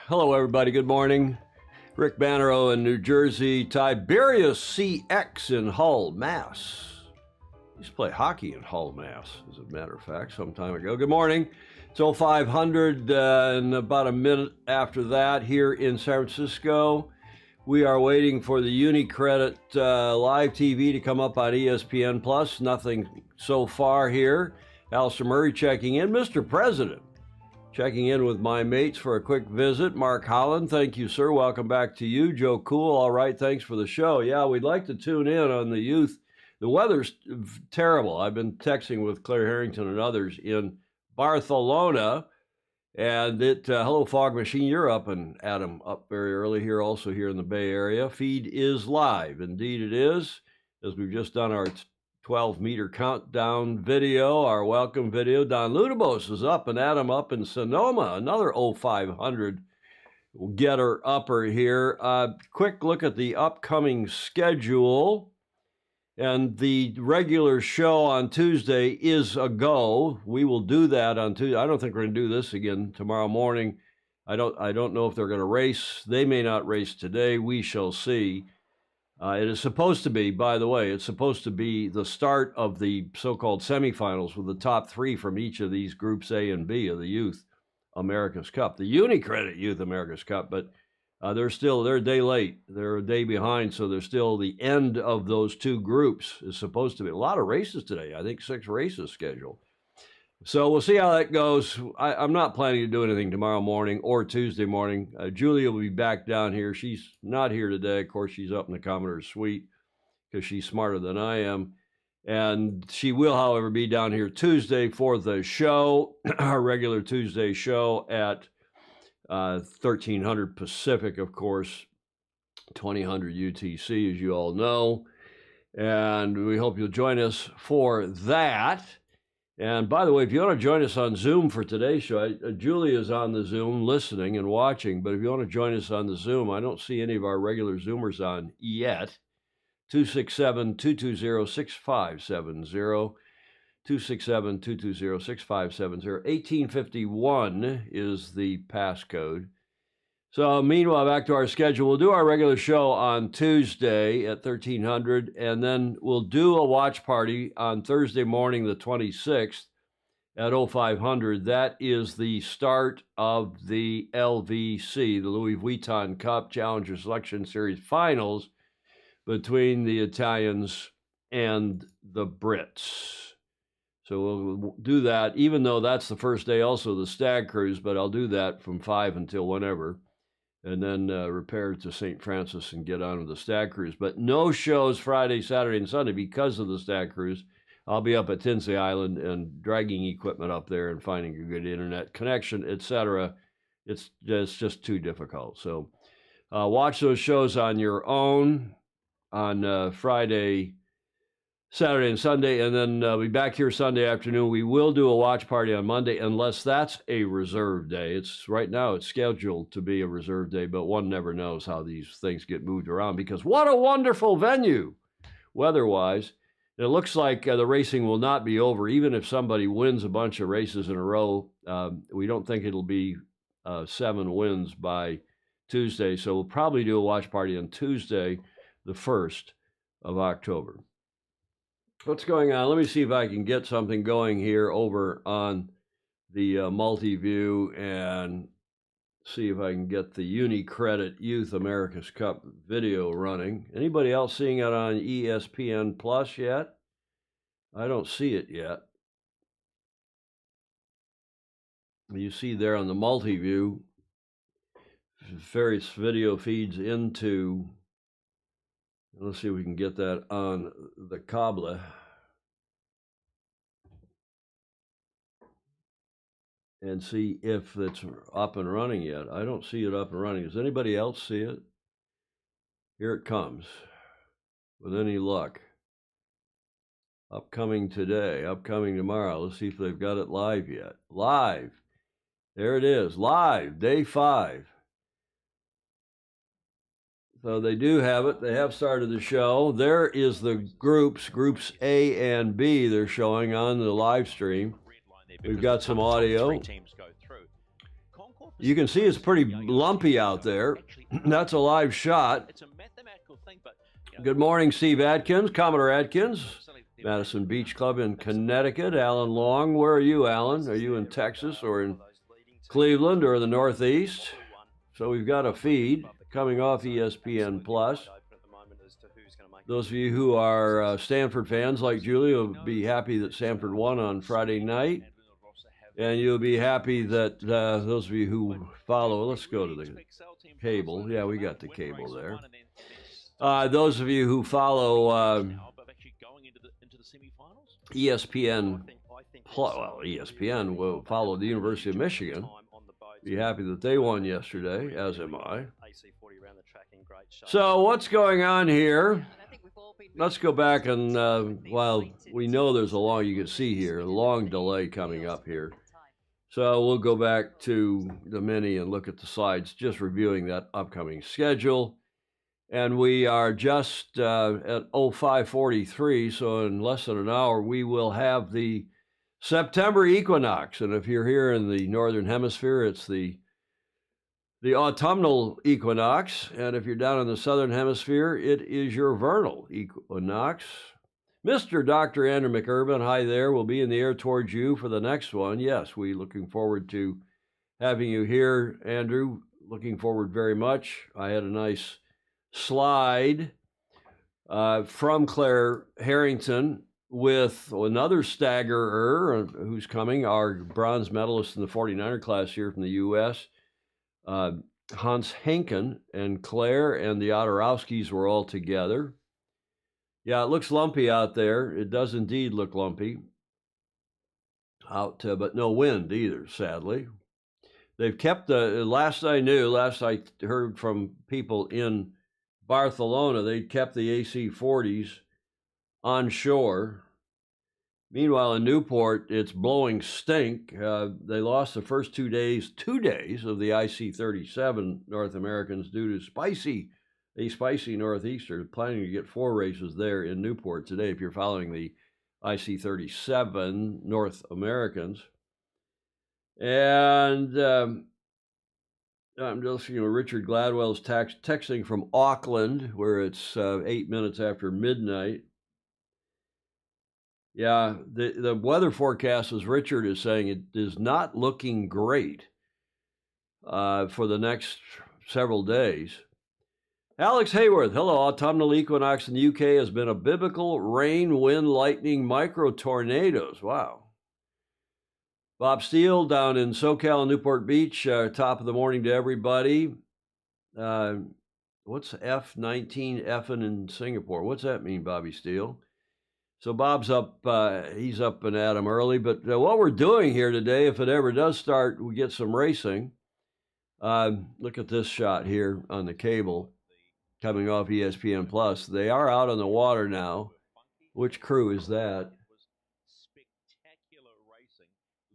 Hello, everybody. Good morning. Rick Bannero in New Jersey. Tiberius CX in Hull, Mass. I used to play hockey in Hull, Mass, as a matter of fact, some time ago. Good morning. It's 0500 and about a minute after that here in San Francisco. We are waiting for the UniCredit live TV to come up on ESPN Plus. Nothing so far here. Alistair Murray checking in. Mr. President, checking in with my mates for a quick visit. Mark Holland, thank you, sir. Welcome back to you. Joe Cool, all right, thanks for the show. Yeah, we'd like to tune in on the youth. The weather's terrible. I've been texting with Claire Harrington and others in Barcelona. And hello, Fog Machine, you're up, and Adam up very early here, also here in the Bay Area. Feed is live. Indeed it is, as we've just done our 12-meter countdown video, our welcome video. Don Ludabos is up, and Adam up in Sonoma, another 0500 getter upper here. Quick look at the upcoming schedule. And the regular show on Tuesday is a go. We will do that on Tuesday. I don't think we're going to do this again tomorrow morning. I don't know if they're going to race. They may not race today. We shall see. It is supposed to be, by the way, it's supposed to be the start of the so-called semifinals with the top three from each of these groups A and B of the Youth America's Cup, the UniCredit Youth America's Cup. But they're a day late. They're a day behind, so they're still the end of those two groups is supposed to be. A lot of races today. I think 6 races scheduled. So we'll see how that goes. I'm not planning to do anything tomorrow morning or Tuesday morning. Julia will be back down here. She's not here today. Of course, she's up in the Commodore's suite because she's smarter than I am. And she will, however, be down here Tuesday for the show, our regular Tuesday show at 1300 Pacific, of course, 2000 UTC, as you all know. And we hope you'll join us for that. And by the way, if you want to join us on Zoom for today's show, Julia is on the Zoom listening and watching. But if you want to join us on the Zoom, I don't see any of our regular Zoomers on yet. 267-220-6570. 267-220-6570. 1851 is the passcode. So meanwhile, back to our schedule. We'll do our regular show on Tuesday at 1300, and then we'll do a watch party on Thursday morning, the 26th at 0500. That is the start of the LVC, the Louis Vuitton Cup Challenger Selection Series finals between the Italians and the Brits. So we'll do that, even though that's the first day also the Stag Cruise, but I'll do that from 5 until whenever, and then repair to St. Francis and get on with the Stag Cruise. But no shows Friday, Saturday, and Sunday because of the Stag Cruise. I'll be up at Tinsay Island and dragging equipment up there and finding a good internet connection, etc. It's just too difficult. So watch those shows on your own on Friday, Saturday, and Sunday, and then we'll be back here Sunday afternoon. We will do a watch party on Monday, unless that's a reserve day. Right now it's scheduled to be a reserve day, but one never knows how these things get moved around, because what a wonderful venue, weather-wise. It looks like the racing will not be over, even if somebody wins a bunch of races in a row. We don't think it'll be 7 wins by Tuesday, so we'll probably do a watch party on Tuesday, the 1st of October. What's going on? Let me see if I can get something going here over on the multi-view and see if I can get the UniCredit Youth America's Cup video running. Anybody else seeing it on ESPN Plus yet? I don't see it yet. You see there on the multi-view, various video feeds into. Let's see if we can get that on the cable and see if it's up and running yet. I don't see it up and running. Does anybody else see it? Here it comes. With any luck. Upcoming today, upcoming tomorrow. Let's see if they've got it live yet. Live. There it is. Live. Day 5. So they do have it. They have started the show. There is the groups A and B they're showing on the live stream. We've got some audio. You can see it's pretty lumpy out there. That's a live shot. Good morning, Steve Atkins, Commodore Atkins, Madison Beach Club in Connecticut. Alan Long, where are you, Alan? Are you in Texas or in Cleveland or the Northeast? So we've got a feed coming off ESPN Plus. Those of you who are Stanford fans like Julie will be happy that Stanford won on Friday night. And you'll be happy that those of you who follow, let's go to the cable. Yeah, we got the cable there. Those of you who follow ESPN, ESPN will follow the University of Michigan. Be happy that they won yesterday, as am I. So what's going on here? Let's go back and while we know there's a long, you can see here, a long delay coming up here. So we'll go back to the mini and look at the slides, just reviewing that upcoming schedule. And we are just at 05:43, so in less than an hour, we will have the September equinox. And if you're here in the Northern Hemisphere, it's the autumnal equinox. And if you're down in the Southern Hemisphere, it is your vernal equinox. Mr. Dr. Andrew McIrvin, hi there. We'll be in the air towards you for the next one. Yes, we're looking forward to having you here, Andrew. Looking forward very much. I had a nice slide from Claire Harrington with another staggerer who's coming, our bronze medalist in the 49er class here from the U.S., Hans Henken, and Claire and the Otterowskis were all together. Yeah, it looks lumpy out there. It does indeed look lumpy out, but no wind either, sadly. They've kept last I heard from people in Barcelona, they'd kept the AC-40s on shore. Meanwhile, in Newport, it's blowing stink. They lost the first 2 days of the IC-37 North Americans due to a spicy northeaster. Planning to get 4 races there in Newport today if you're following the IC-37 North Americans. And I'm just, Richard Gladwell's texting from Auckland, where it's 8 minutes after midnight. Yeah, the weather forecast, as Richard is saying, it is not looking great for the next several days. Alex Hayworth, hello. Autumnal equinox in the UK has been a biblical rain, wind, lightning, micro tornadoes. Wow. Bob Steele down in SoCal, Newport Beach. Top of the morning to everybody. What's F19 effing in Singapore? What's that mean, Bobby Steele? So Bob's up, he's up and at 'em early. But what we're doing here today, if it ever does start, we get some racing. Look at this shot here on the cable coming off ESPN Plus. They are out on the water now. Which crew is that?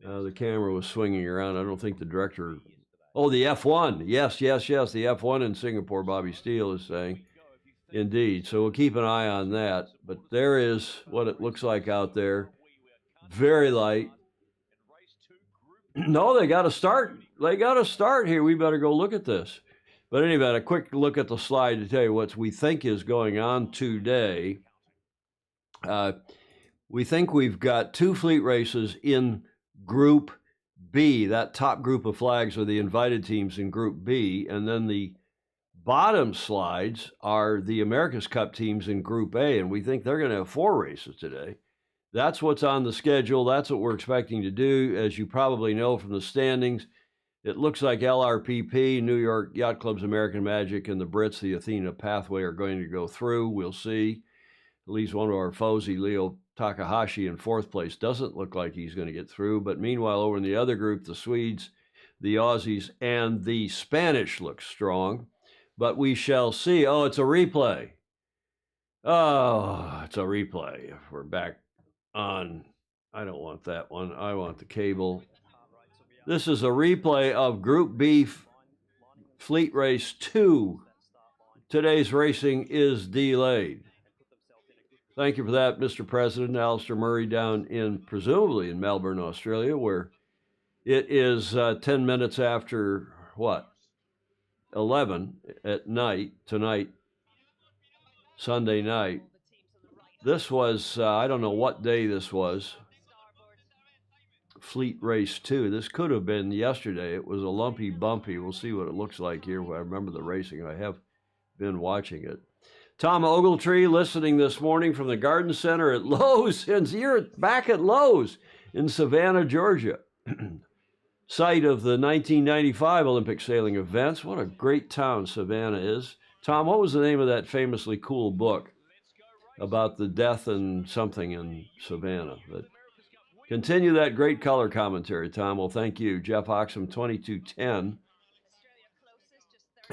The camera was swinging around. I don't think the director. Oh, the F1. Yes. The F1 in Singapore, Bobby Steele is saying. Indeed. So we'll keep an eye on that. But there is what it looks like out there. Very light. No, they got to start. They got to start here. We better go look at this. But anyway, a quick look at the slide to tell you what we think is going on today. We think we've got 2 fleet races in Group B. That top group of flags are the invited teams in Group B. And then the bottom slides are the America's Cup teams in Group A. And we think they're going to have 4 races today. That's what's on the schedule. That's what we're expecting to do. As you probably know from the standings, it looks like LRPP, New York Yacht Club's American Magic, and the Brits, the Athena Pathway, are going to go through. We'll see. At least one of our foes, Leo Takahashi, in 4th place. Doesn't look like he's going to get through. But meanwhile, over in the other group, the Swedes, the Aussies, and the Spanish look strong. But we shall see. Oh, it's a replay. Oh, it's a replay. We're back on. I don't want that one. I want the cable. This is a replay of Group B Fleet Race 2. Today's racing is delayed. Thank you for that, Mr. President. Alistair Murray down presumably in Melbourne, Australia, where It is 10 minutes after what? 11 at night tonight, Sunday night. This was, I don't know what day this was. Fleet Race 2. This could have been yesterday. It was a lumpy bumpy. We'll see what it looks like here. I remember the racing. I have been watching it. Tom Ogletree listening this morning from the Garden Center at Lowe's. And you're back at Lowe's in Savannah, Georgia. Site of the 1995 Olympic sailing events. What a great town Savannah is. Tom, what was the name of that famously cool book about the death and something in Savannah? But continue that great color commentary, Tom. Well, thank you. Jeff Oxham, 2210.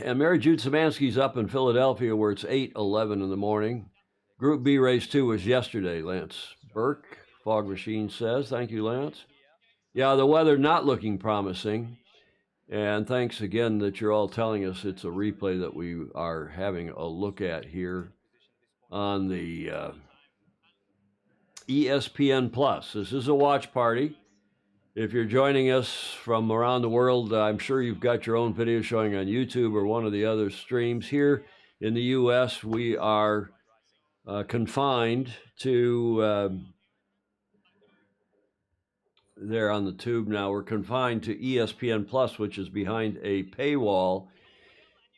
And Mary Jude Szymanski's up in Philadelphia where it's 8:11 in the morning. Group B race 2 was yesterday, Lance Burke. Fog Machine says. Thank you, Lance. Yeah, the weather not looking promising. And thanks again that you're all telling us it's a replay that we are having a look at here on the ESPN Plus. This is a watch party. If you're joining us from around the world, I'm sure you've got your own video showing on YouTube or one of the other streams. Here in the U.S., we are confined to, there on the tube now, we're confined to ESPN Plus, which is behind a paywall.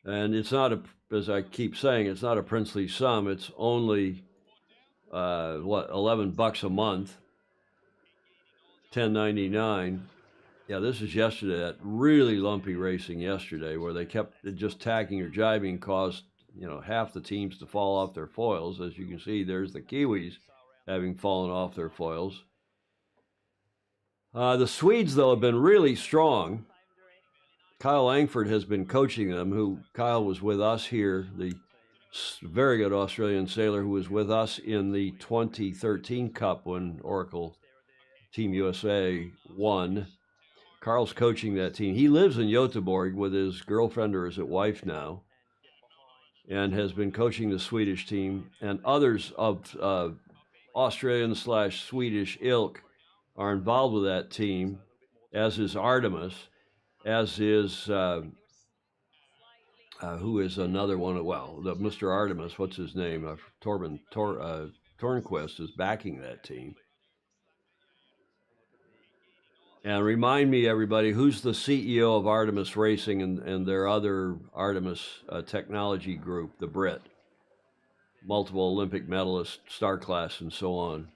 And it's not, as I keep saying, it's not a princely sum. It's only, $11 a month. $10.99. Yeah, this is yesterday, that really lumpy racing yesterday where they kept just tagging or jibing caused, half the teams to fall off their foils. As you can see, there's the Kiwis having fallen off their foils. The Swedes, though, have been really strong. Kyle Langford has been coaching them, Kyle was with us here, the very good Australian sailor who was with us in the 2013 Cup when Oracle Team USA won. Carl's coaching that team. He lives in Göteborg with his girlfriend or his wife now and has been coaching the Swedish team. And others of Australian/Swedish ilk are involved with that team, as is Artemis, as is, who is another one? Well, the Mr. Artemis, what's his name? Torben Tornquist is backing that team. And remind me, everybody, who's the CEO of Artemis Racing and their other Artemis technology group, the Brit? Multiple Olympic medalist, star class, and so on.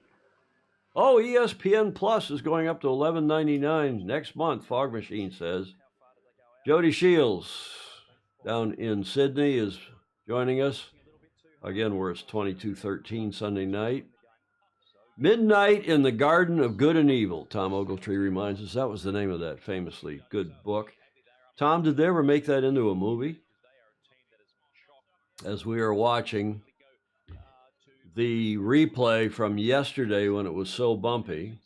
Oh, ESPN Plus is going up to $11.99 next month, Fog Machine says. Jody Shields down in Sydney is joining us. Again, where it's 22:13 Sunday night. Midnight in the Garden of Good and Evil, Tom Ogletree reminds us. That was the name of that famously good book. Tom, did they ever make that into a movie? As we are watching the replay from yesterday when it was so bumpy.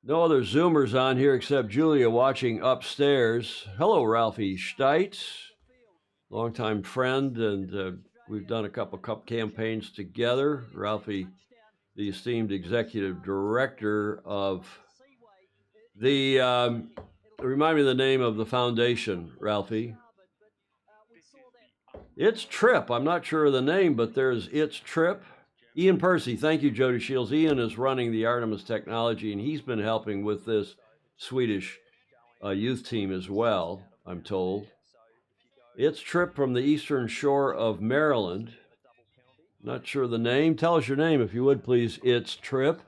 No other Zoomers on here except Julia watching upstairs. Hello, Ralphie Steitz, longtime friend, and we've done a couple cup campaigns together. Ralphie, the esteemed executive director of the, remind me the name of the foundation, Ralphie. It's Trip. I'm not sure of the name, but there's It's Trip. Ian Percy, thank you, Jody Shields. Ian is running the Artemis technology, and he's been helping with this Swedish youth team as well, I'm told. It's Trip from the eastern shore of Maryland. Not sure the name. Tell us your name, if you would, please. It's Trip.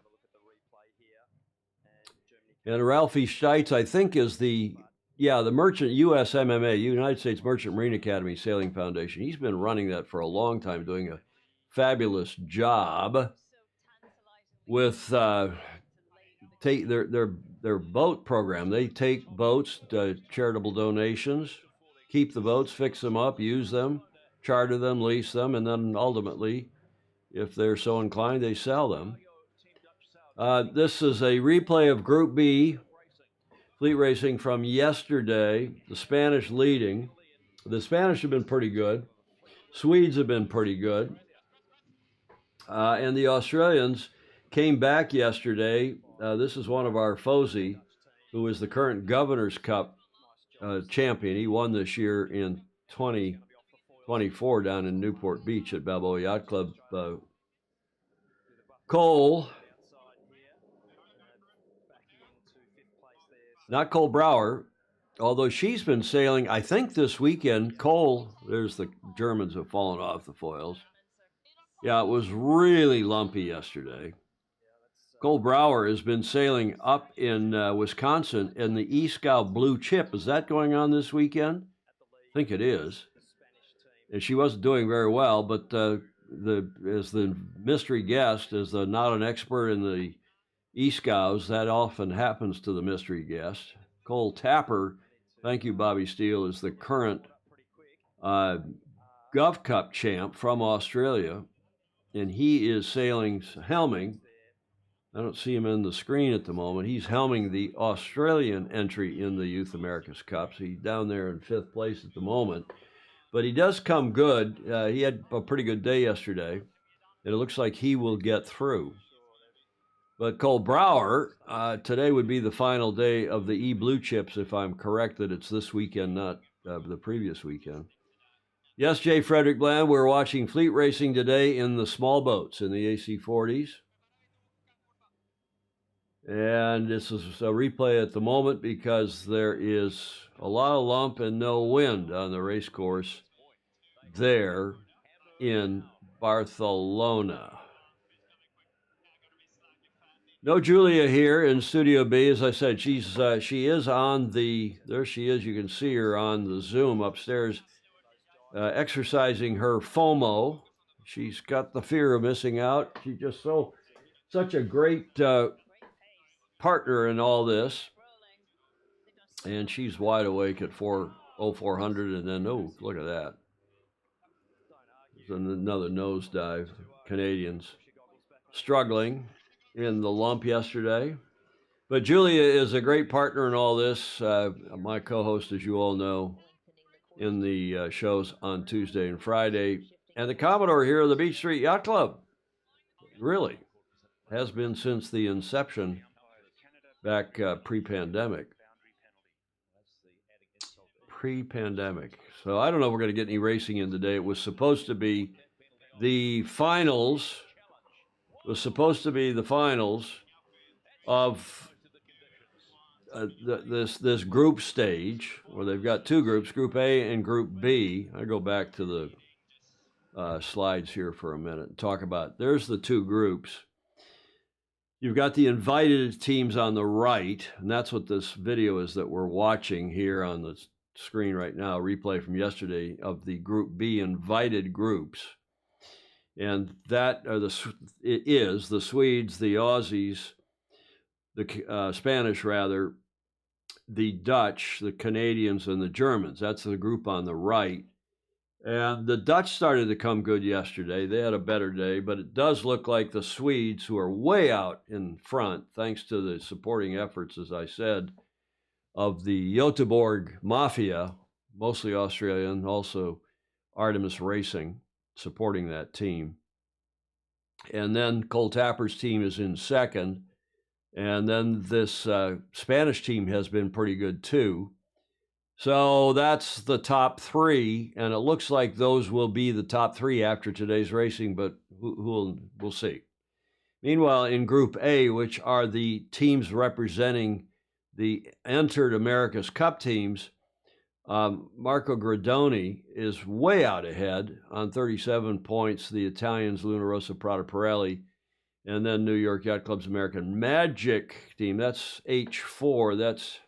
And Ralphie Steitz, I think, is the Merchant USMMA, United States Merchant Marine Academy Sailing Foundation. He's been running that for a long time, doing a fabulous job with their boat program. They take boats, charitable donations, keep the boats, fix them up, use them, charter them, lease them, and then ultimately, if they're so inclined, they sell them. This is a replay of Group B fleet racing from yesterday. The Spanish leading. The Spanish have been pretty good. Swedes have been pretty good. And the Australians came back yesterday. This is one of our FOSI who is the current Governor's Cup champion. He won this year in 2024 down in Newport Beach at Balboa Yacht Club. Cole, not Cole Brower, although she's been sailing, I think this weekend. Cole, there's the Germans have fallen off the foils. Yeah, it was really lumpy yesterday. Cole Brower has been sailing up in Wisconsin in the E-Scow Blue Chip. Is that going on this weekend? I think it is. And she wasn't doing very well, but as the mystery guest, as not an expert in the E-Scows, that often happens to the mystery guest. Cole Tapper, thank you, Bobby Steele, is the current Gov Cup champ from Australia, and he is helming. I don't see him in the screen at the moment. He's helming the Australian entry in the Youth America's Cups. He's down there in 5th place at the moment. But he does come good. He had a pretty good day yesterday, and it looks like he will get through. But Cole Brower, today would be the final day of the E-Blue Chips, if I'm correct that it's this weekend, not the previous weekend. Yes, Jay Frederick Bland, we're watching fleet racing today in the small boats, in the AC40s. And this is a replay at the moment because there is a lot of lump and no wind on the race course there in Barcelona. No Julia here in Studio B. As I said, she is on there she is. You can see her on the Zoom upstairs exercising her FOMO. She's got the fear of missing out. She's just such a great partner in all this, and she's wide awake at 4:0400, and then look at that, there's another nosedive. Canadians struggling in the lump yesterday, but Julia is a great partner in all this. My co-host, as you all know, in the shows on Tuesday and Friday, and the Commodore here of the Beach Street Yacht Club. Really has been since the inception back pre-pandemic. So I don't know if we're going to get any racing in today. It was supposed to be the finals. Of this group stage, where they've got two groups, Group A and Group B. I go back to the slides here for a minute and talk about. There's the two groups. You've got the invited teams on the right, and that's what this video is that we're watching here on the screen right now, replay from yesterday of the Group B invited groups. And that is the Swedes, the Aussies, the Spanish rather, the Dutch, the Canadians, and the Germans. That's the group on the right. And the Dutch started to come good yesterday. They had a better day, but it does look like the Swedes, who are way out in front, thanks to the supporting efforts, as I said, of the Göteborg Mafia, mostly Australian, also Artemis Racing, supporting that team. And then Cole Tapper's team is in second. And then this Spanish team has been pretty good too. So that's the top three, and it looks like those will be the top three after today's racing, but we'll see. Meanwhile, in Group A, which are the teams representing the entered America's Cup teams, Marco Gradoni is way out ahead on 37 points. The Italians, Luna Rossa, Prada Pirelli, and then New York Yacht Club's American Magic team. That's H4. That's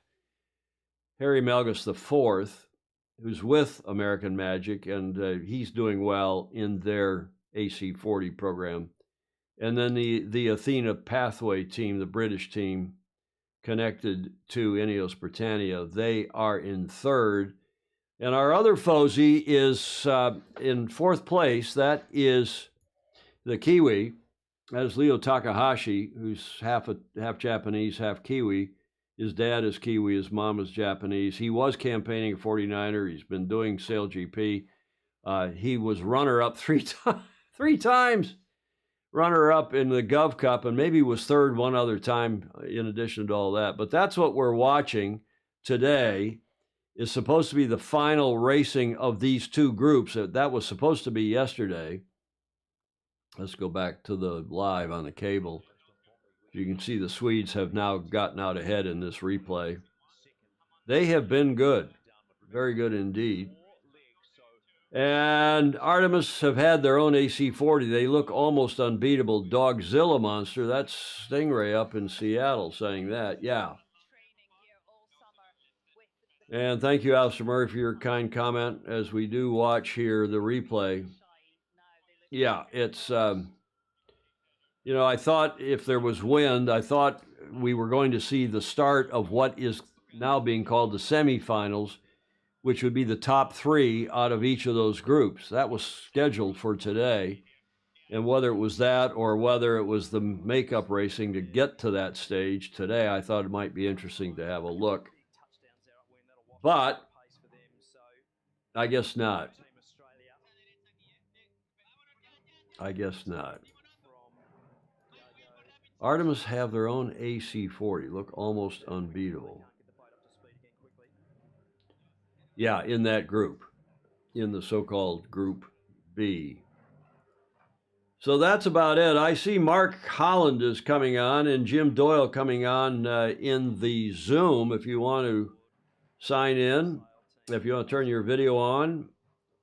Harry Melgus IV, who's with American Magic, and he's doing well in their AC40 program. And then the Athena Pathway team, the British team, connected to Ineos Britannia, they are in third. And our other Fozy is in fourth place. That is the Kiwi. That is Leo Takahashi, who's half Japanese, half Kiwi. His dad is Kiwi, his mom is Japanese. He was campaigning a 49er. He's been doing Sail GP. He was runner-up three times. runner-up in the Gov Cup, and maybe was third one other time in addition to all that. But that's what we're watching today. Is supposed to be the final racing of these two groups. That was supposed to be yesterday. Let's go back to the live on the cable. You can see the Swedes have now gotten out ahead in this replay. They have been good, very good indeed. And Artemis have had their own AC-40. They look almost unbeatable. Dogzilla Monster, that's Stingray up in Seattle saying that, yeah. And thank you, Alistair Murray, for your kind comment as we do watch here the replay. Yeah, it's, I thought if there was wind, I thought we were going to see the start of what is now being called the semifinals, which would be the top three out of each of those groups. That was scheduled for today. And whether it was that or whether it was the makeup racing to get to that stage today, I thought it might be interesting to have a look. But I guess not. I guess not. Artemis have their own AC-40. Look almost unbeatable. Yeah, in that group, in the so-called Group B. So that's about it. I see Mark Holland is coming on and Jim Doyle coming on in the Zoom. If you want to sign in, if you want to turn your video on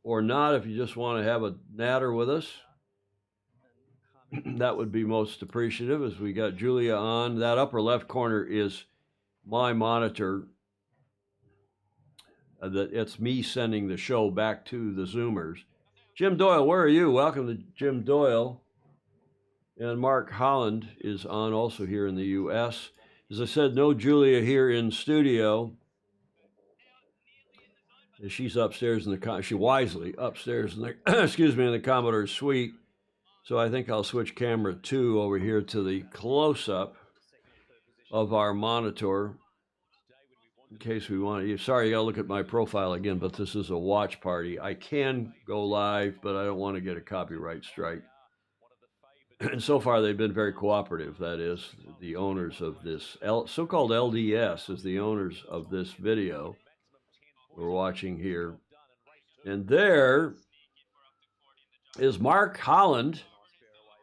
or not, if you just want to have a natter with us, that would be most appreciative as we got Julia on. That upper left corner is my monitor. It's me sending the show back to the Zoomers. Jim Doyle, where are you? Welcome to Jim Doyle. And Mark Holland is on also here in the U.S. As I said, no Julia here in studio. She's upstairs in the, she wisely upstairs in the, excuse me, in the Commodore suite. So I think I'll switch camera 2 over here to the close-up of our monitor in case we want to. Sorry, you got to look at my profile again, but this is a watch party. I can go live, but I don't want to get a copyright strike. And so far, they've been very cooperative. That is, the owners of this so-called LDS is the owners of this video we're watching here. And there is Mark Holland.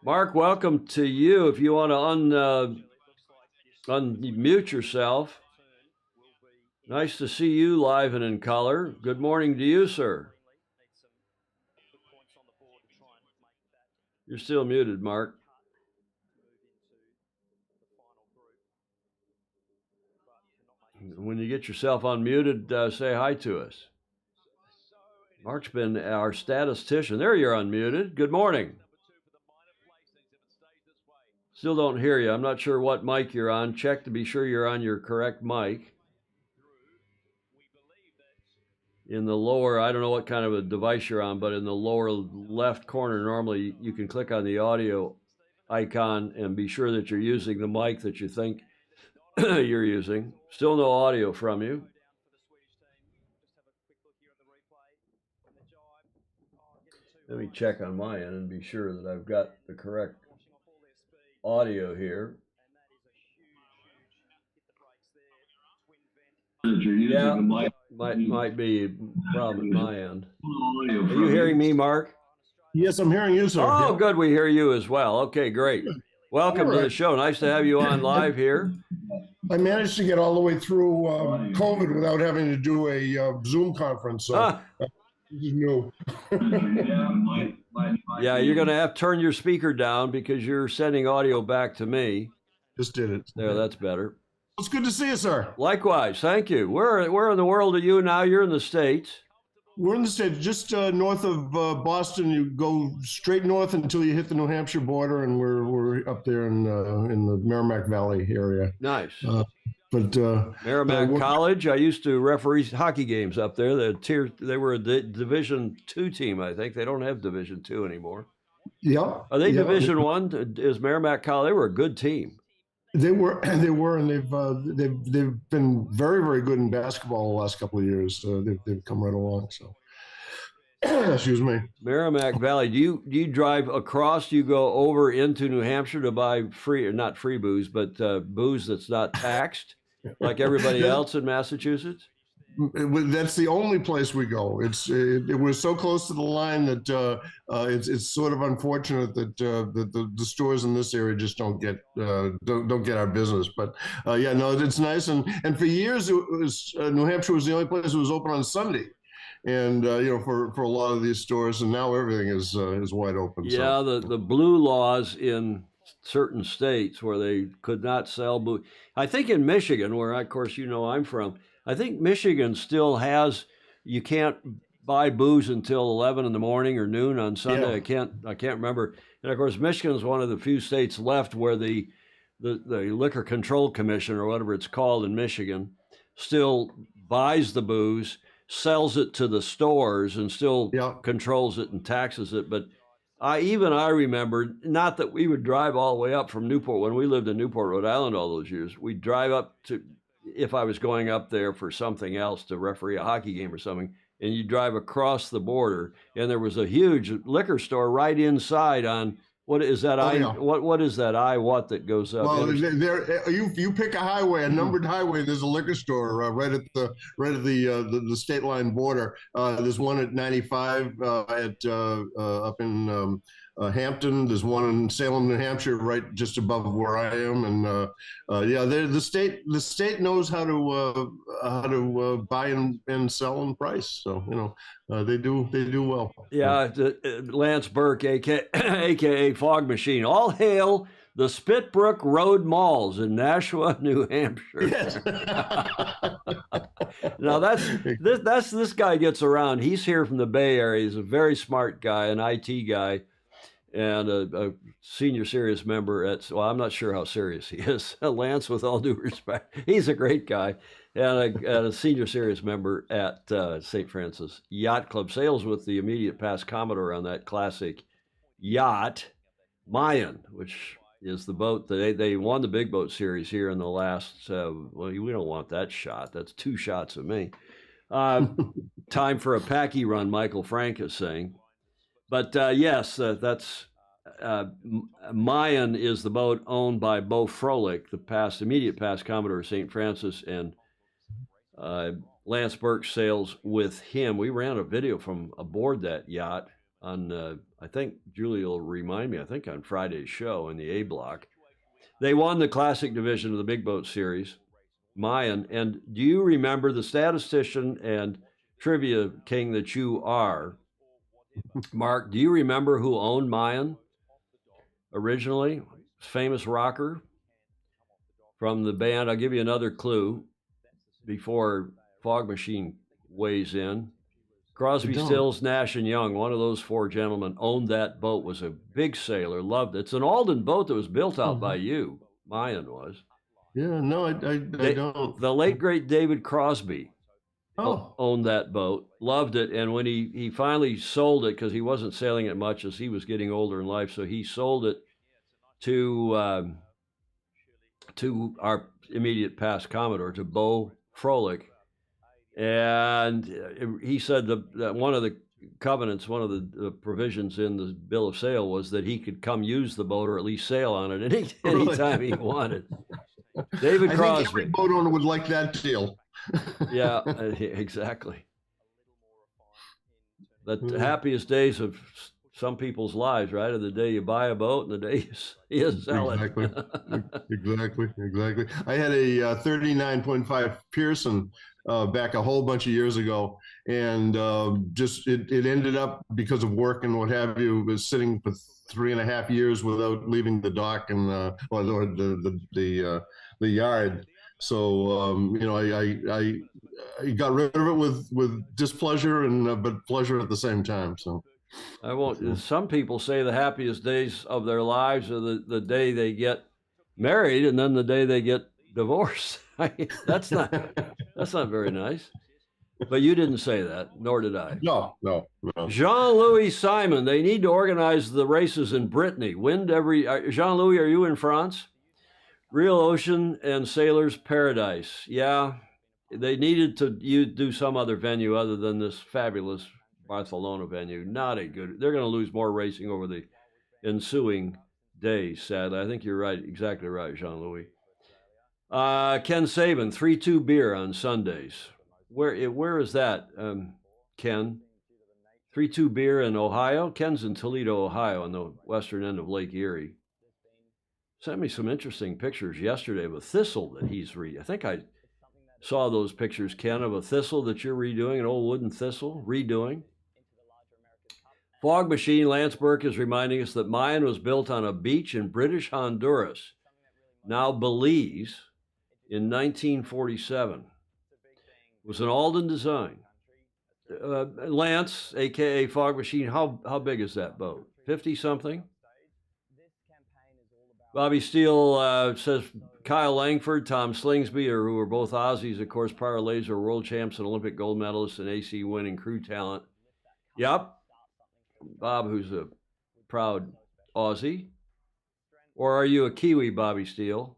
Mark, welcome to you. If you want to unmute yourself. Nice to see you live and in color. Good morning to you, sir. You're still muted, Mark. When you get yourself unmuted, say hi to us. Mark's been our statistician. There, you're unmuted. Good morning. Still don't hear you. I'm not sure what mic you're on. Check to be sure you're on your correct mic. In the lower, I don't know what kind of a device you're on, but in the lower left corner, normally you can click on the audio icon and be sure that you're using the mic that you think you're using. Still no audio from you. Let me check on my end and be sure that I've got the correct audio here. Yeah, might be a problem at my end. Are you hearing me, Mark? Yes, I'm hearing you, sir. Oh, good. We hear you as well. Okay, great. Welcome to the show. Nice to have you on live here. I managed to get all the way through COVID without having to do a Zoom conference. So this is new. Yeah, you're going to have to turn your speaker down because you're sending audio back to me. Just did it. There, that's better. It's good to see you, sir. Likewise. Thank you. Where in the world are you now? You're in the States. We're in the States, just north of Boston. You go straight north until you hit the New Hampshire border, and we're up there in the Merrimack Valley area. Nice. Merrimack College. I used to referee hockey games up there. They were a Division II team, I think. They don't have Division II anymore. Yeah. Are they Division I? Is Merrimack College? They were a good team. They were, and they've been very, very good in basketball the last couple of years. They've come right along. So, Excuse me. Merrimack Valley. Do you drive across? Do you go over into New Hampshire to buy free, or not free booze, but booze that's not taxed, like everybody That- else in Massachusetts? That's the only place we go. It was so close to the line that it's sort of unfortunate that the stores in this area just don't get our business. But yeah, no, it's nice. And for years, New Hampshire was the only place that was open on Sunday, and for a lot of these stores, and now everything is wide open. Yeah, So the blue laws in certain states where they could not sell booze. I think in Michigan, where of course I'm from, I think Michigan still has, you can't buy booze until 11 in the morning or noon on Sunday. yeah, I can't remember. And of course, Michigan is one of the few states left where the Liquor Control Commission, or whatever it's called in Michigan, still buys the booze, sells it to the stores, and still yeah. controls it and taxes it. But I remember, not that we would drive all the way up from Newport when we lived in Newport, Rhode Island all those years. We'd drive up to, if I was going up there for something else, to referee a hockey game or something, and you drive across the border, and there was a huge liquor store right inside on, what is that? Yeah. What is that? What that goes up? Well, you pick a highway, a numbered highway. There's a liquor store right at the state line border. There's one at 95 up in Hampton. There's one in Salem, New Hampshire, right just above where I am. And yeah, the state knows how to buy and sell and price. So they do well. Yeah, Lance Burke, aka Fog Machine. All hail the Spitbrook Road Malls in Nashua, New Hampshire. Yes. Now this guy gets around. He's here from the Bay Area. He's a very smart guy, an IT guy, and a senior serious member at, well, I'm not sure how serious he is. Lance, with all due respect, he's a great guy, and a senior serious member at St. Francis Yacht Club. Sails with the immediate past Commodore on that classic yacht, Mayan, which is the boat that they won the big boat series here in the last, well, we don't want that shot. That's 2 shots of me. Time for a packy run, Michael Frank is saying. But yes, that's Mayan is the boat owned by Beau Froelich, the immediate past Commodore of St. Francis, and Lance Burke sails with him. We ran a video from aboard that yacht on, I think Julie will remind me, I think on Friday's show in the A block. They won the classic division of the big boat series, Mayan. And do you remember, the statistician and trivia king that you are, Mark, do you remember who owned Mayan originally? Famous rocker from the band. I'll give you another clue before Fog Machine weighs in. Crosby, Stills, Nash, and Young, one of those 4 gentlemen, owned that boat, was a big sailor, loved it. It's an Alden boat that was built out by you. Mayan was. Yeah, no, I don't. The late, great David Crosby owned that boat, loved it, and when he finally sold it, because he wasn't sailing it much as he was getting older in life, so he sold it to our immediate past Commodore, to Beau Froelich. And he said that one of the covenants, one of the provisions in the bill of sale was that he could come use the boat or at least sail on it anytime he wanted. David Crosby. I think every boat owner would like that deal. Yeah, exactly. The happiest days of some people's lives, right? Are the day you buy a boat and the day you sell it. Exactly. I had a 39.5 Pearson back a whole bunch of years ago, and just it ended up, because of work and what have you, was sitting for 3.5 years without leaving the dock and or the yard. So I got rid of it with displeasure and but pleasure at the same time. So I won't. Some people say the happiest days of their lives are the day they get married and then the day they get divorced. That's not very nice. But you didn't say that, nor did I. No. Jean-Louis Simon, they need to organize the races in Brittany. Jean-Louis, are you in France? Real Ocean and Sailor's Paradise. Yeah, they needed to do some other venue other than this fabulous Barcelona venue. Not a good. They're going to lose more racing over the ensuing days, sadly. I think you're right, exactly right, Jean-Louis. Ken Saban, 3-2 beer on Sundays. Where is that, Ken? 3-2 beer in Ohio? Ken's in Toledo, Ohio, on the western end of Lake Erie. Sent me some interesting pictures yesterday of a thistle that he's I think I saw those pictures, Ken, of a thistle that you're redoing, an old wooden thistle, redoing. Fog Machine, Lance Burke is reminding us that mine was built on a beach in British Honduras, now Belize, in 1947. It was an Alden design. Lance, a.k.a. Fog Machine, how big is that boat? 50-something? Bobby Steele says Kyle Langford, Tom Slingsby, who are both Aussies, of course, prior laser world champs and Olympic gold medalists and AC winning crew talent. Yep. Bob, who's a proud Aussie. Or are you a Kiwi, Bobby Steele?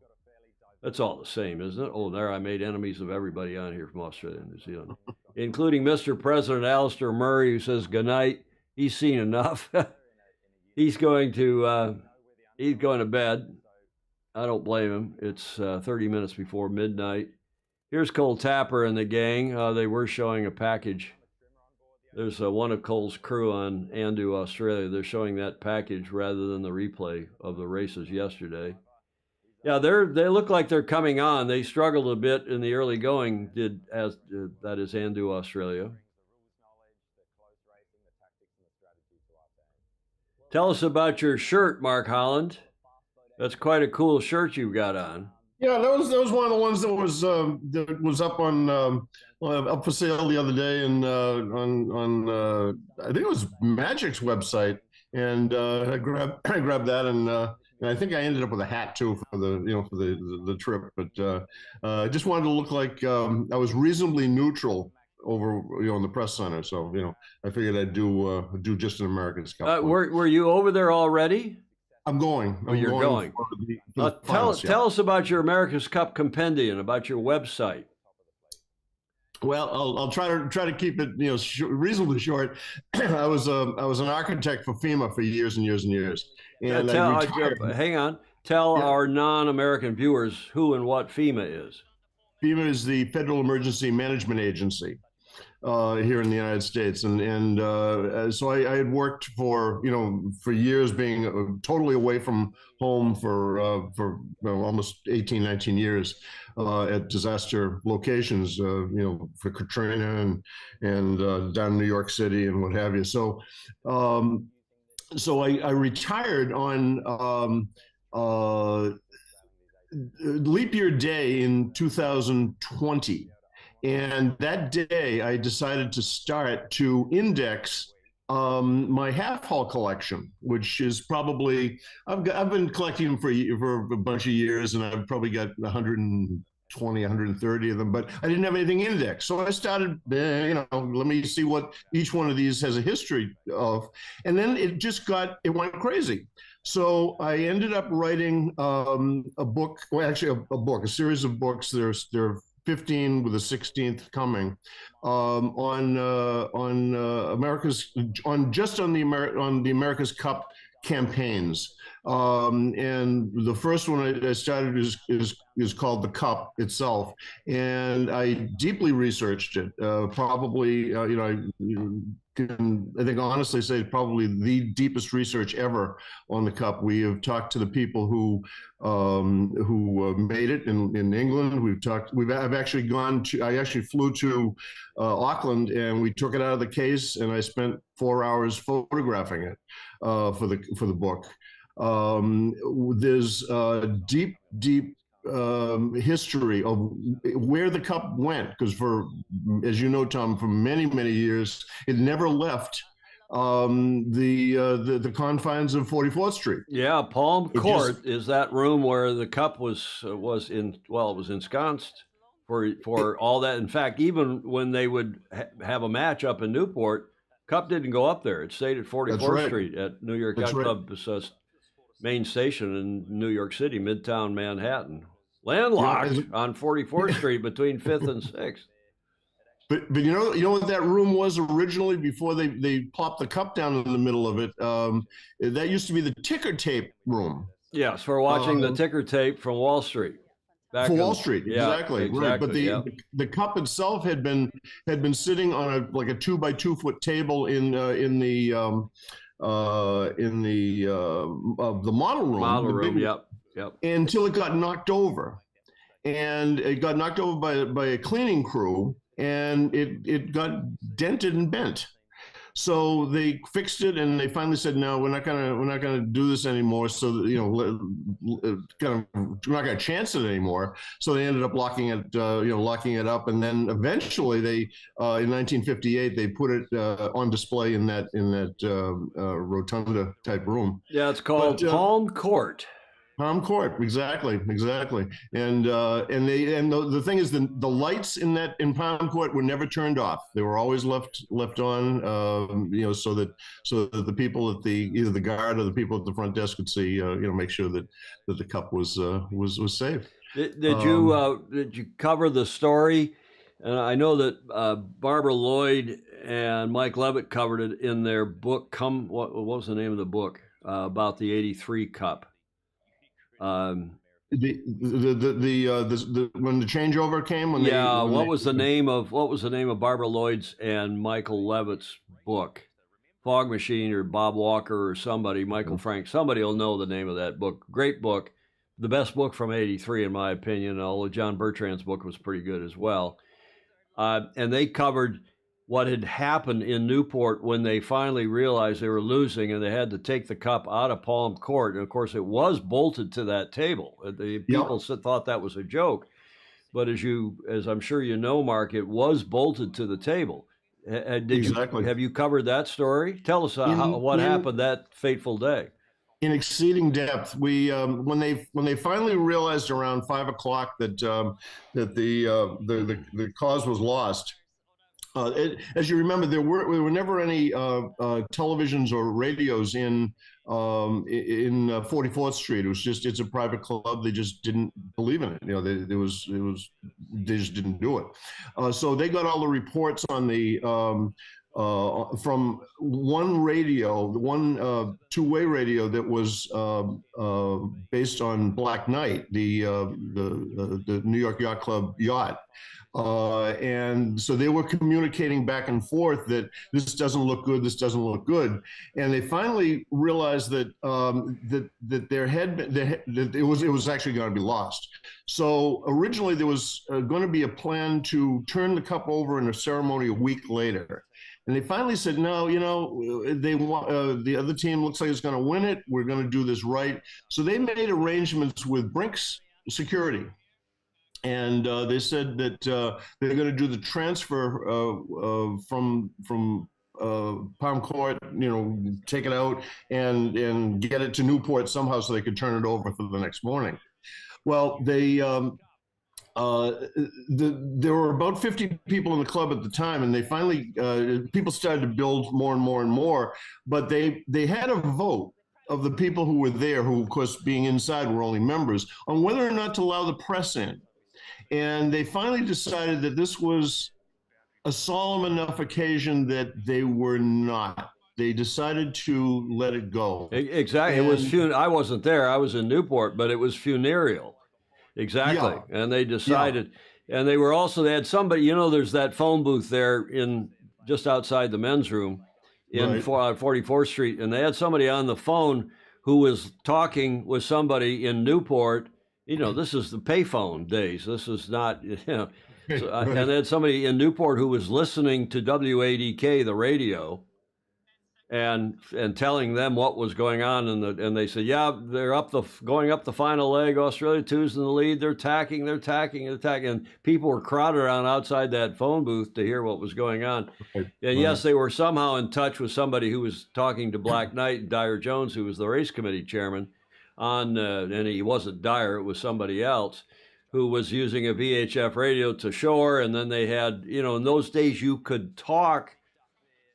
That's all the same, isn't it? Oh, there I made enemies of everybody on here from Australia and New Zealand, including Mr. President Alistair Murray, who says goodnight. He's seen enough. He's going to bed. I don't blame him. It's 30 minutes before midnight. Here's Cole Tapper and the gang. They were showing a package. There's one of Cole's crew on Andu, Australia. They're showing that package rather than the replay of the races yesterday. Yeah, they look like they're coming on. They struggled a bit in the early going, that is Andu, Australia. Tell us about your shirt, Mark Holland. That's quite a cool shirt you've got on. Yeah, that was one of the ones that was up on up for sale the other day, and on I think it was Magic's website, and I grabbed that, and I think I ended up with a hat too for the trip, but I just wanted to look like I was reasonably neutral over in the press center, so I figured I'd do just an America's Cup. Were you over there already? I'm going. You're going. Tell us about your America's Cup compendium, about your website. Well, I'll try to keep it reasonably short. I was an architect for FEMA for years and years and years. And hang on. Tell our non-American viewers who and what FEMA is. FEMA is the Federal Emergency Management Agency here in the United States, and so I had worked for years, being totally away from home for almost 18, 19 years at disaster locations, for Katrina and down in New York City and what have you. So I retired on leap year day in 2020. And that day, I decided to start to index my half hull collection, which is probably I've been collecting them for a bunch of years, and I've probably got 120, 130 of them, but I didn't have anything indexed. So I started, let me see what each one of these has a history of, and then it went crazy. So I ended up writing a book, well, actually a series of books. There are 15 with the 16th coming on the America's Cup campaigns. And the first one I started is called The Cup itself, and I deeply researched it. Probably, I think honestly say probably the deepest research ever on the Cup. We have talked to the people who made it in England. I actually flew to Auckland, and we took it out of the case, and I spent 4 hours photographing it for the book. There's a deep history of where the Cup went, because as you know, Tom, for many, many years, it never left the confines of 44th Street. Yeah, Palm Court is that room where the Cup was ensconced for all that. In fact, even when they would have a match up in Newport, Cup didn't go up there. It stayed at 44th Street at New York Yacht Club's main station in New York City, Midtown Manhattan. Landlocked on 44th Street between 5th and 6th. But you know what that room was originally before they plopped the cup down in the middle of it. That used to be the ticker tape room. Yes, for watching the Um, ticker tape from Wall Street for back Wall in. Street, Yeah, exactly right. But exactly. Yeah. the cup itself had been sitting on a like a 2 by 2 foot table in the model room, Model the big room. one, Yep. Yep. until it got knocked over, and it got knocked over by a cleaning crew, and it got dented and bent. So they fixed it, and they finally said, "No, we're not gonna do this anymore." So that, kind of, we're not gonna chance it anymore. So they ended up locking it up, and then eventually they, in 1958, they put it on display in that rotunda type room. Yeah, it's But called Palm Court. Palm Court, exactly, exactly. And the thing is, the lights in Palm Court were never turned off. They were always left on, so that the people at either the guard or the people at the front desk could see, make sure that the cup was safe. Did you cover the story? And I know that Barbara Lloyd and Mike Levitt covered it in their book. What was the name of the book about the '83 Cup? When the changeover came, what was the name of Barbara Lloyd's and Michael Levitt's book? Fog Machine or Bob Walker or somebody, Michael Frank, somebody will know the name of that book. Great book, the best book from '83 in my opinion, although John Bertrand's book was pretty good as well. And they covered what had happened in Newport when they finally realized they were losing and they had to take the cup out of Palm Court. And of course, it was bolted to that table. The people thought that was a joke. But as I'm sure you know, Mark, it was bolted to the table. Have you covered that story? Tell us what happened that fateful day. In exceeding depth, we when they finally realized around 5 o'clock that the cause was lost. As you remember, there were never any televisions or radios in 44th Street. It's a private club. They just didn't believe in it. They just didn't do it. So they got all the reports on from one radio, one two-way radio that was based on Black Knight, the New York Yacht Club yacht. And so they were communicating back and forth that this doesn't look good, this doesn't look good, and they finally realized that that there had been that it was actually going to be lost. So originally there was going to be a plan to turn the cup over in a ceremony a week later, and they finally said, no, they want the other team looks like it's going to win it. We're going to do this right. So they made arrangements with Brinks Security. And they said that they're going to do the transfer from Palm Court, take it out and get it to Newport somehow so they could turn it over for the next morning. Well, there were about 50 people in the club at the time, and they finally people started to build more and more and more. But they had a vote of the people who were there, who of course being inside were only members, on whether or not to allow the press in. And they finally decided that this was a solemn enough occasion that they were not. They decided to let it go. Exactly. It was I wasn't there. I was in Newport, but it was funereal. Exactly. Yeah. And they decided, and they had somebody, there's that phone booth there just outside the men's room in 44th Street. And they had somebody on the phone who was talking with somebody in Newport. This is the payphone days. This is not, So, and they had somebody in Newport who was listening to WADK, the radio, and telling them what was going on. And they said, yeah, they're going up the final leg. Australia 2's in the lead. They're attacking. And people were crowded around outside that phone booth to hear what was going on. And yes, they were somehow in touch with somebody who was talking to Black Knight and Dyer Jones, who was the race committee chairman. And he wasn't Dyer, it was somebody else who was using a VHF radio to shore. And then they had, in those days you could talk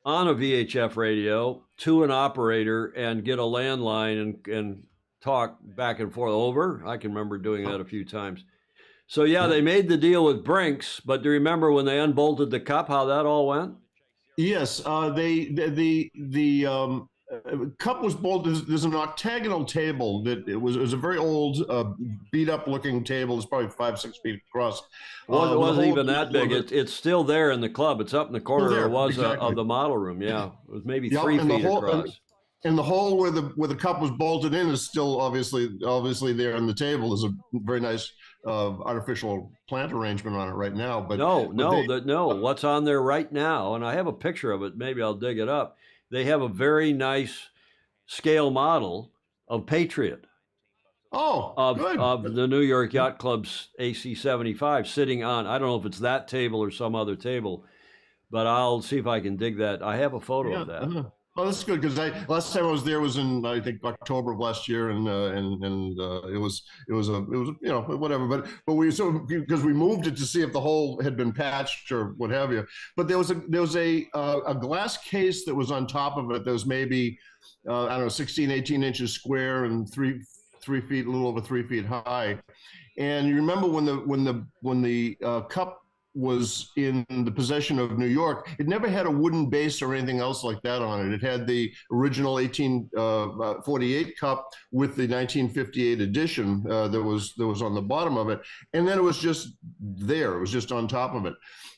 on a VHF radio to an operator and get a landline and talk back and forth over. I can remember doing that a few times. So yeah, they made the deal with Brinks, but do you remember when they unbolted the cup, how that all went? Yes, cup was bolted. There's an octagonal table that it was a very old, beat up looking table. It's probably 5 6 feet across. It With a wasn't hole even in the that middle big. of it. It's still there in the club. It's up in the Still corner. It there, was exactly. of the model room. Yeah, it was maybe Yep, 3 feet across. and the hole where the cup was bolted in is still obviously there on the table. There's a very nice artificial plant arrangement on it right now. No. What's on there right now? And I have a picture of it. Maybe I'll dig it up. They have a very nice scale model of Patriot oh, good. of the New York Yacht Club's AC-75 sitting on. I don't know if it's that table or some other table, but I'll see if I can dig that. I have a photo Yeah. of that. Well, that's good because I last time I was there was in I think October of last year, and it was whatever. But we because we moved it to see if the hole had been patched or what have you. But there was a glass case that was on top of it. That was maybe I don't know 16 18 inches square and three feet, a little over 3 feet high. And you remember when the cup was in the possession of New York, it never had a wooden base or anything else like that on it. It had the original 1848 cup with the 1958 edition that was on the bottom of it, and then it was just there. It was just on top of it.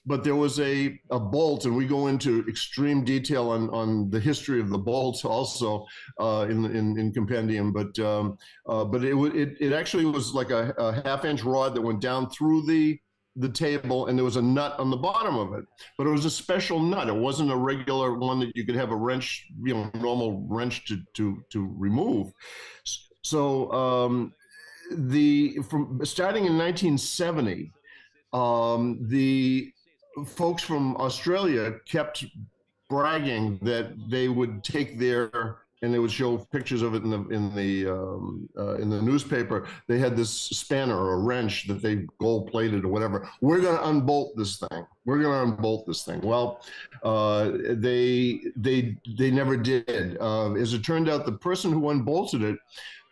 But there was a bolt, and we go into extreme detail on the history of the bolts also in compendium. But it actually was like a half-inch rod that went down through the table, and there was a nut on the bottom of it, but it was a special nut. It wasn't a regular one that you could have a wrench, normal wrench to remove. So from starting in 1970, the folks from Australia kept bragging that they would take and they would show pictures of it in the newspaper. They had this spanner or a wrench that they gold plated or whatever. We're going to unbolt this thing. We're going to unbolt this thing. Well, they never did. As it turned out, the person who unbolted it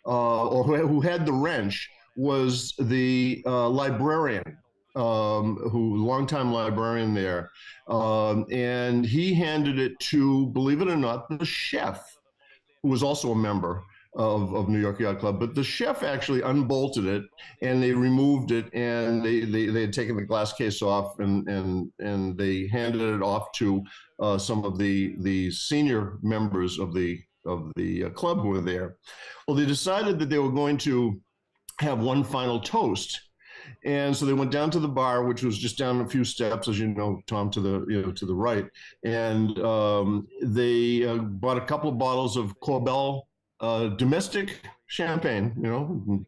or who had the wrench was the librarian. Longtime librarian there, and he handed it to, believe it or not, the chef, who was also a member of New York Yacht Club. But the chef actually unbolted it, and they removed it, and they had taken the glass case off, and they handed it off to some of the senior members of the club who were there. Well, they decided that they were going to have one final toast. And so they went down to the bar, which was just down a few steps, as you know, Tom, to the right. And they bought a couple of bottles of Corbel domestic champagne,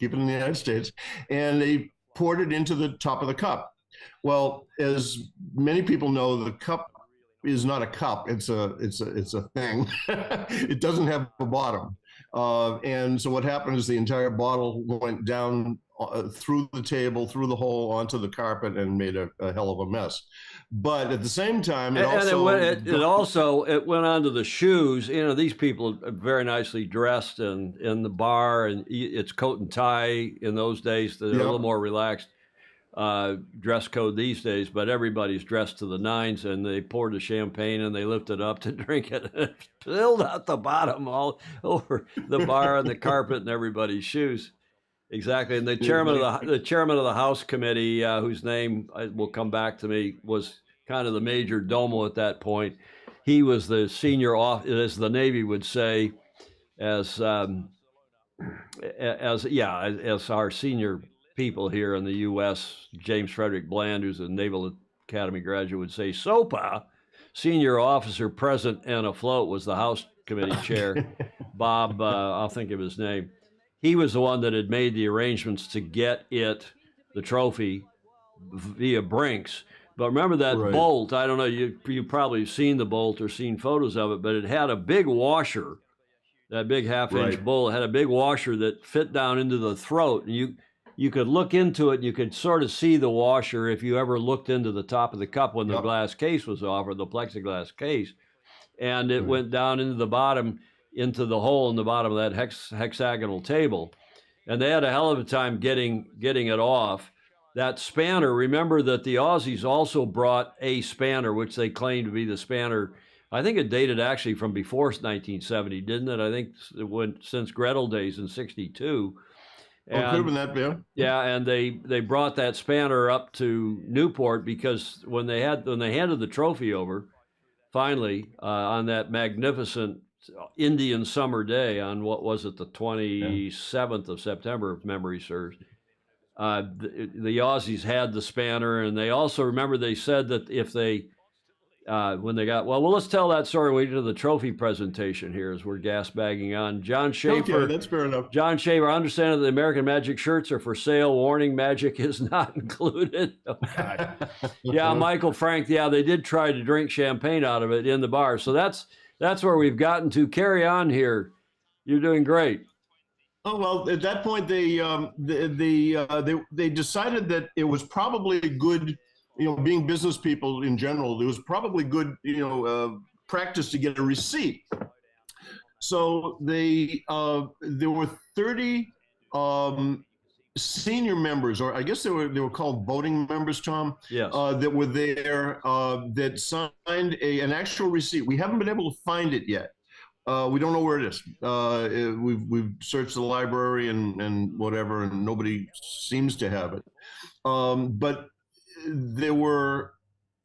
keep it in the United States, and they poured it into the top of the cup. Well, as many people know, the cup is not a cup; it's a thing. It doesn't have a bottom. And so what happened is the entire bottle went down through the table, through the hole, onto the carpet, and made a hell of a mess. But at the same time, it went onto the shoes. These people are very nicely dressed in the bar, and it's coat and tie in those days. They're a little more relaxed dress code these days, but everybody's dressed to the nines, and they poured the champagne and they lifted up to drink it, and it spilled out the bottom all over the bar and the carpet and everybody's shoes. Exactly, and the chairman of the House Committee, whose name will come back to me, was kind of the major domo at that point. He was the senior, as the Navy would say, as our senior people here in the U.S. James Frederick Bland, who's a Naval Academy graduate, would say, SOPA, senior officer present and afloat, was the House Committee chair. Bob, I'll think of his name. He was the one that had made the arrangements to get the trophy, via Brinks. But remember that bolt, I don't know, you probably seen the bolt or seen photos of it, but it had a big washer, that big half-inch bolt had a big washer that fit down into the throat. And you could look into it, and you could sort of see the washer if you ever looked into the top of the cup when the glass case was off, or the plexiglass case. And it went down into the bottom, into the hole in the bottom of that hexagonal table. And they had a hell of a time getting it off. that spanner, remember that the Aussies also brought a spanner, which they claimed to be the spanner. I think it dated actually from before 1970, didn't it? I think it went since Gretel days in '62. Oh, it could have And been that, yeah. yeah, and they brought that spanner up to Newport because when they handed the trophy over, finally on that magnificent Indian summer day on what was it, the 27th of September, if memory serves. The Aussies had the spanner, and they also remember they said that if they when they got well, let's tell that story when we get to the trophy presentation here as we're gas bagging on. John Schaefer. Okay, that's fair enough. John Schaefer, I understand that the American Magic shirts are for sale. Warning: Magic is not included. Oh God. Yeah, Michael Frank. Yeah, they did try to drink champagne out of it in the bar. So that's where we've gotten to. Carry on here. You're doing great. Oh well, at that point they decided that it was probably good, being business people in general, it was probably good, practice to get a receipt. So there were 30 senior members, or I guess they were called voting members, Tom. Yes. That were there that signed an actual receipt. We haven't been able to find it yet. We don't know where it is. We've searched the library and whatever, and nobody seems to have it. But they were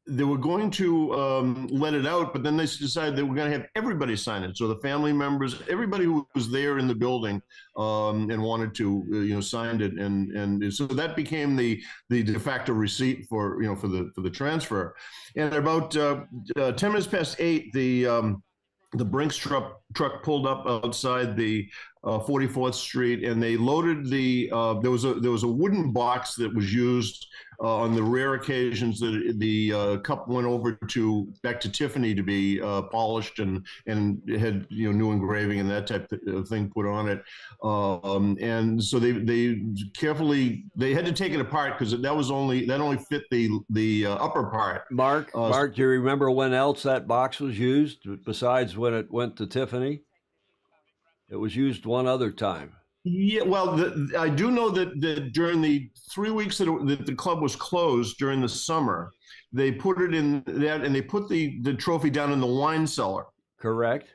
going to let it out, but then they decided they were going to have everybody sign it. So the family members, everybody who was there in the building and wanted to, signed it, and so that became the de facto receipt for the transfer. And about 10 minutes past 8, the Brinks truck pulled up outside the 44th Street, and they loaded there was a wooden box that was used on the rare occasions that the cup went over back to Tiffany to be polished and had new engraving and that type of thing put on it. And so they carefully had to take it apart because that only fit the upper part. Mark, do you remember when else that box was used besides when it went to Tiffany? It was used one other time. Yeah, well, I do know that during the 3 weeks that the club was closed during the summer, they put it in that, and they put the trophy down in the wine cellar. Correct.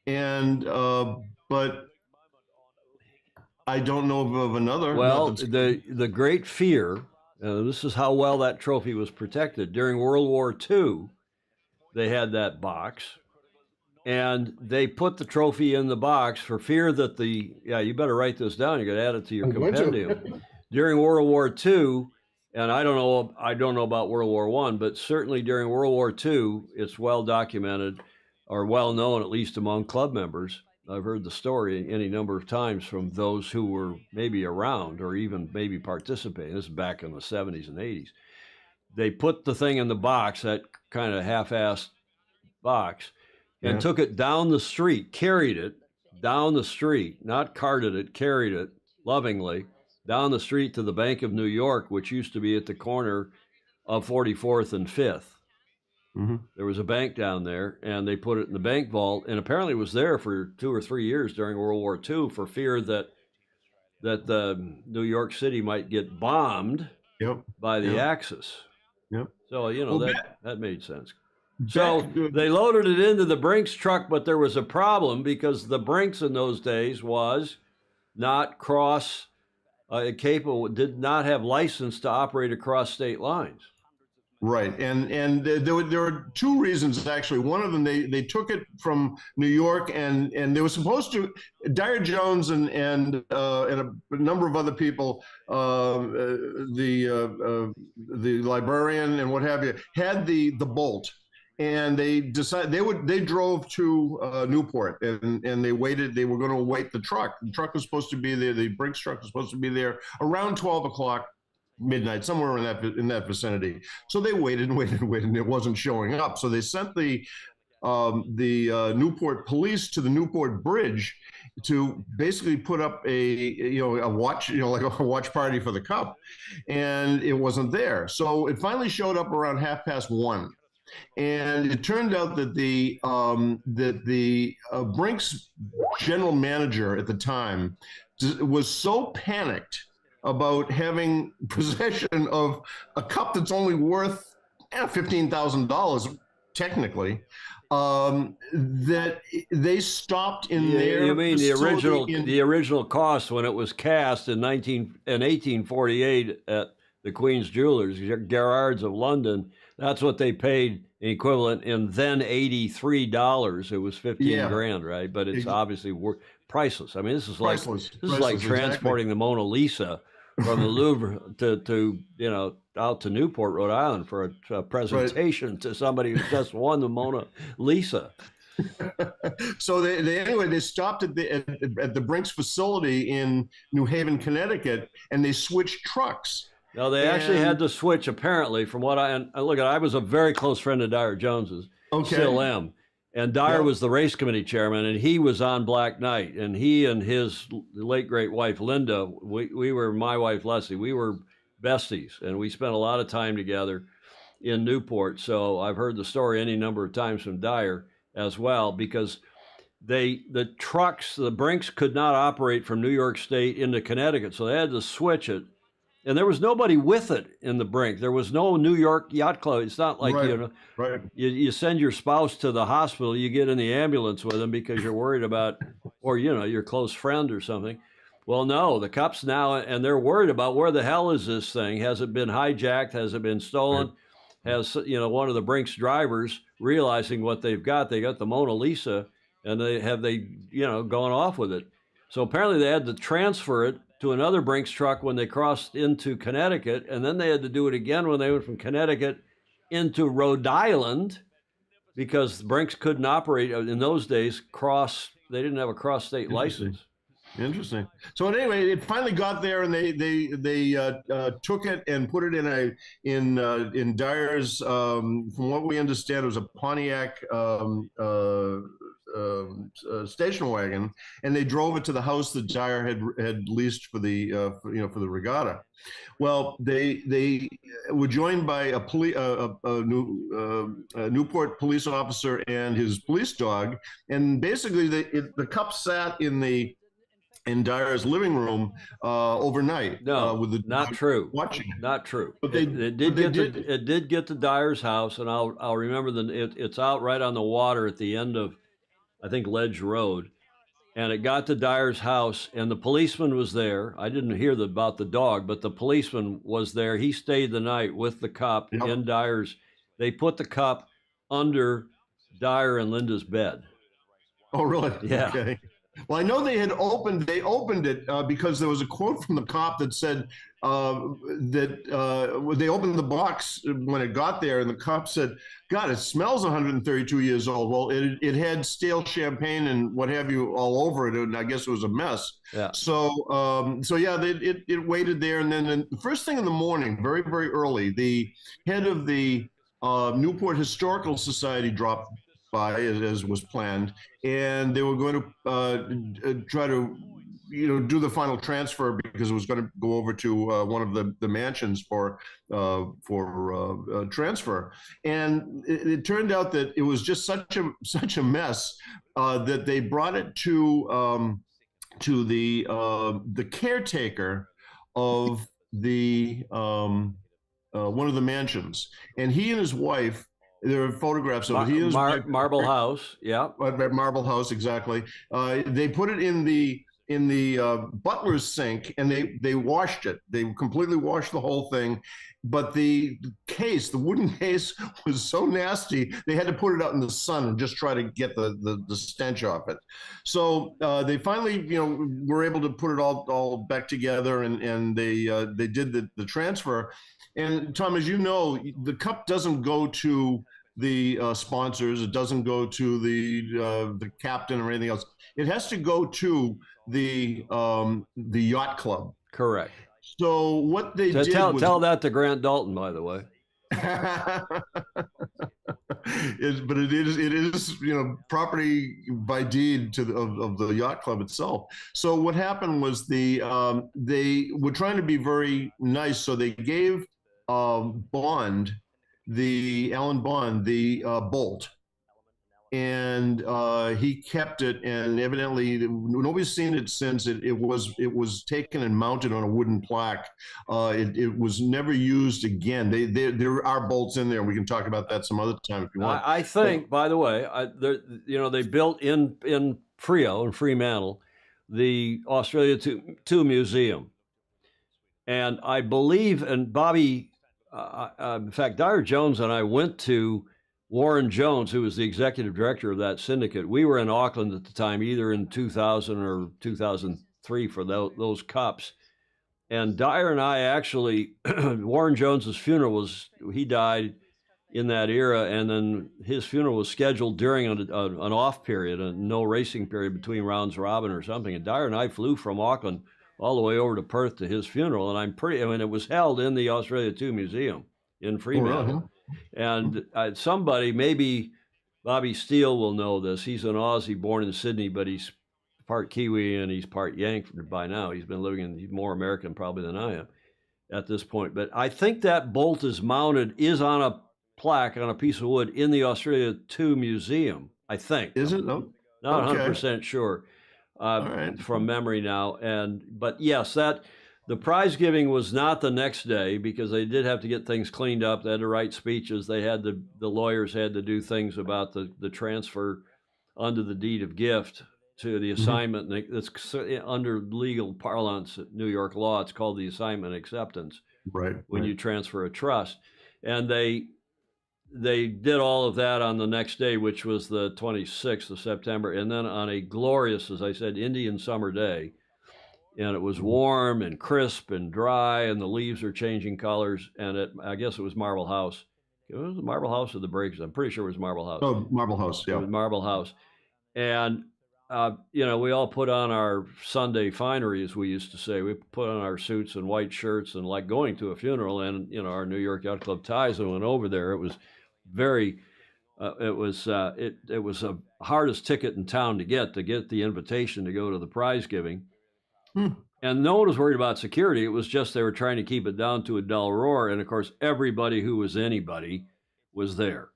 And but I don't know of another. Well, the great fear. This is how well that trophy was protected during World War II. They had that box. And they put the trophy in the box for fear that you better write this down. You got to add it to your compendium. During World War II, and I don't know about World War I, but certainly during World War II, it's well documented or well known, at least among club members. I've heard the story any number of times from those who were maybe around or even maybe participating. This is back in the 70s and 80s. They put the thing in the box, that kind of half-assed box, and took it down the street, carried it down the street, not carted it, carried it lovingly down the street to the Bank of New York, which used to be at the corner of 44th and 5th. Mm-hmm. There was a bank down there, and they put it in the bank vault, and apparently it was there for 2 or 3 years during World War II for fear that the New York City might get bombed by the Axis. Yep. So, that made sense. So they loaded it into the Brinks truck, but there was a problem because the Brinks in those days was not capable, did not have license to operate across state lines. Right, and there were 2 reasons actually. One of them, they took it from New York, and they were supposed to. Dyer Jones and a number of other people, the librarian and what have you, had the bolt. And they decided they drove to Newport and they waited. They were going to await the truck. The truck was supposed to be there. The Brinks truck was supposed to be there around 12 o'clock, midnight, somewhere in that vicinity. So they waited and it wasn't showing up. So they sent the Newport police to the Newport Bridge to basically put up a watch, like a watch party for the cup, and it wasn't there. So it finally showed up around 1:30. And it turned out that the Brinks general manager at the time was so panicked about having possession of a cup that's only worth $15,000 technically. That they stopped in You their mean facility the original cost when it was cast in 1848 at the Queen's Jewelers, Garrard's of London. That's what they paid equivalent in then $83. It was 15 yeah, grand, right? But it's obviously priceless. I mean, this is like priceless, transporting exactly. the Mona Lisa from the Louvre to out to Newport, Rhode Island for a Right. presentation to somebody who just won the Mona Lisa. So they stopped at the Brinks facility in New Haven, Connecticut, and they switched trucks. No, they actually And had to switch, apparently, from what and look at. I was a very close friend of Dyer Jones's, still okay, am. And Dyer yep, was the race committee chairman, and he was on Black Knight. And he and his late great wife Linda, we were my wife Leslie, we were besties, and we spent a lot of time together in Newport. So I've heard the story any number of times from Dyer as well, because the trucks, the Brinks could not operate from New York State into Connecticut, so they had to switch it. And there was nobody with it in the Brink. There was no New York Yacht Club. It's not like right, right. you send your spouse to the hospital, you get in the ambulance with them because you're worried about, or your close friend or something. Well, no, the cops now, and they're worried about where the hell is this thing? Has it been hijacked? Has it been stolen? Right. Has one of the Brinks drivers realizing what they've got? They got the Mona Lisa, and they gone off with it. So apparently they had to transfer it to another Brinks truck when they crossed into Connecticut, and then they had to do it again when they went from Connecticut into Rhode Island, because Brinks couldn't operate in those days. They didn't have a cross-state Interesting. license. Interesting. So anyway, it finally got there, and they took it and put it in Dyer's. From what we understand, it was a Pontiac station wagon, and they drove it to the house that Dyer had leased for the for the regatta. Well, they were joined by a Newport police officer and his police dog, and basically the cup sat in Dyer's living room overnight. No, with the not true. watching. Not true. But It did get to Dyer's house, and I'll remember it's out right on the water at the end of, I think, Ledge Road. And it got to Dyer's house, and the policeman was there. I didn't hear about the dog, but the policeman was there. He stayed the night with the cup in Dyer's. They put the cup under Dyer and Linda's bed. Oh, really? Yeah. Okay. Well, I know they opened it because there was a quote from the cop that said that they opened the box when it got there, and the cop said, God, it smells 132 years old. Well, it had stale champagne and what have you all over it, and I guess it was a mess. Yeah. So yeah, it waited there, and then the first thing in the morning, very, very early, the head of the Newport Historical Society dropped by, as was planned, and they were going to try to do the final transfer, because it was going to go over to one of the mansions for transfer. And it turned out that it was just such a mess that they brought it to the caretaker of the one of the mansions, and he and his wife. There are photographs of it. He is Marble House, yeah. Marble House, exactly. They put it in the butler's sink, and they washed it. They completely washed the whole thing. But the wooden case, was so nasty, they had to put it out in the sun and just try to get the stench off it. So they finally, were able to put it all back together, and they did the transfer. And Tom, as you know, the cup doesn't go to the sponsors. It doesn't go to the captain or anything else. It has to go to the yacht club. Correct. So what they did was tell that to Grant Dalton, by the way. But it is property by deed of the yacht club itself. So what happened was they were trying to be very nice, so they gave Alan Bond the bolt, and he kept it. And evidently, nobody's seen it since. It was taken and mounted on a wooden plaque. It was never used again. There are bolts in there. We can talk about that some other time if you want. I think, by the way, they built in Frio and Fremantle the Australia 2 Museum. And I believe, and Bobby, in fact, Dyer Jones and I went to Warren Jones, who was the executive director of that syndicate. We were in Auckland at the time, either in 2000 or 2003 for those cups. And Dyer and I actually, Warren Jones's funeral he died in that era, and then his funeral was scheduled during an off period, a no racing period between rounds robin or something. And Dyer and I flew from Auckland all the way over to Perth to his funeral, and it was held in the Australia 2 Museum in Fremantle. And somebody, maybe Bobby Steele will know this. He's an Aussie born in Sydney, but he's part Kiwi and he's part Yank by now. He's been living he's more American probably than I am at this point. But I think that bolt is on a plaque on a piece of wood in the Australia 2 Museum, I think. Is it? No. Not 100% sure from memory now. But yes, the prize giving was not the next day because they did have to get things cleaned up. They had to write speeches. They had the lawyers had to do things about the transfer under the deed of gift to the assignment. Mm-hmm. It's under legal parlance, New York law, it's called the assignment acceptance. Right. When you transfer a trust. And they did all of that on the next day, which was the 26th of September. And then on a glorious, as I said, Indian summer day, and it was warm and crisp and dry, and the leaves are changing colors. And I guess it was Marble House. It was the Marble House or the Breakers. I'm pretty sure it was Marble House. Oh, Marble House, yeah. It was Marble House. And, we all put on our Sunday finery, as we used to say. We put on our suits and white shirts and like going to a funeral, and, our New York Yacht Club ties, and went over there. It was very, it was a hardest ticket in town to get the invitation to go to the prize giving. And no one was worried about security. It was just they were trying to keep it down to a dull roar. And of course, everybody who was anybody was there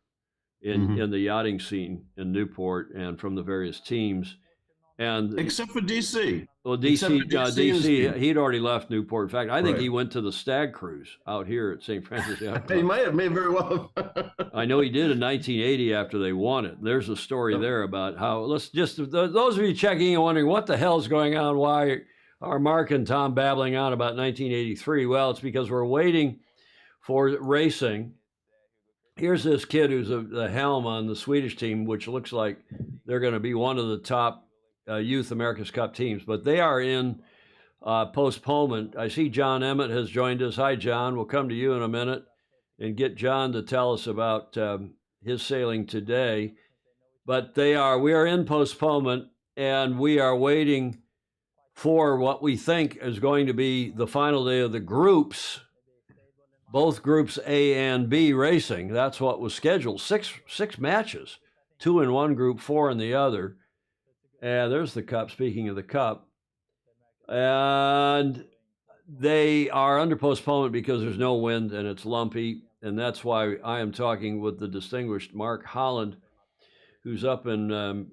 in the yachting scene in Newport and from the various teams. And except for DC. Well, DC, he'd already left Newport. In fact, I think he went to the Stag Cruise out here at St. Francis. He may very well. I know he did in 1980 after they won it. There's a story there about how, those of you checking and wondering what the hell's going on, why are Mark and Tom babbling on about 1983? Well, it's because we're waiting for racing. Here's this kid who's the helm on the Swedish team, which looks like they're going to be one of the top Youth America's Cup teams, but they are in postponement. I see John Emmett has joined us. Hi, John. We'll come to you in a minute and get John to tell us about his sailing today. But we are in postponement, and we are waiting for what we think is going to be the final day of the groups, both groups A and B racing. That's what was scheduled. Six matches, 2 in one group, 4 in the other. And there's the cup, speaking of the cup. And they are under postponement because there's no wind and it's lumpy. And that's why I am talking with the distinguished Mark Holland, who's up in,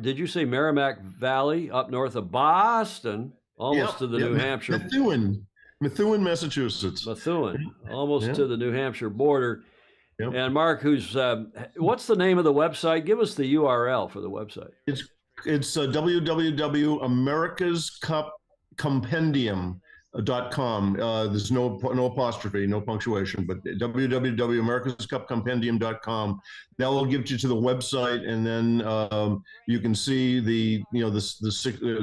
did you say Merrimack Valley, up north of Boston, almost to the New Hampshire. Methuen, Massachusetts. Methuen, almost to the New Hampshire border. Yep. And Mark, what's the name of the website? Give us the URL for the website. It's www.americascupcompendium.com. There's no apostrophe, no punctuation, but www.americascupcompendium.com. That will get you to the website, and then you can see the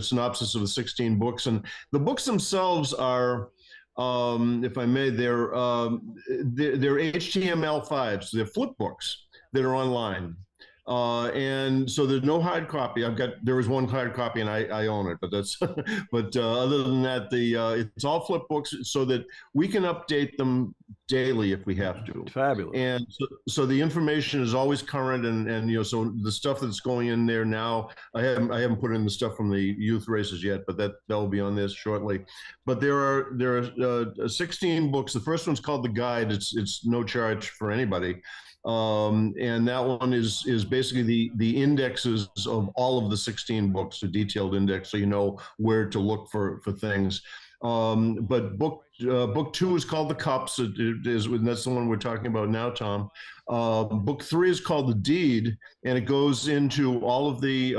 synopsis of the 16 books. And the books themselves are, if I may, they're HTML5s. They're flip books that are online. And so there's no hard copy. There is one hard copy and I own it, but other than that, it's all flip books so that we can update them daily if we have to. Fabulous. And so the information is always current, and so the stuff that's going in there now, I haven't put in the stuff from the youth races yet, but that will be on this shortly. But there are 16 books. The first one's called The Guide. It's no charge for anybody. And that one is basically the indexes of all of the 16 books, a detailed index, so you know where to look for things. But book 2 is called The Cups. And that's the one we're talking about now, Tom. Book 3 is called The Deed, and it goes into all of the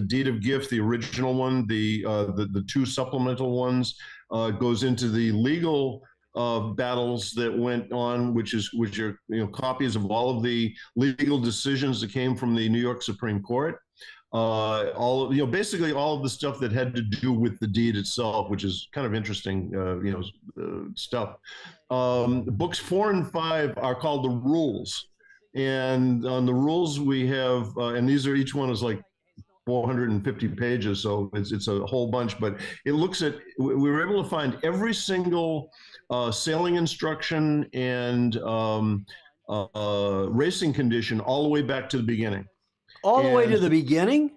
Deed of Gift, the original one, the 2 supplemental ones. Goes into the legal battles that went on, which are copies of all of the legal decisions that came from the New York Supreme Court. Basically all of the stuff that had to do with the deed itself, which is kind of interesting, stuff. Books 4 and 5 are called The Rules, and on the rules we have, and each one is like 450 pages, so it's a whole bunch. But it looks at, we were able to find every single sailing instruction and racing condition all the way back to the beginning. All the way to the beginning?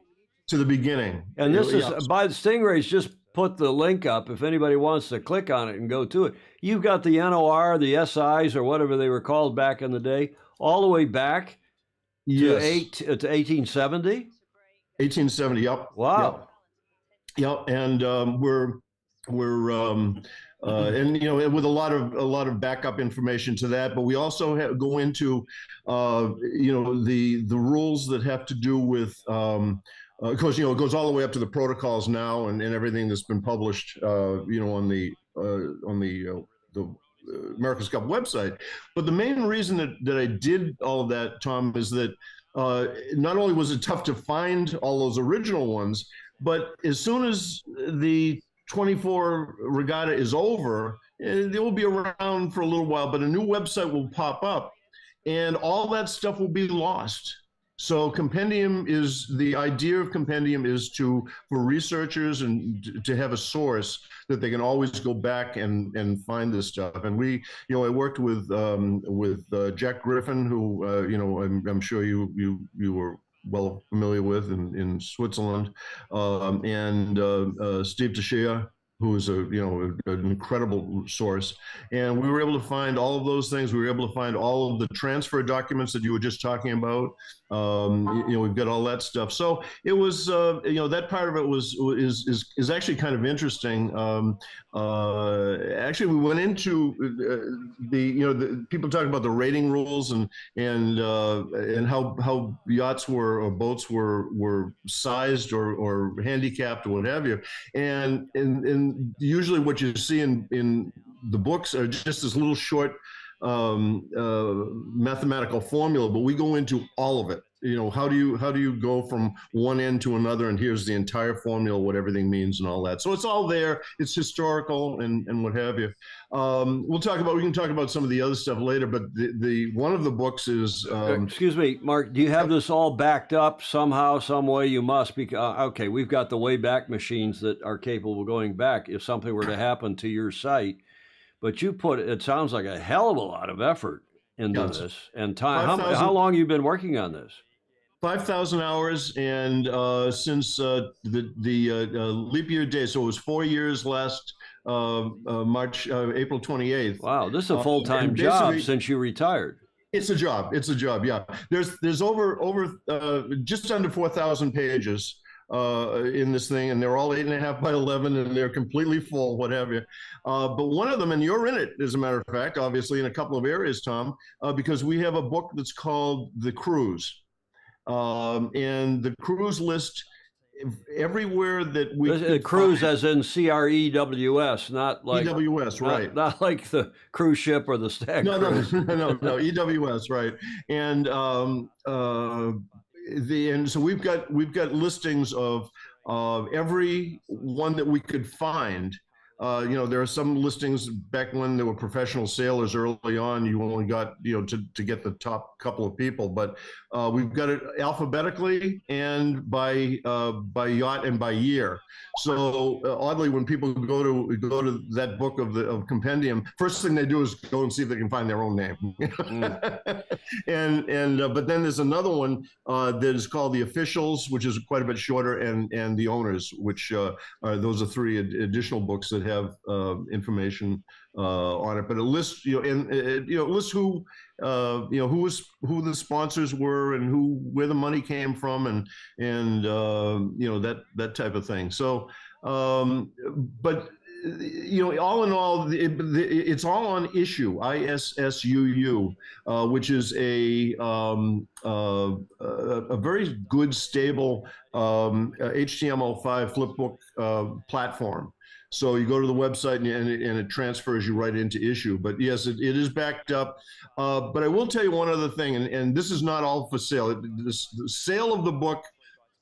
To the beginning. And this is, by the Stingrays, just put the link up if anybody wants to click on it and go to it. You've got the NOR, the SIs, or whatever they were called back in the day, all the way back to 1870? 1870, yep. Wow. Yep, and we're and with a lot of backup information to that, but we also go into the rules that have to do with of course, it goes all the way up to the protocols now and everything that's been published on the America's Cup website. But the main reason that I did all of that, Tom, is that not only was it tough to find all those original ones, but as soon as the 24 regatta is over, they will be around for a little while, but a new website will pop up and all that stuff will be lost. So the idea of Compendium is for researchers and to have a source that they can always go back and find this stuff. And I worked with Jack Griffin, who I'm sure you were well familiar with in Switzerland, and Steve Teixeira, who is an incredible source. And we were able to find all of those things. We were able to find all of the transfer documents that you were just talking about. We've got all that stuff. So it was, that part of it is actually kind of interesting. Actually, we went into the people talk about the rating rules and how yachts or boats were sized or handicapped or what have you. And usually what you see in the books are just this little short mathematical formula, but we go into all of it. How do you go from one end to another, and here's the entire formula, what everything means and all that. So it's all there. It's historical and what have you. We can talk about some of the other stuff later, but the one of the books is excuse me, Mark, do you have this all backed up somehow, some way? You must, because okay, we've got the Wayback Machines that are capable of going back if something were to happen to your site. But it sounds like a hell of a lot of effort into this and time. How long have you been working on this? 5,000 hours, and since the leap year day, so it was 4 years last April 28th. Wow, this is a full-time job since you retired. It's a job, yeah. There's over just under 4,000 pages in this thing, and they're all 8.5 by 11, and they're completely full, what have you. But one of them, and you're in it, as a matter of fact, obviously in a couple of areas, Tom, because we have a book that's called The Cruise. And the cruise list everywhere that we cruise find, as in CREWS, not like EWS, right? Not like the cruise ship or the stag cruise. No, EWS, right? And so we've got listings of every one that we could find there are some listings back when there were professional sailors early on. You only got, to get the top couple of people, but we've got it alphabetically and by yacht and by year. So oddly, when people go to that book of compendium, first thing they do is go and see if they can find their own name. But then there's another one that is called the officials, which is quite a bit shorter, and the owners, which those are three additional books that have information on it. But it lists, it lists who the sponsors were and where the money came from, and that type of thing. So, but all in all, it's all on Issuu, ISSUU, which is a very good, stable HTML5 flipbook platform. So you go to the website and it transfers you right into Issuu. But yes, it is backed up. But I will tell you one other thing, and this is not all for sale. The sale of the book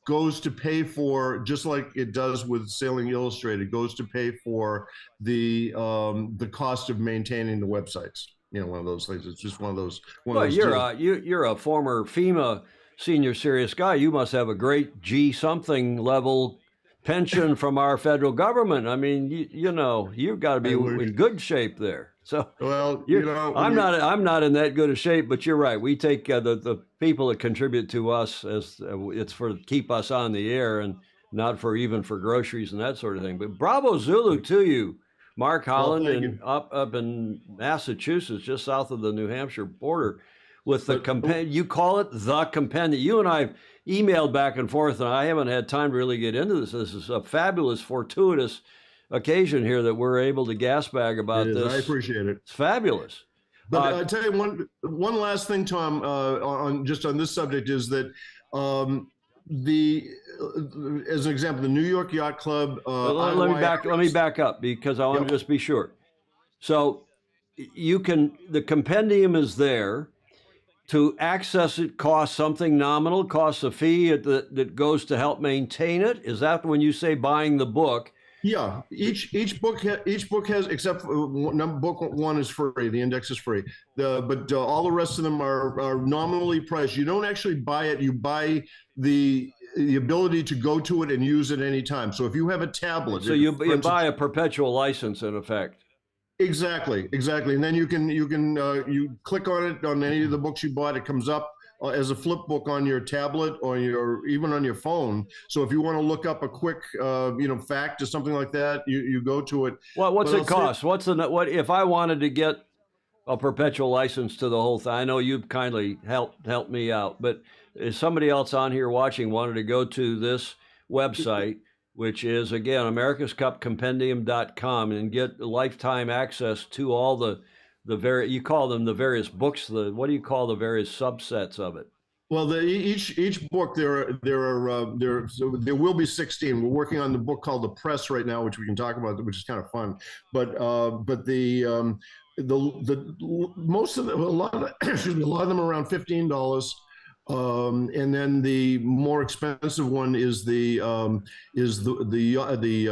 goes to pay for, just like it does with Sailing Illustrated, goes to pay for the cost of maintaining the websites. One of those things. It's just one of those. You're a former FEMA senior serious guy. You must have a great G something level pension from our federal government. I mean, you've got to be in good shape there. So, well, I'm not in that good a shape, but you're right. We take the people that contribute to us as it's for keep us on the air and not for groceries and that sort of thing. But bravo Zulu to you, Mark Holland, and up in Massachusetts, just south of the New Hampshire border, with the compendium. You call it the compendium. You and I have emailed back and forth, and I haven't had time to really get into this. This is a fabulous, fortuitous occasion here that we're able to gasbag about this. I appreciate it. It's fabulous. But I tell you one last thing, Tom, on this subject is that as an example, the New York Yacht Club. Let me back up because I want to just be sure. So the compendium is there. To access it costs something nominal, costs a fee that goes to help maintain it. Is that when you say buying the book? Yeah, each book has, except for book one is free. The index is free. But all the rest of them are nominally priced. You don't actually buy it. You buy the ability to go to it and use it anytime. So if you have a tablet, so you buy a perpetual license in effect. Exactly, and then you click on it on any of the books you bought. It comes up as a flip book on your tablet or even on your phone. So if you want to look up a quick fact or something like that, you go to it. What's it cost? What if I wanted to get a perpetual license to the whole thing? I know you've kindly helped me out, but if somebody else on here watching wanted to go to this website, which is, again, americascupcompendium.com, and get lifetime access to all the you call them the various books. What do you call the various subsets of it? Well, each book there will be 16. We're working on the book called The Press right now, which we can talk about, which is kind of fun. But most of them, a lot of them are around $15. And then the more expensive one is the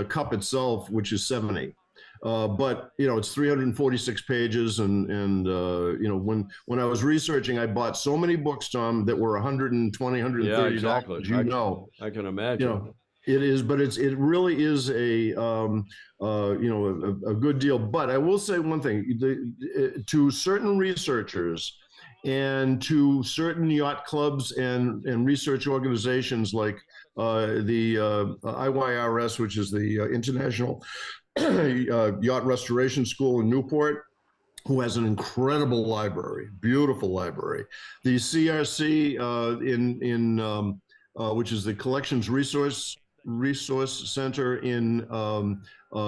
cup itself, which is $70. But it's 346 pages, and when I was researching, I bought so many books, Tom, that were $120, $130. Yeah, exactly. I can imagine. It is, but it really is a good deal. But I will say one thing: to certain researchers and to certain yacht clubs and research organizations like the IYRS, which is the International Yacht Restoration School in Newport, who has an incredible library, beautiful library. The CRC which is the Collections Resource Center in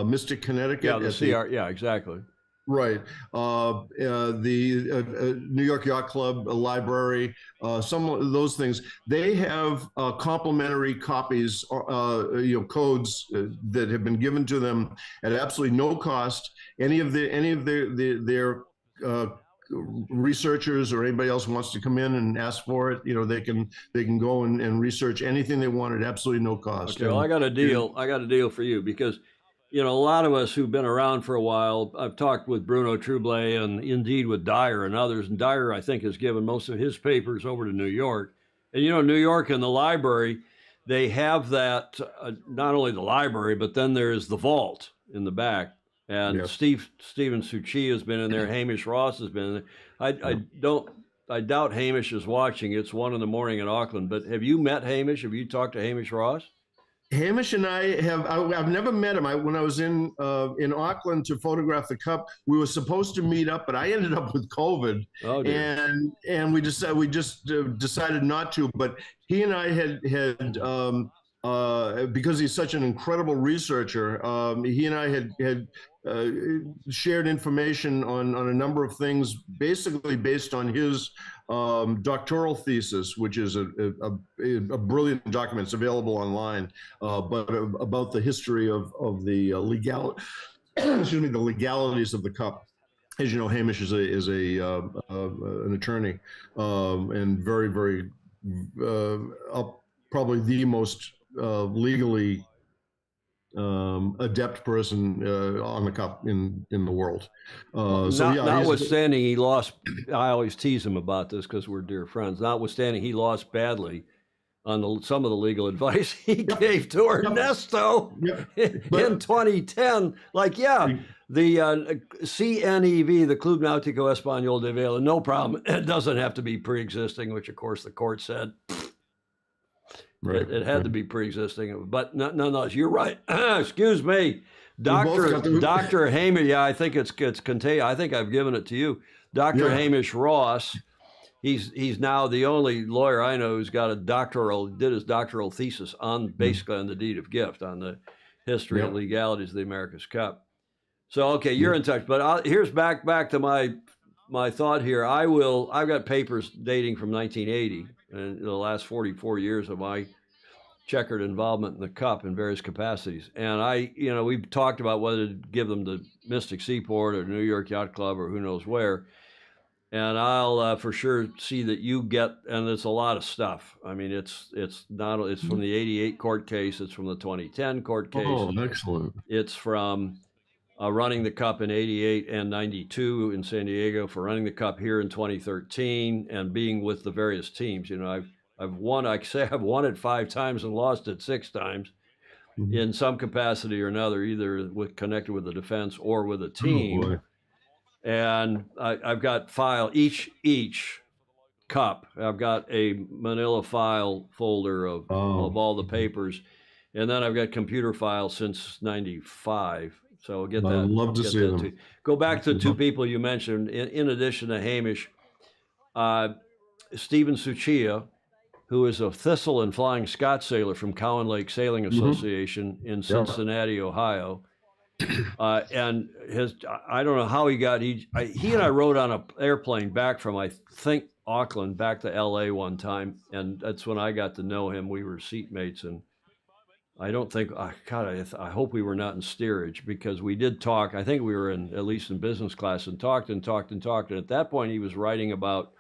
Mystic, Connecticut. Yeah, the CR. Yeah, exactly. Right. The New York Yacht Club library, some of those things, they have complimentary copies, codes that have been given to them at absolutely no cost. Any of their researchers or anybody else who wants to come in and ask for it, they can go and research anything they want at absolutely no cost. Okay, well, I got a deal for you, because you know, a lot of us who've been around for a while, I've talked with Bruno Trouble and indeed with Dyer and others. And Dyer, I think, has given most of his papers over to New York. And, you know, New York and the library, they have that, not only the library, but then there's the vault in the back. And Yeah. Stephen Suchi has been in there. Hamish Ross has been in there. I doubt Hamish is watching. It's 1 a.m. in Auckland. But have you met Hamish? Have you talked to Hamish Ross? Hamish and I've never met him. When I was in Auckland to photograph the Cup, we were supposed to meet up, but I ended up with COVID, Oh, dear. and we just decided not to. But he and I had because he's such an incredible researcher, he and I had uh, shared information on a number of things, basically based on his doctoral thesis, which is a brilliant document. It's available online, but about the history of the legal, excuse me, the legalities of the cup. As you know, Hamish is an attorney, and very probably the most legally adept person on the cup in the world. Notwithstanding, he lost. I always tease him about this because we're dear friends. Notwithstanding, he lost badly on some of the legal advice he gave to Ernesto in 2010. Like, the CNEV, the Club Náutico Español de Vela, no problem. It doesn't have to be pre-existing, which of course the court said. Right. It had to be pre-existing, but no, you're right. Excuse me, Dr. Hamish. Yeah, I think it's contagious. I think I've given it to you, Dr. Hamish Ross. He's now the only lawyer I know who's got did his doctoral thesis on basically on the deed of gift, on the history and legalities of the America's Cup. So okay, you're in touch. But here's back to my thought here. I've got papers dating from 1980 and the last 44 years of my checkered involvement in the Cup in various capacities. And we've talked about whether to give them to Mystic Seaport or New York Yacht Club or who knows where. And I'll for sure see that you get, and it's a lot of stuff. I mean, it's from the 88 court case. It's from the 2010 court case. Oh, excellent. It's from running the Cup in 88 and 92 in San Diego, for running the Cup here in 2013 and being with the various teams. You know, I've won it 5 times and lost it 6 times in some capacity or another, either connected with the defense or with a team. And I've got each cup. I've got a manila file folder of all the papers. And then I've got computer files since 95. So we'll get that. I'd love to see them. Too. Go back to 2 people you mentioned. In addition to Hamish, Stephen Suchia, who is a Thistle and Flying Scot sailor from Cowan Lake Sailing Association in Cincinnati, Ohio. And I don't know how he and I rode on an airplane back from, I think, Auckland back to LA one time. And that's when I got to know him. We were seatmates, and I don't think, I hope we were not in steerage, because we did talk. I think we were at least in business class, and talked. And at that point, he was writing about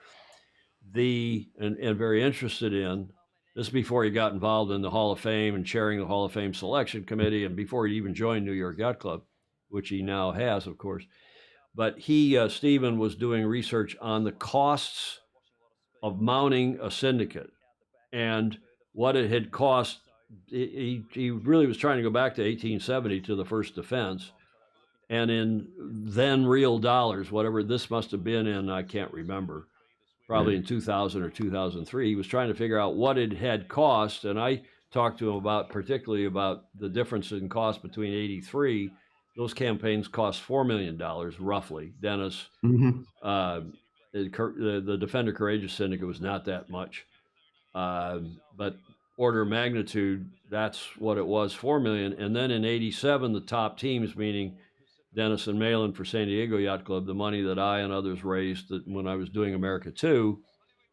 and very interested in, this is before he got involved in the Hall of Fame and chairing the Hall of Fame selection committee, and before he even joined New York Yacht Club, which he now has, of course. But Stephen was doing research on the costs of mounting a syndicate and what it had cost. He really was trying to go back to 1870 to the first defense, and in then real dollars, whatever this must have been in, I can't remember, probably in 2000 or 2003, he was trying to figure out what it had cost. And I talked to him particularly about the difference in cost between 83. Those campaigns cost $4 million roughly. Dennis, the Defender Courageous Syndicate was not that much, but order of magnitude, that's what it was, $4 million. And then in 87, the top teams, meaning Dennis and Malin for San Diego Yacht Club, the money that I and others raised when I was doing America 2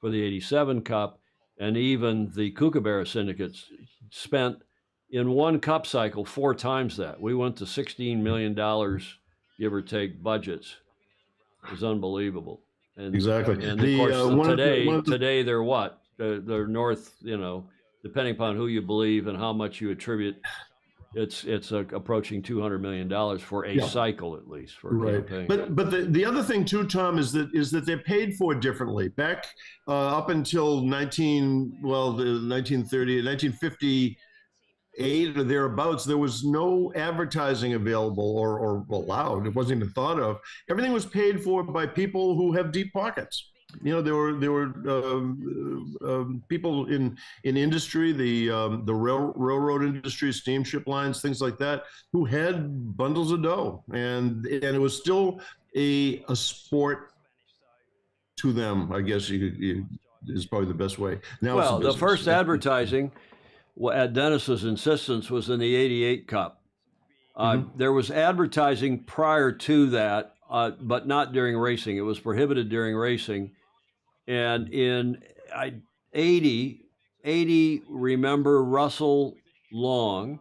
for the 87 Cup, and even the Kookaburra syndicates spent in one cup cycle 4 times that. We went to $16 million, give or take, budgets. It was unbelievable. And, exactly. And of course, today they're what? They're north, depending upon who you believe and how much you attribute it's approaching $200 million for a cycle, at least, for a right. campaign. But the other thing too, Tom, is that they're paid for differently. Back up until the 1958 or thereabouts, there was no advertising available or allowed. It wasn't even thought of. Everything was paid for by people who have deep pockets. There were people in industry, the railroad industry, steamship lines, things like that, who had bundles of dough, and it was still a sport to them. I guess is probably the best way. Now, well, the first advertising at Dennis's insistence was in the '88 Cup. There was advertising prior to that, but not during racing. It was prohibited during racing. And in 80, remember Russell Long,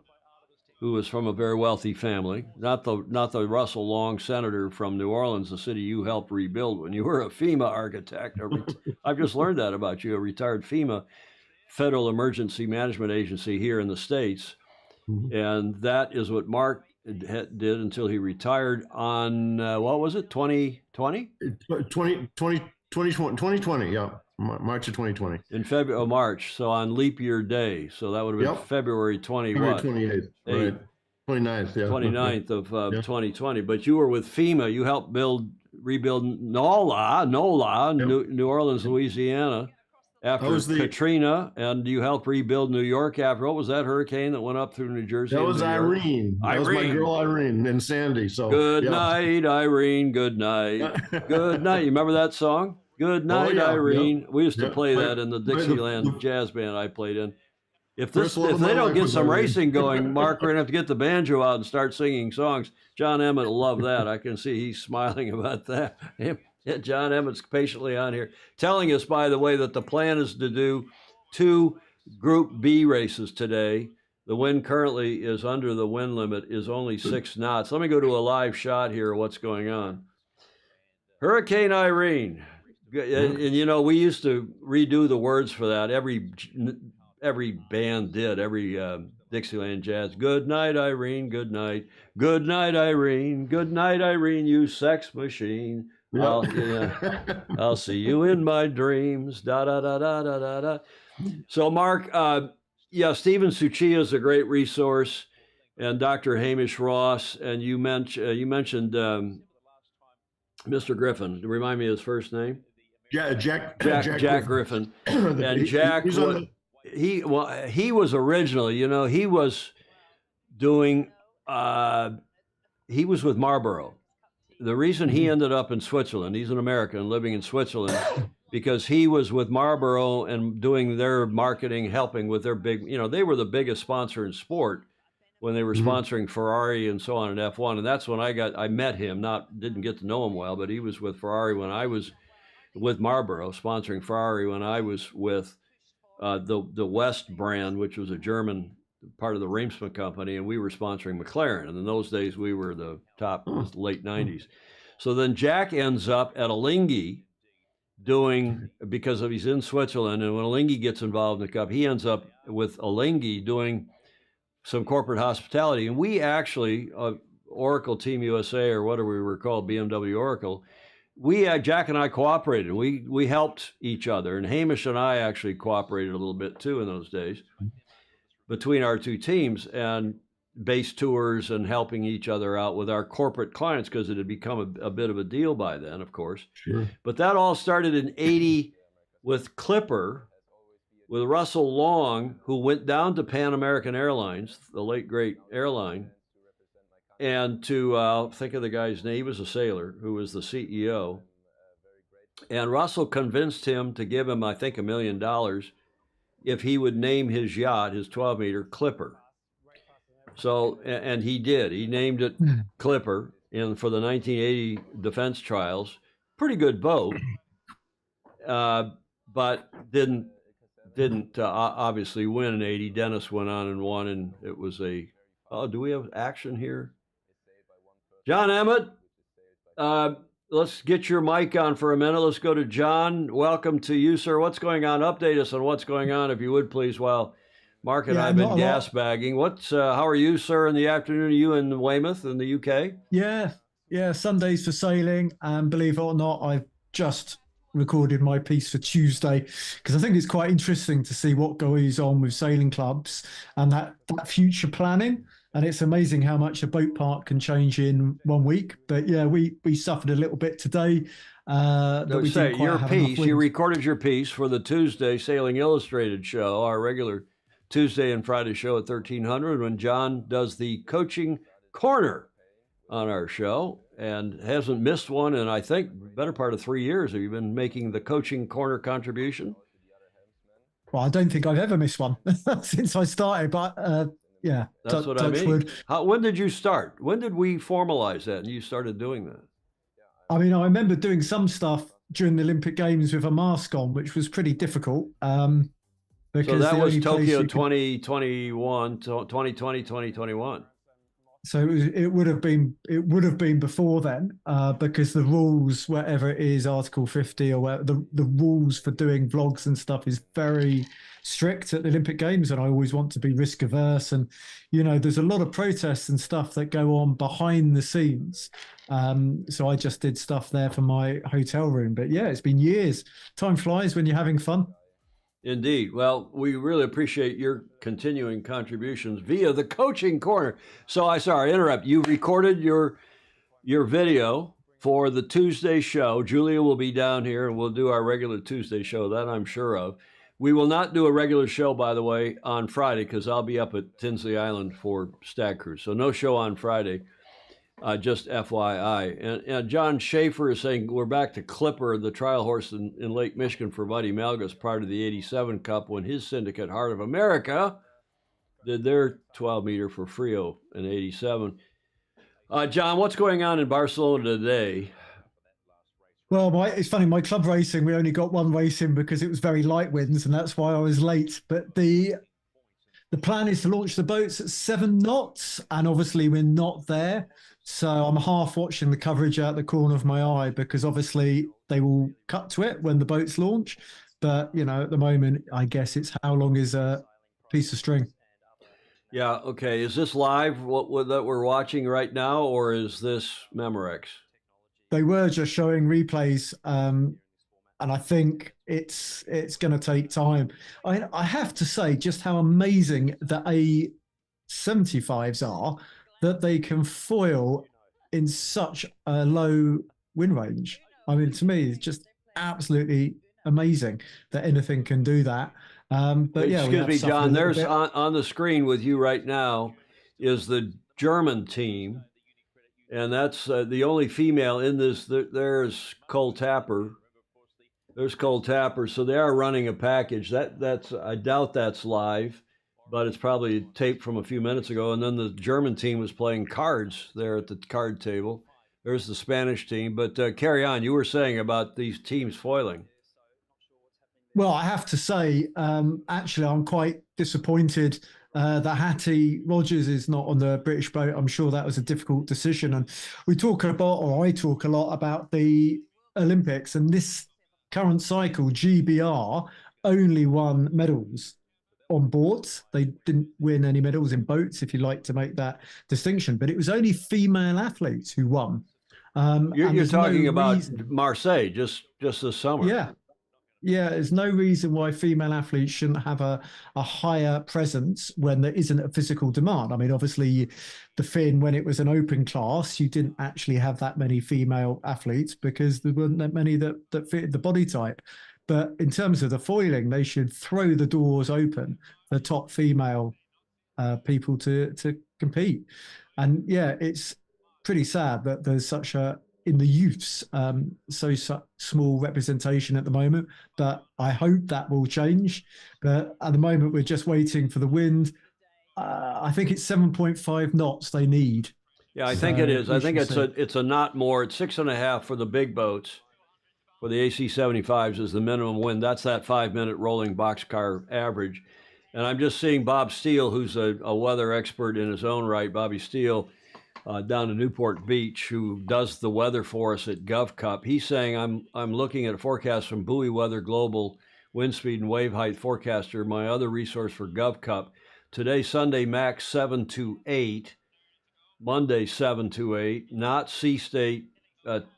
who was from a very wealthy family, not the Russell Long senator from New Orleans, the city you helped rebuild when you were a FEMA architect. I've just learned that about you, a retired FEMA, Federal Emergency Management Agency here in the States. And that is what Mark did until he retired on, what was it, 2020? 2020, yeah. March of 2020. In February, March, so on leap year day. So that would have been February 20 what? 28th, right. 29th, yeah. 29th of 2020. But you were with FEMA. You helped rebuild NOLA, New Orleans, Louisiana, after Katrina, and you helped rebuild New York after, what was that hurricane that went up through New Jersey? That was Irene. That was my girl Irene and Sandy. So good night, Irene. Good night. Good night. You remember that song? Good night, Irene. We used to play that in the Dixieland jazz band I played in. If they don't get some racing going, Mark, we're going to have to get the banjo out and start singing songs. John Emmett will love that. I can see he's smiling about that. John Emmett's patiently on here, telling us, by the way, that the plan is to do 2 Group B races today. The wind currently is under the wind limit, is only 6 knots. Let me go to a live shot here of what's going on. Hurricane Irene. And we used to redo the words for that. Every band did, every Dixieland jazz. Good night, Irene. Good night. Good night, Irene. Good night, Irene, you sex machine. I'll see you in my dreams. Da da da da da da da. So, Mark, Stephen Suchia is a great resource, and Dr. Hamish Ross, and you mentioned Mr. Griffin. Remind me his first name. Jack Griffin. And Jack, he was originally, he was doing. He was with Marlboro. The reason he ended up in Switzerland, he's an American living in Switzerland, because he was with Marlboro and doing their marketing, helping with their big, they were the biggest sponsor in sport when they were sponsoring Ferrari and so on in F1. And that's when I met him, didn't get to know him well, but he was with Ferrari when I was with Marlboro, sponsoring Ferrari when I was with the West brand, which was a German part of the Reemsman company, and we were sponsoring McLaren. And in those days, we were the top, late 90s. So then Jack ends up at Alinghi because he's in Switzerland, and when Alinghi gets involved in the cup, he ends up with Alinghi doing some corporate hospitality. And we actually, Oracle Team USA, or whatever we were called, BMW Oracle, Jack and I cooperated. We helped each other, and Hamish and I actually cooperated a little bit too in those days between our 2 teams, and base tours and helping each other out with our corporate clients, because it had become a bit of a deal by then, of course. Sure. But that all started in '80 with Clipper, with Russell Long, who went down to Pan American Airlines, the late great airline, and to think of the guy's name, he was a sailor who was the CEO. And Russell convinced him to give him, I think, $1 million if he would name his yacht, his 12-meter, Clipper. So, and he did. He named it Clipper for the 1980 defense trials. Pretty good boat, but didn't obviously win in '80. Dennis went on and won, and it was do we have action here? John Emmett, let's get your mic on for a minute. Let's go to John. Welcome to you, sir. What's going on? Update us on what's going on, if you would, please, while Mark and I Yeah, have been not a gas lot. bagging. How are you, sir, in the afternoon? Are you in Weymouth in the UK? Yeah, yeah. Sundays for sailing, and believe it or not, I've just recorded my piece for Tuesday because I think it's quite interesting to see what goes on with sailing clubs and that future planning. And it's amazing how much a boat park can change in 1 week. But yeah, we suffered a little bit today that No, we didn't say quite your have enough piece. You wind. recorded your piece for the Tuesday Sailing Illustrated show, our regular Tuesday and Friday show at 1300, when John does the coaching corner on our show and hasn't missed one in, I think, better part of 3 years. Have you been making the coaching corner contribution? Well, I don't think I've ever missed one since I started, but yeah, That's what I touch mean. wood. When did you start? When did we formalize that and you started doing that? I mean, I remember doing some stuff during the Olympic Games with a mask on, which was pretty difficult So because that the was only place Tokyo you could. 2021, 2020, 2021. So it would have been before then because the rules, whatever it is, Article 50 or whatever, the rules for doing vlogs and stuff is very strict at the Olympic Games, and I always want to be risk averse. And there's a lot of protests and stuff that go on behind the scenes. So I just did stuff there for my hotel room. But yeah, it's been years. Time flies when you're having fun. Indeed. Well, we really appreciate your continuing contributions via the coaching corner. So sorry, interrupt. You recorded your video for the Tuesday show. Julia will be down here and we'll do our regular Tuesday show, that I'm sure of. We will not do a regular show, by the way, on Friday because I'll be up at Tinsley Island for Stag Cruise. So no show on Friday. Just FYI. And John Schaefer is saying we're back to Clipper, the trial horse in Lake Michigan for Buddy Malgus, part of the 87 Cup, when his syndicate, Heart of America, did their 12 meter for Frio in 87. John, what's going on in Barcelona today? Well, it's funny. My club racing, we only got one race in because it was very light winds, and that's why I was late. But the plan is to launch the boats at 7 knots, and obviously we're not there. So I'm half watching the coverage out the corner of my eye because obviously they will cut to it when the boats launch. But at the moment, I guess it's how long is a piece of string. Yeah, okay. Is this live that we're watching right now, or is this Memorex? They were just showing replays, and I think it's going to take time. I have to say just how amazing the A75s are that they can foil in such a low wind range. I mean, to me, it's just absolutely amazing that anything can do that. But yeah, we Excuse have me, suffered a John. little There's bit. on the screen with you right now is the German team, and that's the only female in this. There's Cole Tapper. There's Cole Tapper. So they are running a package. That's I doubt that's live, but it's probably taped from a few minutes ago. And then the German team was playing cards there at the card table. There's the Spanish team. But carry on. You were saying about these teams foiling. Well, I have to say, actually, I'm quite disappointed that Hattie Rogers is not on the British boat. I'm sure that was a difficult decision. And we talk about, or I talk a lot about the Olympics, and this current cycle, GBR only won medals on boards. They didn't win any medals in boats, if you like to make that distinction. But it was only female athletes who won. And You're there's no talking about reason. Marseille just this summer. Yeah, yeah, there's no reason why female athletes shouldn't have a higher presence when there isn't a physical demand. I mean, obviously, the Finn, when it was an open class, you didn't actually have that many female athletes because there weren't that many that fitted the body type. But in terms of the foiling, they should throw the doors open for top female people to compete. And yeah, it's pretty sad that there's such a in the youths small representation at the moment, but I hope that will change. But at the moment, we're just waiting for the wind. I think it's 7.5 knots they need. Yeah, I think it So is. I we think shall see. it's a knot more. It's 6.5 for the big boats. For the AC-75s is the minimum wind. That's that 5-minute rolling boxcar average. And I'm just seeing Bob Steele, who's a weather expert in his own right, Bobby Steele, down in Newport Beach, who does the weather for us at GovCup. He's saying I'm looking at a forecast from Buoy Weather Global wind speed and wave height forecaster, my other resource for GovCup. Today, Sunday, max 7 to 8. Monday, 7 to 8. Not Sea State,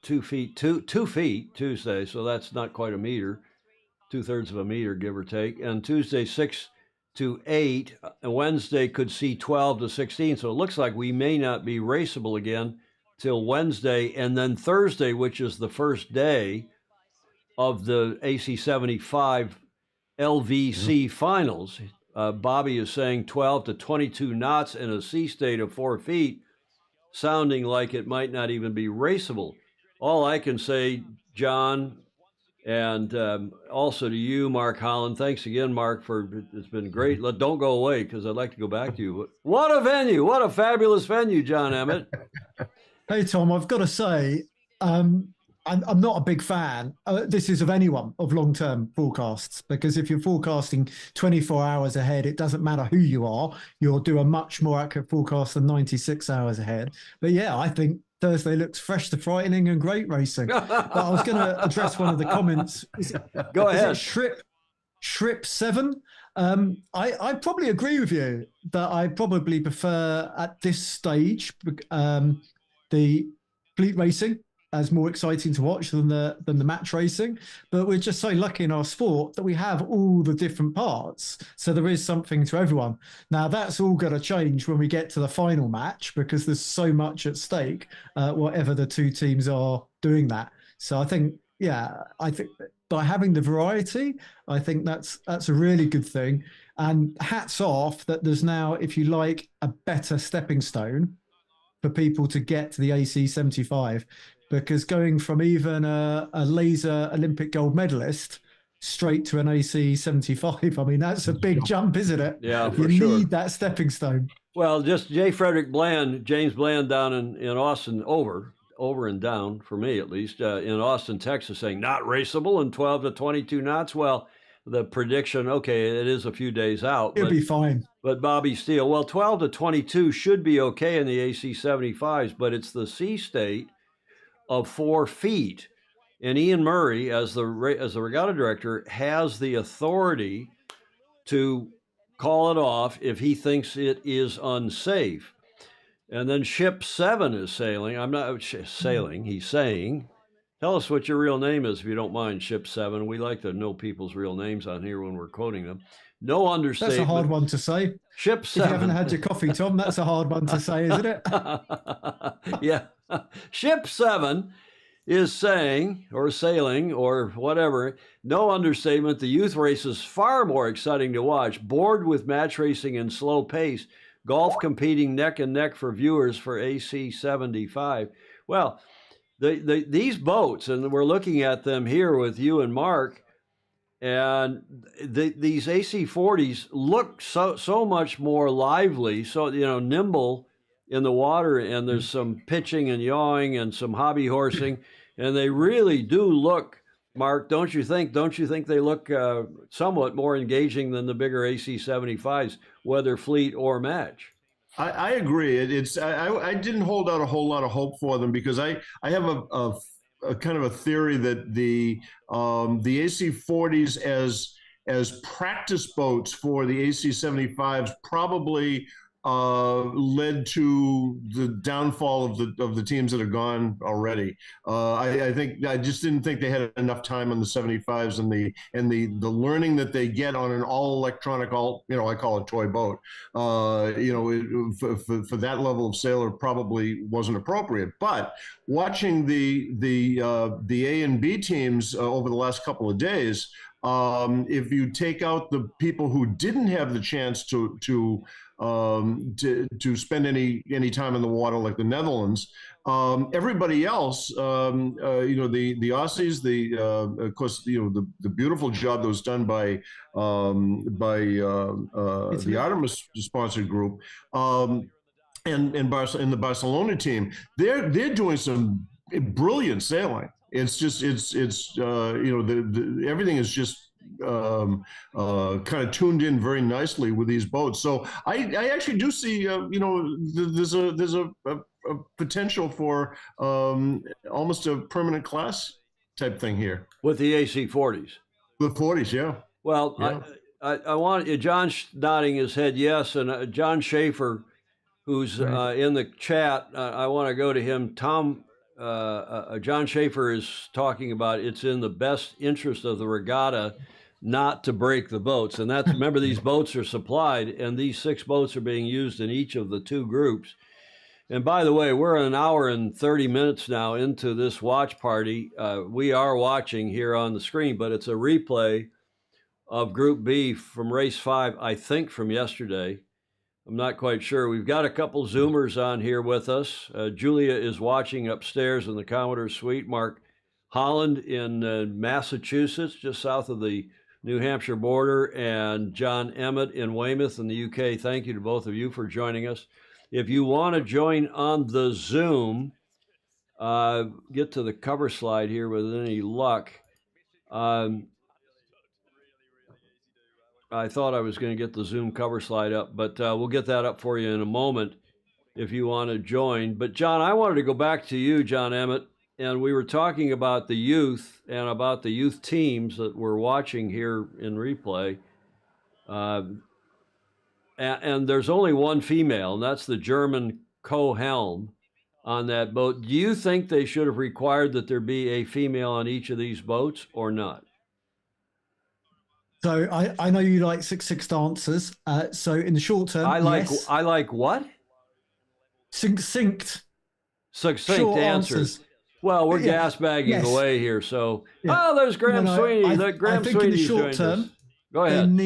2 feet, 2 feet Tuesday, so that's not quite a meter, 2/3 of a meter, give or take. And Tuesday, 6 to 8. And Wednesday could see 12 to 16. So it looks like we may not be raceable again till Wednesday. And then Thursday, which is the first day of the AC 75 LVC finals, Bobby is saying 12 to 22 knots in a sea state of 4 feet, sounding like it might not even be raceable. All I can say, John, and also to you, Mark Holland. Thanks again, Mark, it's been great. Don't go away because I'd like to go back to you. What a venue. What a fabulous venue, John Emmett. Hey, Tom, I've got to say, I'm not a big fan. This is of anyone of long-term forecasts, because if you're forecasting 24 hours ahead, it doesn't matter who you are. You'll do a much more accurate forecast than 96 hours ahead. But yeah, I think Thursday looks fresh to frightening and great racing. But I was going to address one of the comments. Go ahead. Shrip 7. I probably agree with you that I probably prefer at this stage the fleet racing as more exciting to watch than the match racing. But we're just so lucky in our sport that we have all the different parts. So there is something to everyone. Now, that's all going to change when we get to the final match, because there's so much at stake, whatever the two teams are doing that. So I think by having the variety, I think that's a really good thing. And hats off that there's now, if you like, a better stepping stone for people to get to the AC 75. Because going from even a laser Olympic gold medalist straight to an AC 75, I mean, that's a big jump, isn't it? Yeah, for you sure. need that stepping stone. Well, just James Bland down in Austin, over and down, for me at least, in Austin, Texas, saying not raceable and 12 to 22 knots. Well, the prediction, okay, it is a few days out. It'll be fine. But Bobby Steele, well, 12 to 22 should be okay in the AC 75s, but it's the sea state of 4 feet. And Ian Murray, as the regatta director, has the authority to call it off if he thinks it is unsafe. And then Ship 7 is sailing. I'm not sailing, he's saying. Tell us what your real name is, if you don't mind, Ship 7. We like to know people's real names on here when we're quoting them. No understatement. That's a hard one to say. Ship 7. If you haven't had your coffee, Tom, that's a hard one to say, isn't it? Yeah. Ship 7 is saying, or sailing, or whatever, no understatement, the youth race is far more exciting to watch. Bored with match racing and slow pace, golf competing neck and neck for viewers for AC 75. Well, these boats, and we're looking at them here with you and Mark, and these AC 40s look so much more lively, so nimble in the water, and there's some pitching and yawing and some hobby horsing, and they really do look, Mark, don't you think they look somewhat more engaging than the bigger AC 75s, whether fleet or match? I agree. I didn't hold out a whole lot of hope for them, because I have a kind of a theory that the AC 40s as practice boats for the AC 75s probably led to the downfall of the teams that are gone already. I just didn't think they had enough time on the 75s, and the learning that they get on an all electronic, I call it toy boat, for that level of sailor probably wasn't appropriate. But watching the A and B teams over the last couple of days, if you take out the people who didn't have the chance to spend any time in the water, like the Netherlands, everybody else, the Aussies, of course, the beautiful job that was done by the Artemis sponsored group, and the Barcelona team, they're doing some brilliant sailing. It's just everything is just kind of tuned in very nicely with these boats. So I actually do see there's a potential for almost a permanent class type thing here with the AC 40s. The 40s, yeah. Well, Yeah. I want John's nodding his head yes, and John Schaefer, who's Right. in the chat, I want to go to him. John Schaefer is talking about it's in the best interest of the regatta not to break the boats, and that's remember these boats are supplied, and these 6 boats are being used in each of the 2 groups. And by the way, we're an hour and 30 minutes now into this watch party. We are watching here on the screen, but it's a replay of Group B from race 5, I think from yesterday. I'm not quite sure. We've got a couple Zoomers on here with us. Julia is watching upstairs in the Commodore Suite. Mark Holland in Massachusetts, just south of the New Hampshire border, and John Emmett in Weymouth in the UK. Thank you to both of you for joining us. If you want to join on the Zoom, get to the cover slide here with any luck. I thought I was going to get the Zoom cover slide up, but we'll get that up for you in a moment if you want to join. But John, I wanted to go back to you, John Emmett, and we were talking about the youth and about the youth teams that we're watching here in replay. And there's only one female, and that's the German co-helm on that boat. Do you think they should have required that there be a female on each of these boats or not? So I know you like succinct answers. So in the short term, yes. I like what? Succinct Succinct answers. Well, we're gas bagging away here, so there's Graham Sweeney. I think in the short term, go ahead.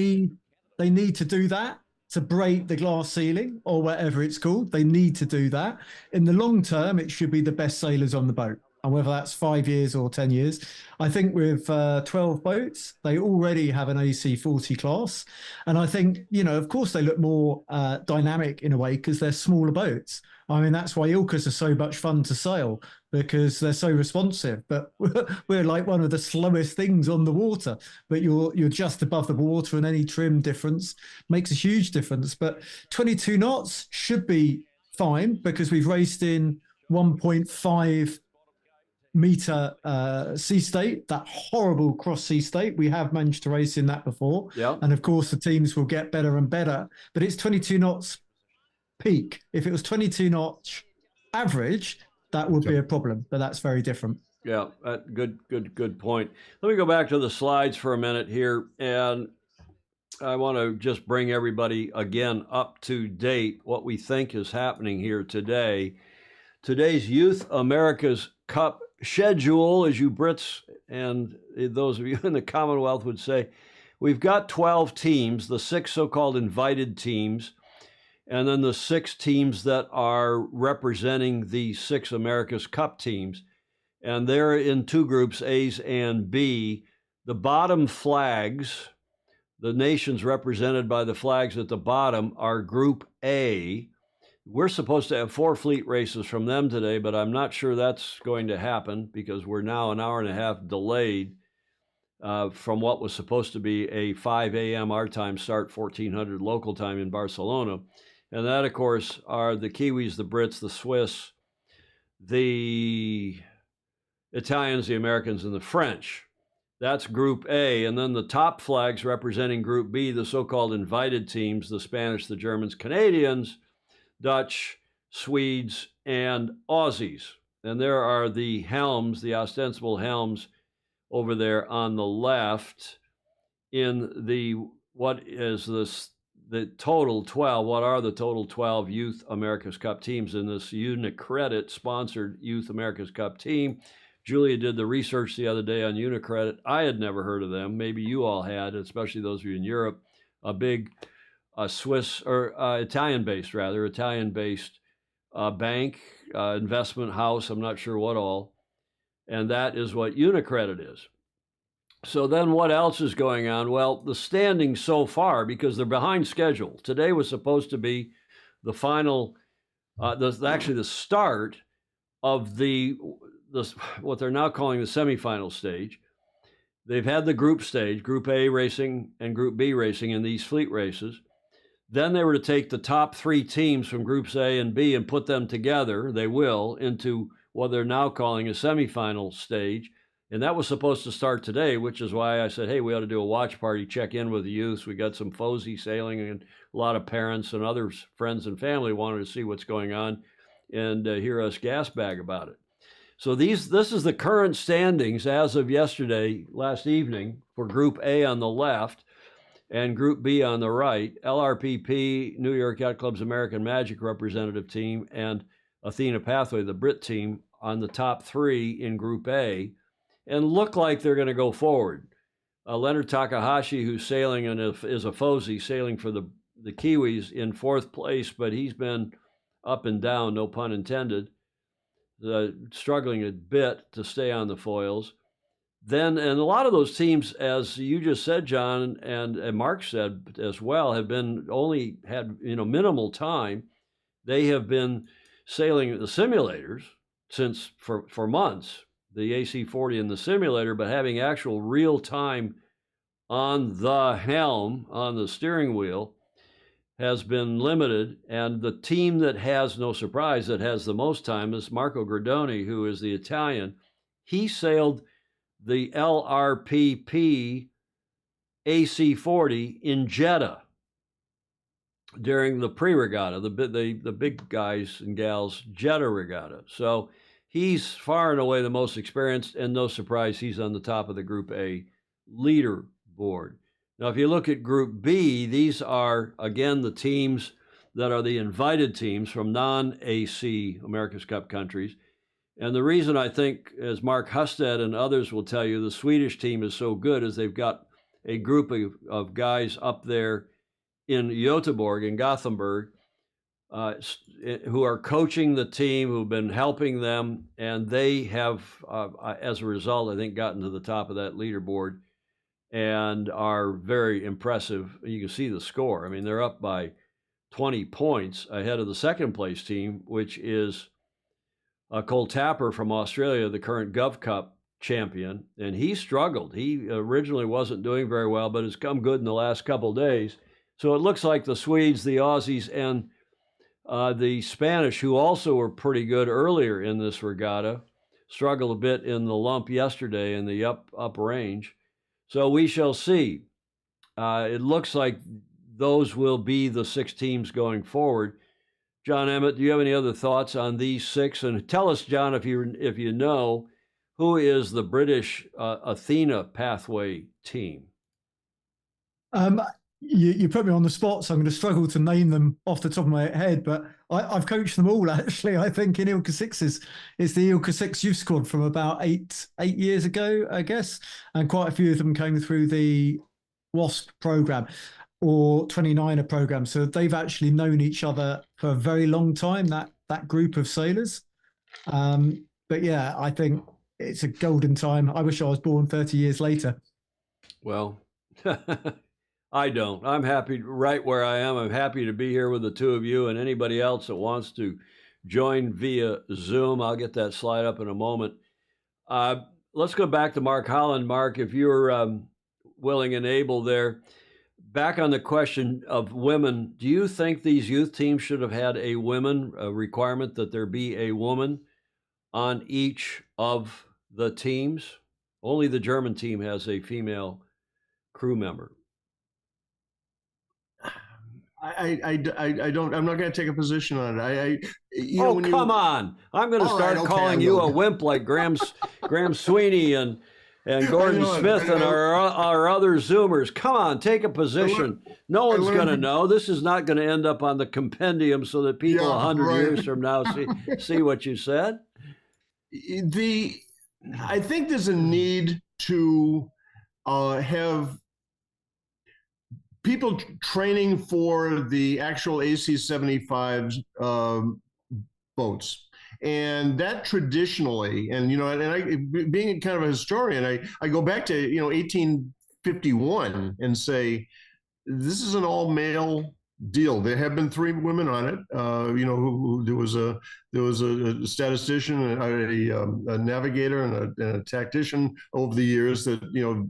They need to do that to break the glass ceiling or whatever it's called. They need to do that. In the long term, it should be the best sailors on the boat. And whether that's 5 years or 10 years, I think with 12 boats, they already have an AC40 class. And I think, of course, they look more dynamic in a way because they're smaller boats. I mean, that's why Ilkas are so much fun to sail because they're so responsive. But we're like one of the slowest things on the water. But you're just above the water, and any trim difference makes a huge difference. But 22 knots should be fine because we've raced in 1.5 meter sea state, that horrible cross sea state. We have managed to race in that before. Yeah. And of course, the teams will get better and better. But it's 22 knots peak. If it was 22 knots average, that would be a problem. But that's very different. Yeah, good point. Let me go back to the slides for a minute here. And I want to just bring everybody again up to date what we think is happening here today. Today's Youth America's Cup schedule, as you Brits and those of you in the Commonwealth would say, we've got 12 teams, the 6 so-called invited teams, and then the 6 teams that are representing the 6 America's Cup teams. And they're in 2 groups, A's and B. The bottom flags, the nations represented by the flags at the bottom, are Group A. We're supposed to have 4 fleet races from them today, but I'm not sure that's going to happen because we're now an hour and a half delayed from what was supposed to be a 5 a.m. our time start, 1400 local time in Barcelona. And that, of course, are the Kiwis, the Brits, the Swiss, the Italians, the Americans, and the French. That's Group A. And then the top flags representing Group B, the so-called invited teams, the Spanish, the Germans, Canadians, Dutch, Swedes, and Aussies. And there are the helms, the ostensible helms over there on the left in the, what is this, the total 12, what are the total 12 Youth America's Cup teams in this UniCredit sponsored Youth America's Cup team. Julia did the research the other day on UniCredit. I had never heard of them. Maybe you all had, especially those of you in Europe. A big Swiss or Italian-based bank, investment house, I'm not sure what all. And that is what UniCredit is. So then what else is going on? Well, the standings so far, because they're behind schedule. Today was supposed to be the final, actually the start of the what they're now calling the semifinal stage. They've had the group stage, Group A racing and Group B racing in these fleet races. Then they were to take the top 3 teams from Groups A and B and put them together, they will, into what they're now calling a semifinal stage. And that was supposed to start today, which is why I said, hey, we ought to do a watch party, check in with the youths. We got some Fosey sailing, and a lot of parents and other friends and family wanted to see what's going on and hear us gasbag about it. So this is the current standings as of yesterday, last evening, for Group A on the left and Group B on the right. LRPP, New York Yacht Club's American Magic representative team, and Athena Pathway, the Brit team, on the top three in Group A, and look like they're going to go forward. Leonard Takahashi, who's sailing and is a Fosey, sailing for the Kiwis in fourth place, but he's been up and down, no pun intended, struggling a bit to stay on the foils. Then, and a lot of those teams, as you just said, John, and Mark said as well, have been only had minimal time. They have been sailing the simulators since for months, the AC40 in the simulator, but having actual real time on the helm, on the steering wheel, has been limited. And the team that has, no surprise, that has the most time is Marco Gradoni, who is the Italian. He sailed the LRPP AC40 in Jeddah during the pre-regatta, the big guys and gals Jeddah regatta. So he's far and away the most experienced, and no surprise, he's on the top of the Group A leaderboard. Now, if you look at Group B, these are, again, the teams that are the invited teams from non-AC America's Cup countries. And the reason I think, as Mark Husted and others will tell you, the Swedish team is so good is they've got a group of guys up there in Göteborg, in Gothenburg, who are coaching the team, who've been helping them, and they have, as a result, I think, gotten to the top of that leaderboard and are very impressive. You can see the score. I mean, they're up by 20 points ahead of the second place team, which is Cole Tapper from Australia, the current Gov Cup champion, and he struggled. He originally wasn't doing very well, but has come good in the last couple of days. So it looks like the Swedes, the Aussies, and the Spanish, who also were pretty good earlier in this regatta, struggled a bit in the lump yesterday in the up range. So we shall see. It looks like those will be the 6 teams going forward. John Emmett, do you have any other thoughts on these 6? And tell us, John, if you know, who is the British Athena Pathway team? You put me on the spot, so I'm going to struggle to name them off the top of my head, but I've coached them all, actually. I think in Ilka 6's, it's the Ilka 6 youth squad from about eight years ago, I guess. And quite a few of them came through the WASP program or 29er program. So they've actually known each other for a very long time, that group of sailors. But yeah, I think it's a golden time. I wish I was born 30 years later. Well, I don't. I'm happy right where I am. I'm happy to be here with the two of you, and anybody else that wants to join via Zoom. I'll get that slide up in a moment. Let's go back to Mark Holland. Mark, if you're willing and able there. Back on the question of women, do you think these youth teams should have had a requirement that there be a woman on each of the teams? Only the German team has a female crew member. I don't. I'm not going to take a position on it. Come on! I'm going to start calling you a wimp like Graham Sweeney and Gordon Smith and our other Zoomers. Come on, take a position. No one's going to know. This is not going to end up on the compendium so that people 100 years from now see what you said. I think there's a need to have people training for the actual AC-75 boats. And that traditionally, and I, being kind of a historian, I go back to 1851 and say this is an all-male deal. There have been 3 women on it. There was a statistician, a navigator, and a tactician over the years that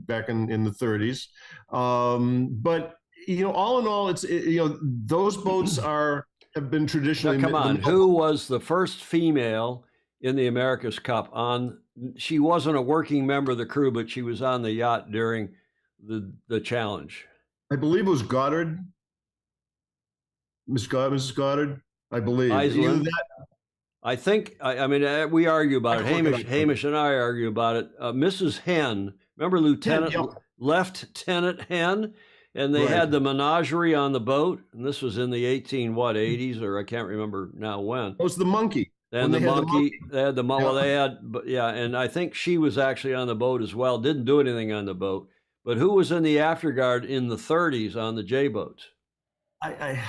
back in the 30s. But all in all, it's those boats have been traditionally. Now, come on, who was the first female in the America's Cup on she wasn't a working member of the crew, but she was on the yacht during the challenge. I believe it was Goddard. Mrs. Goddard, I believe. Iceland. I think, I mean, we argue about it. Hamish and I argue about it. Mrs. Henn, remember Lieutenant Henn? And they had the menagerie on the boat. And this was in the 80s, or I can't remember now when. It was the monkey. And they had the monkey. And I think she was actually on the boat as well. Didn't do anything on the boat. But who was in the afterguard in the 30s on the J boats? I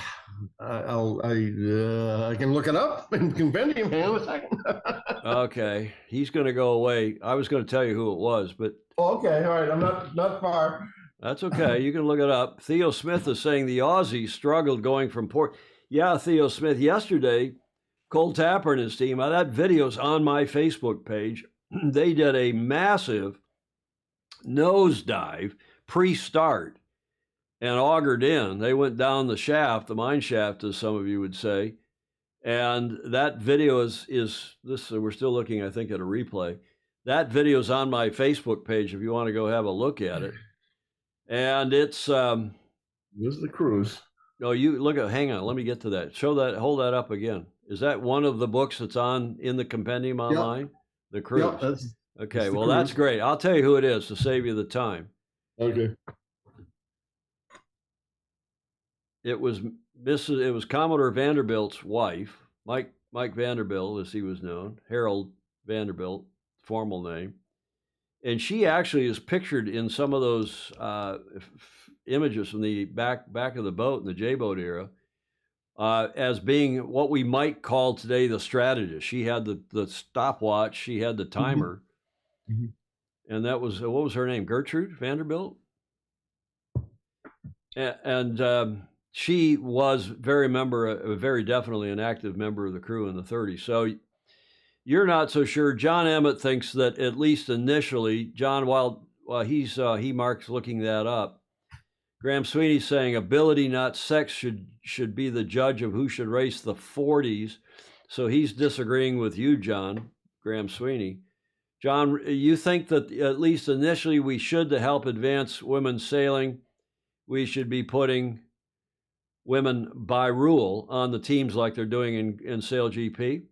can look it up and compendium him a second. Okay, he's going to go away. I was going to tell you who it was, but okay, all right. I'm not far. That's okay. You can look it up. Theo Smith is saying the Aussies struggled going from port. Yeah, Theo Smith. Yesterday, Cole Tapper and his team. That video's on my Facebook page. They did a massive nosedive pre-start and augured in. They went down the shaft, the mine shaft, as some of you would say. And that video is this. We're still looking, I think, at a replay. That video is on my Facebook page if you want to go have a look at it. And it's this is the cruise. No, you look at. Hang on, let me get to that. Hold that up again. Is that one of the books that's in the compendium online? Yep. The cruise. Yep, okay. Well, that's great. I'll tell you who it is to save you the time. Okay. It was Commodore Vanderbilt's wife, Mike Vanderbilt, as he was known, Harold Vanderbilt, formal name. And she actually is pictured in some of those images from the back of the boat in the J-boat era as being what we might call today the strategist. She had the stopwatch, she had the timer, and that was, what was her name? Gertrude Vanderbilt? And she was very definitely an active member of the crew in the 30s. So you're not so sure. John Emmett thinks that at least initially, John, while he marks looking that up, Graham Sweeney's saying ability, not sex, should be the judge of who should race the 40s. So he's disagreeing with you, John, Graham Sweeney. John, you think that at least initially we should, to help advance women's sailing, we should be putting women by rule on the teams like they're doing in Sail GP?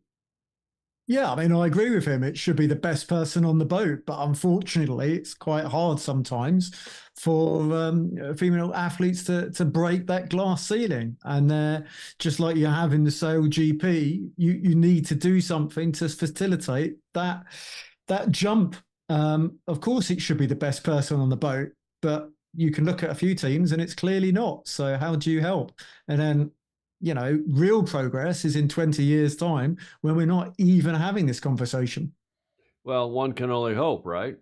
Yeah, I mean, I agree with him. It should be the best person on the boat, but unfortunately, it's quite hard sometimes for female athletes to break that glass ceiling. And just like you have in the Sail GP, you need to do something to facilitate that jump. Of course, it should be the best person on the boat, but you can look at a few teams and it's clearly not. So how do you help? And then, real progress is in 20 years' time when we're not even having this conversation. Well, one can only hope, right?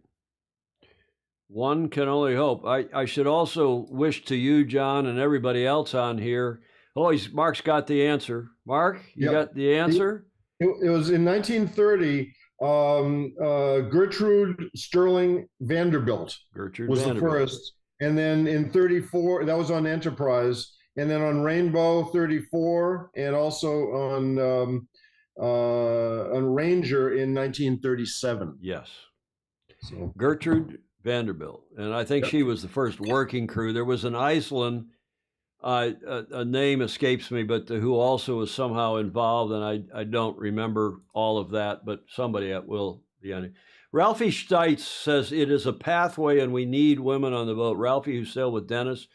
One can only hope. I should also wish to you, John, and everybody else on here. Mark's got the answer. Mark, you got the answer? It was in 1930. Gertrude Sterling Vanderbilt was the first. And then in 34, that was on Enterprise. And then on Rainbow 34, and also on Ranger in 1937. Yes. So Gertrude Vanderbilt. And I think she was the first working crew. There was an Iceland, a name escapes me, but who also was somehow involved. And I don't remember all of that, but somebody will be on it. Ralphie Steitz says it is a pathway and we need women on the boat. Ralphie, who sailed with Dennis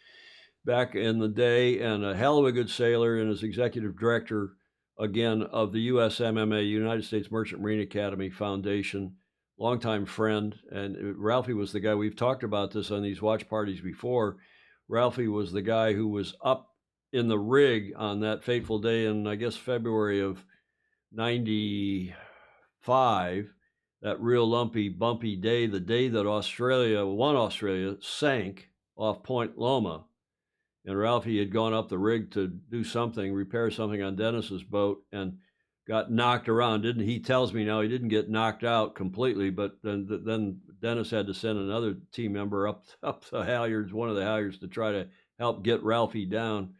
back in the day, and a hell of a good sailor, and is executive director, again, of the USMMA, United States Merchant Marine Academy Foundation, longtime friend. And Ralphie was the guy, we've talked about this on these watch parties before. Ralphie was the guy who was up in the rig on that fateful day in, I guess, February of 95, that real lumpy, bumpy day, the day that Australia sank off Point Loma. And Ralphie had gone up the rig to do something, repair something on Dennis's boat, and got knocked around. He tells me now he didn't get knocked out completely, but then Dennis had to send another team member up the halyards, one of the halyards, to try to help get Ralphie down.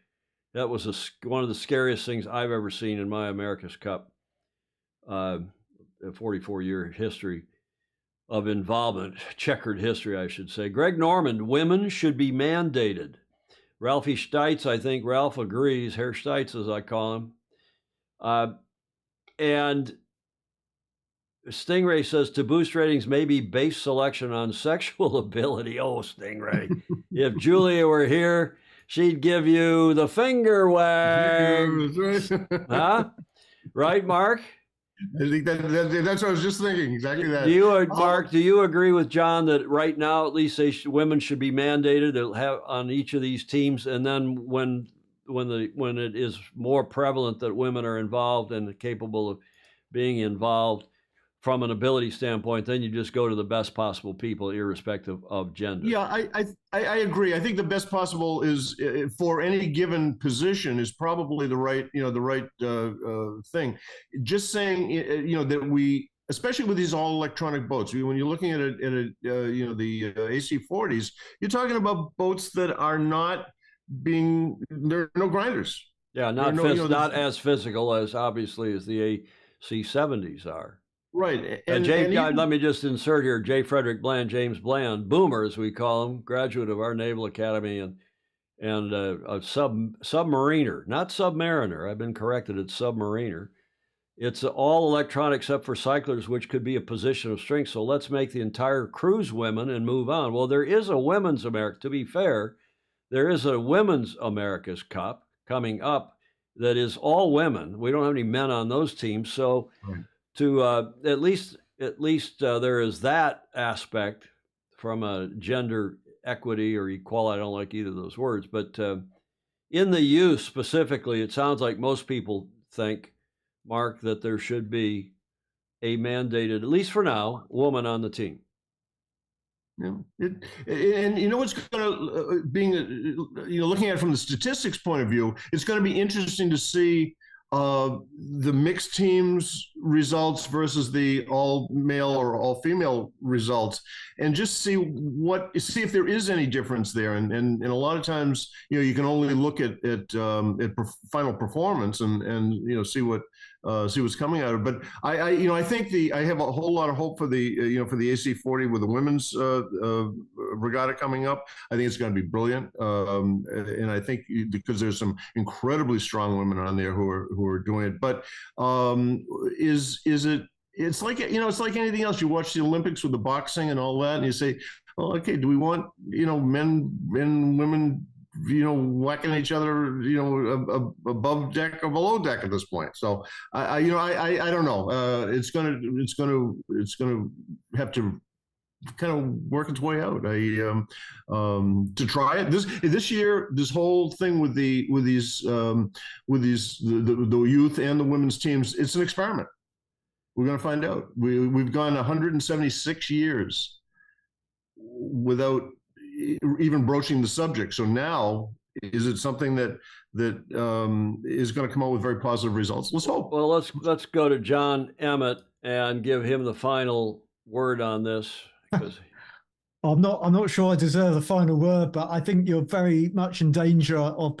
That was one of the scariest things I've ever seen in my America's Cup 44-year history. of involvement, checkered history, I should say. Greg Norman, women should be mandated. Ralphie Steitz, I think Ralph agrees, Herr Steitz as I call him. And Stingray says to boost ratings, maybe base selection on sexual ability. Oh, Stingray, if Julia were here, she'd give you the finger wag. Huh? Right, Mark? I think that's what I was just thinking. Exactly that. Mark, do you agree with John that right now, at least women should be mandated to have on each of these teams, and then when it is more prevalent that women are involved and capable of being involved from an ability standpoint, then you just go to the best possible people, irrespective of gender? Yeah, I agree. I think the best possible is for any given position is probably the right thing. Just saying that we, especially with these all electronic boats, when you're looking at the AC40s, you're talking about boats that are not there are no grinders. Yeah, not as physical as obviously as the AC70s are. Right. Let me just insert here, J. Frederick Bland, James Bland, Boomer, as we call him, graduate of our Naval Academy and a submariner, not submariner. I've been corrected, it's submariner. It's all electronic except for cyclers, which could be a position of strength. So let's make the entire cruise women and move on. Well, there is a women's America. To be fair, there is a women's America's Cup coming up that is all women. We don't have any men on those teams. So right. To at least there is that aspect from a gender equity or equality. I don't like either of those words, but in the youth specifically, it sounds like most people think, Mark, that there should be a mandated, at least for now, woman on the team. Yeah. And you know what's going to looking at it from the statistics point of view, it's going to be interesting to see the mixed teams results versus the all male or all female results, and just see if there is any difference there. And a lot of times, you can only look at final performance and see what's coming out of it. But I think I have a whole lot of hope for the AC40 with the women's regatta coming up. I think it's going to be brilliant, and I think because there's some incredibly strong women on there who are doing it. But is it? It's like it's like anything else. You watch the Olympics with the boxing and all that, and you say, "Well, okay, do we want men and women?" whacking each other, above deck or below deck at this point. So I don't know. It's gonna have to kind of work its way out. To try it this year, this whole thing with the youth and the women's teams, it's an experiment. We're going to find out. We've gone 176 years without even broaching the subject. So now, is it something that is going to come out with very positive results? Let's hope. Well, let's go to John Emmett and give him the final word on this. I'm not sure I deserve the final word, but I think you're very much in danger of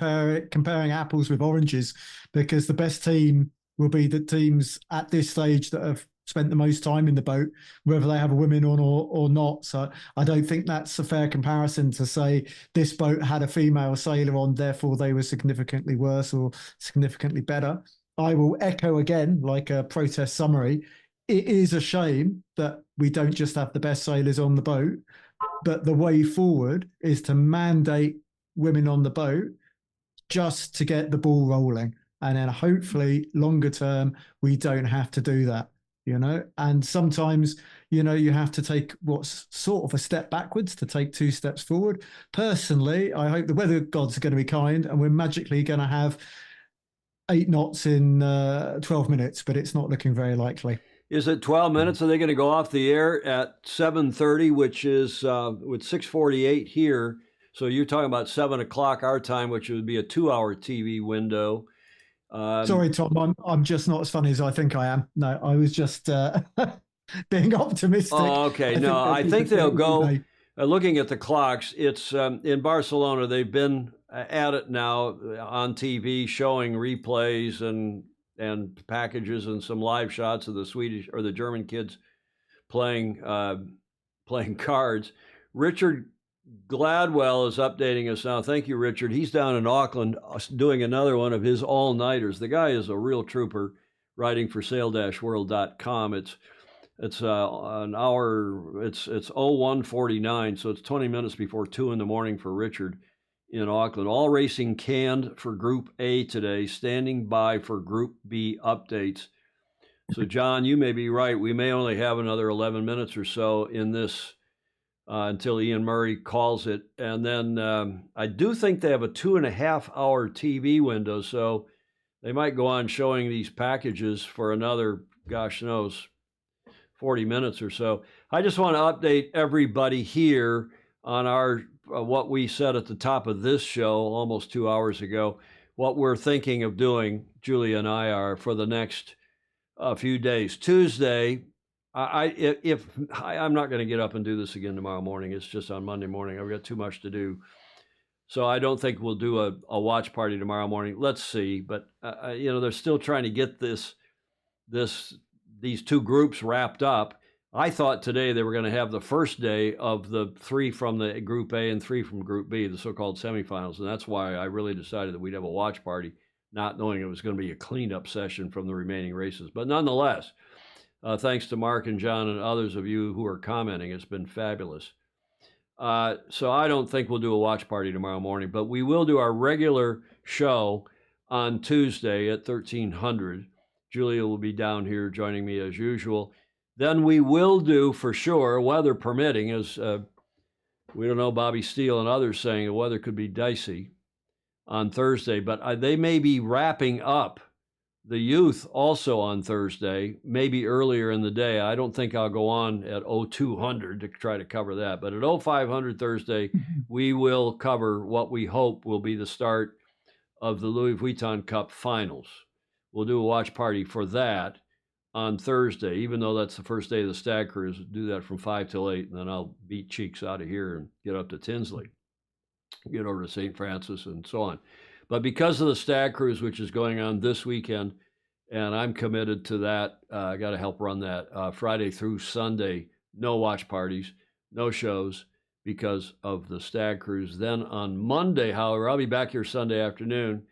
comparing apples with oranges, because the best team will be the teams at this stage that have spent the most time in the boat, whether they have a women on or not. So I don't think that's a fair comparison to say this boat had a female sailor on, therefore they were significantly worse or significantly better. I will echo again, like a protest summary, it is a shame that we don't just have the best sailors on the boat, but the way forward is to mandate women on the boat just to get the ball rolling. And then hopefully longer term, we don't have to do that. And sometimes, you have to take what's sort of a step backwards to take two steps forward. Personally, I hope the weather gods are going to be kind and we're magically going to have 8 knots in 12 minutes, but it's not looking very likely. Is it 12 minutes? Are they going to go off the air at 7:30, which is with 6:48 here? So you're talking about 7 o'clock our time, which would be a 2-hour TV window. Sorry, Tom, I'm just not as funny as I think I am. No, I was just being optimistic. Oh, okay. I think they'll go, looking at the clocks, it's in Barcelona, they've been at it now on TV, showing replays and packages and some live shots of the Swedish or the German kids playing playing cards. Richard Gladwell is updating us now. Thank you, Richard. He's down in Auckland doing another one of his all-nighters. The guy is a real trooper, writing for sail-world.com. It's an hour. It's 01:49, so it's 20 minutes before 2 in the morning for Richard in Auckland. All racing canned for Group A today, standing by for Group B updates. So, John, you may be right. We may only have another 11 minutes or so in this until Ian Murray calls it. And then I do think they have a 2.5-hour TV window, so they might go on showing these packages for another, gosh knows, 40 minutes or so. I just want to update everybody here on our what we said at the top of this show almost 2 hours ago, what we're thinking of doing, Julia and I are, for the next few days. Tuesday, I'm not going to get up and do this again tomorrow morning. It's just on Monday morning. I've got too much to do. So I don't think we'll do a watch party tomorrow morning. Let's see. But, they're still trying to get these two groups wrapped up. I thought today they were going to have the first day of the 3 from the Group A and 3 from Group B, the so-called semifinals. And that's why I really decided that we'd have a watch party, not knowing it was going to be a cleanup session from the remaining races. But nonetheless, thanks to Mark and John and others of you who are commenting, it's been fabulous. So I don't think we'll do a watch party tomorrow morning, but we will do our regular show on Tuesday at 1300. Julia will be down here joining me as usual. Then we will do, for sure, weather permitting, as we don't know, Bobby Steele and others saying the weather could be dicey on Thursday, but they may be wrapping up the youth also on Thursday, maybe earlier in the day. I don't think I'll go on at 0200 to try to cover that, but at 0500 Thursday, we will cover what we hope will be the start of the Louis Vuitton Cup finals. We'll do a watch party for that on Thursday, even though that's the first day of the Stag Cruise. Do that from 5 till 8, and then I'll beat cheeks out of here and get up to Tinsley, get over to St. Francis, and so on. But because of the Stag Cruise, which is going on this weekend, and I'm committed to that, I got to help run that Friday through Sunday, no watch parties, no shows because of the Stag Cruise. Then on Monday, however, I'll be back here Sunday afternoon.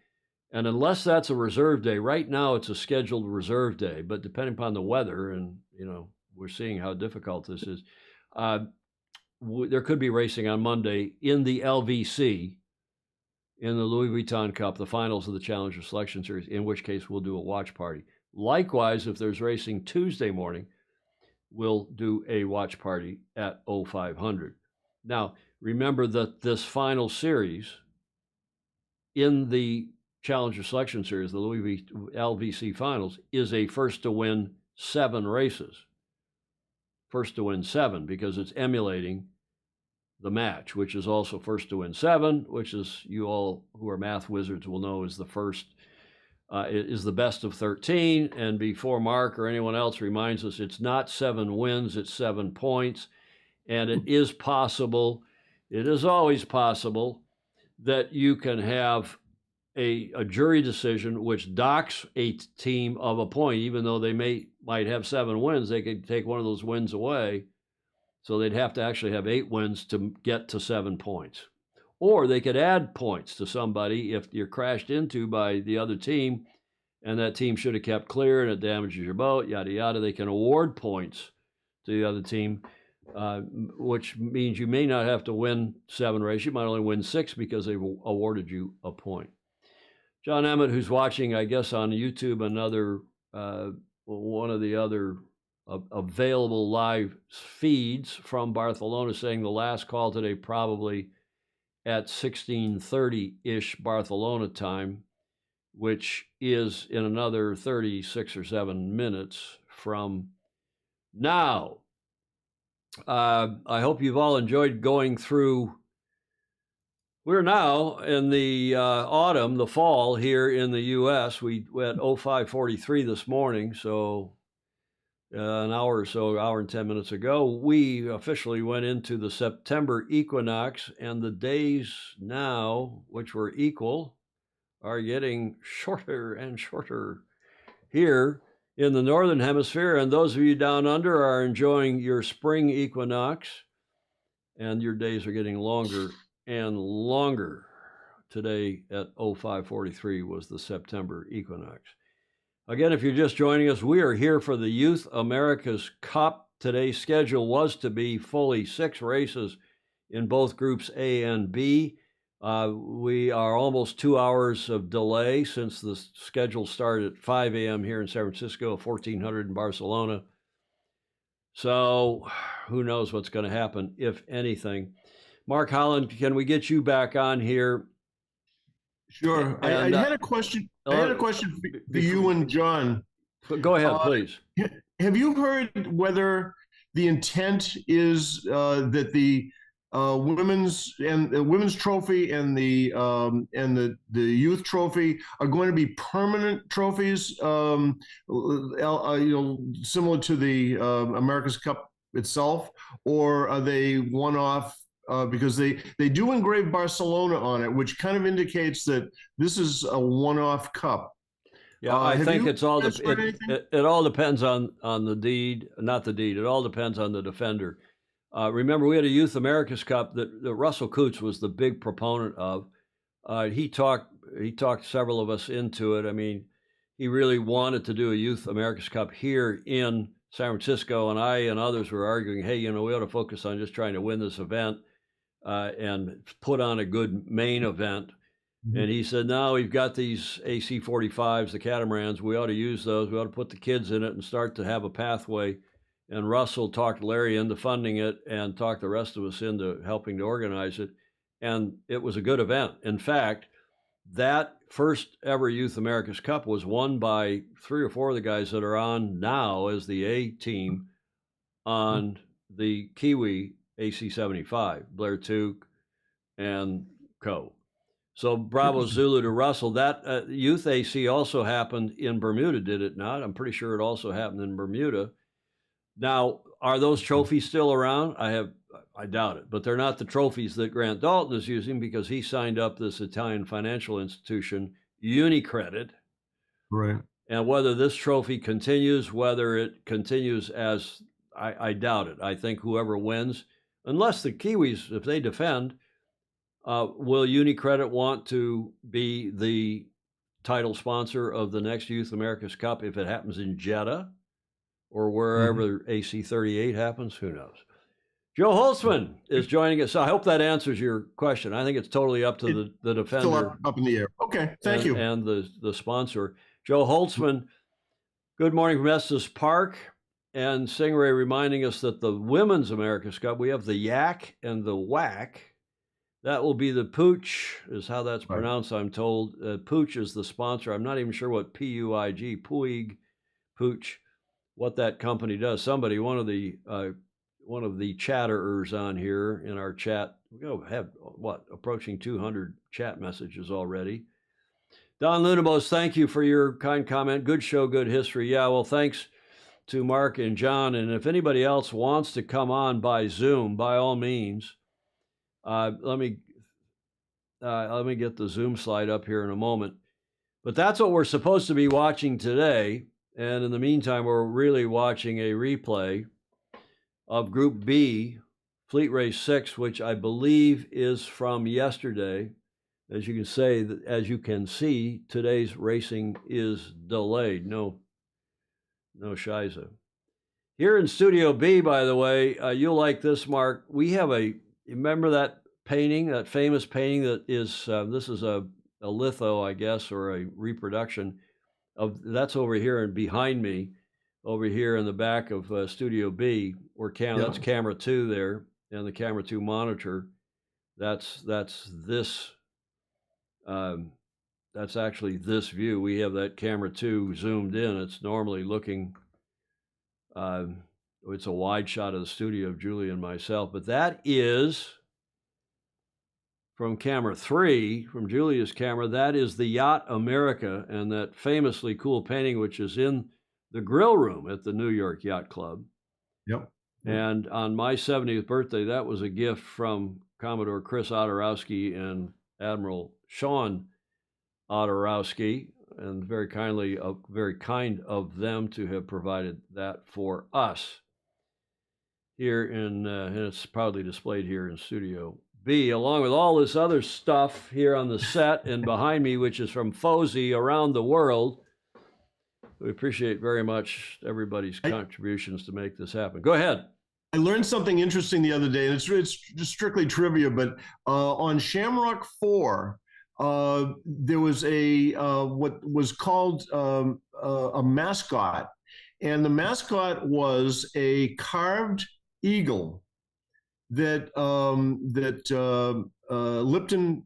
And unless that's a reserve day, right now it's a scheduled reserve day, but depending upon the weather, and we're seeing how difficult this is, there could be racing on Monday in the LVC, in the Louis Vuitton Cup, the finals of the Challenger Selection Series, in which case we'll do a watch party. Likewise, if there's racing Tuesday morning, we'll do a watch party at 0500. Now, remember that this final series in the Challenger Selection Series, the Louis LVC Finals, is a first to win 7 races. First to win 7, because it's emulating the match, which is also first to win 7, which is, you all who are math wizards will know, is the first, is the best of 13. And before Mark or anyone else reminds us, it's not 7 wins, it's 7 points. And it is possible, it is always possible, that you can have a jury decision which docks a team of a point, even though they might have 7 wins. They could take one of those wins away, so they'd have to actually have 8 wins to get to 7 points. Or they could add points to somebody if you're crashed into by the other team, and that team should have kept clear and it damages your boat, yada yada. They can award points to the other team, which means you may not have to win 7 races. You might only win 6 because they've awarded you a point. John Emmett, who's watching, I guess, on YouTube, another one of the other available live feeds from Barcelona, saying the last call today probably at 16:30-ish Barcelona time, which is in another 36 or 7 minutes from now. I hope you've all enjoyed going through. We're now in the autumn, the fall here in the U.S. We at 05:43 this morning, so an hour and 10 minutes ago, we officially went into the September equinox, and the days now, which were equal, are getting shorter and shorter here in the Northern Hemisphere. And those of you down under are enjoying your spring equinox, and your days are getting longer and longer. Today at 0543 was the September equinox. Again, if you're just joining us, we are here for the Youth America's Cup. Today's schedule was to be fully 6 races in both groups A and B. We are almost 2 hours of delay since the schedule started at 5 a.m. here in San Francisco, 1400 in Barcelona. So who knows what's going to happen, if anything. Mark Holland, can we get you back on here? Sure. I had a question. I had a question for you and John. Go ahead, please. Have you heard whether the intent is that the women's trophy and the youth trophy are going to be permanent trophies, similar to the America's Cup itself, or are they one-off? Because they do engrave Barcelona on it, which kind of indicates that this is a one-off cup. Yeah, I think it all depends on the deed, not the deed. It all depends on the defender. Remember, we had a Youth America's Cup that Russell Coutts was the big proponent of. He talked several of us into it. I mean, he really wanted to do a Youth America's Cup here in San Francisco, and I and others were arguing, hey, we ought to focus on just trying to win this event and put on a good main event. Mm-hmm. And he said, no, we've got these AC-45s, the catamarans. We ought to use those. We ought to put the kids in it and start to have a pathway. And Russell talked Larry into funding it and talked the rest of us into helping to organize it. And it was a good event. In fact, that first ever Youth America's Cup was won by 3 or 4 of the guys that are on now as the A team on the Kiwi AC-75, Blair Tuke and co. So bravo Zulu to Russell. That Youth AC also happened in Bermuda, did it not? I'm pretty sure it also happened in Bermuda. Now, are those trophies still around? I doubt it, but they're not the trophies that Grant Dalton is using because he signed up this Italian financial institution, UniCredit. Right. And whether this trophy continues, as I doubt it. I think whoever wins, unless the Kiwis, if they defend, will UniCredit want to be the title sponsor of the next Youth America's Cup if it happens in Jeddah or wherever AC-38 happens? Who knows? Joe Holtzman is joining us. So I hope that answers your question. I think it's totally up to the defender. Still up in the air. Okay, thank you. And the sponsor. Joe Holtzman, good morning from Estes Park. And Stingray reminding us that the Women's America's Cup, we have the Yak and the Whack. That will be the Pooch, is how that's pronounced, I'm told. Pooch is the sponsor. I'm not even sure what Puig, Pooch, what that company does. Somebody, one of the chatterers on here in our chat, we have, approaching 200 chat messages already. Don Lunabos, thank you for your kind comment. Good show, good history. Yeah, well, thanks to Mark and John. And if anybody else wants to come on by Zoom, by all means, let me get the Zoom slide up here in a moment. But that's what we're supposed to be watching today. And in the meantime, we're really watching a replay of Group B, Fleet Race 6, which I believe is from yesterday. As you can see, today's racing is delayed. No shiza. Here in Studio B, by the way, you'll like this, Mark. We have remember that painting, that famous painting that is, this is a litho, I guess, or a reproduction of, that's over here and behind me, over here in the back of Studio B, that's camera 2 there, and the camera 2 monitor. That's this. That's actually this view. We have that camera 2 zoomed in. It's normally looking, it's a wide shot of the studio of Julie and myself, but that is from camera 3, from Julia's camera. That is the Yacht America, and that famously cool painting, which is in the grill room at the New York Yacht Club. Yep. And on my 70th birthday, that was a gift from Commodore Chris Odorowski and Admiral Sean Odorowski. and very kind of them to have provided that for us here and it's proudly displayed here in Studio B, along with all this other stuff here on the set and behind me, which is from Fozy around the world. We appreciate very much everybody's contributions to make this happen. Go ahead. I learned something interesting the other day, and it's just strictly trivia, but on Shamrock 4, there was a what was called a mascot, and the mascot was a carved eagle that Lipton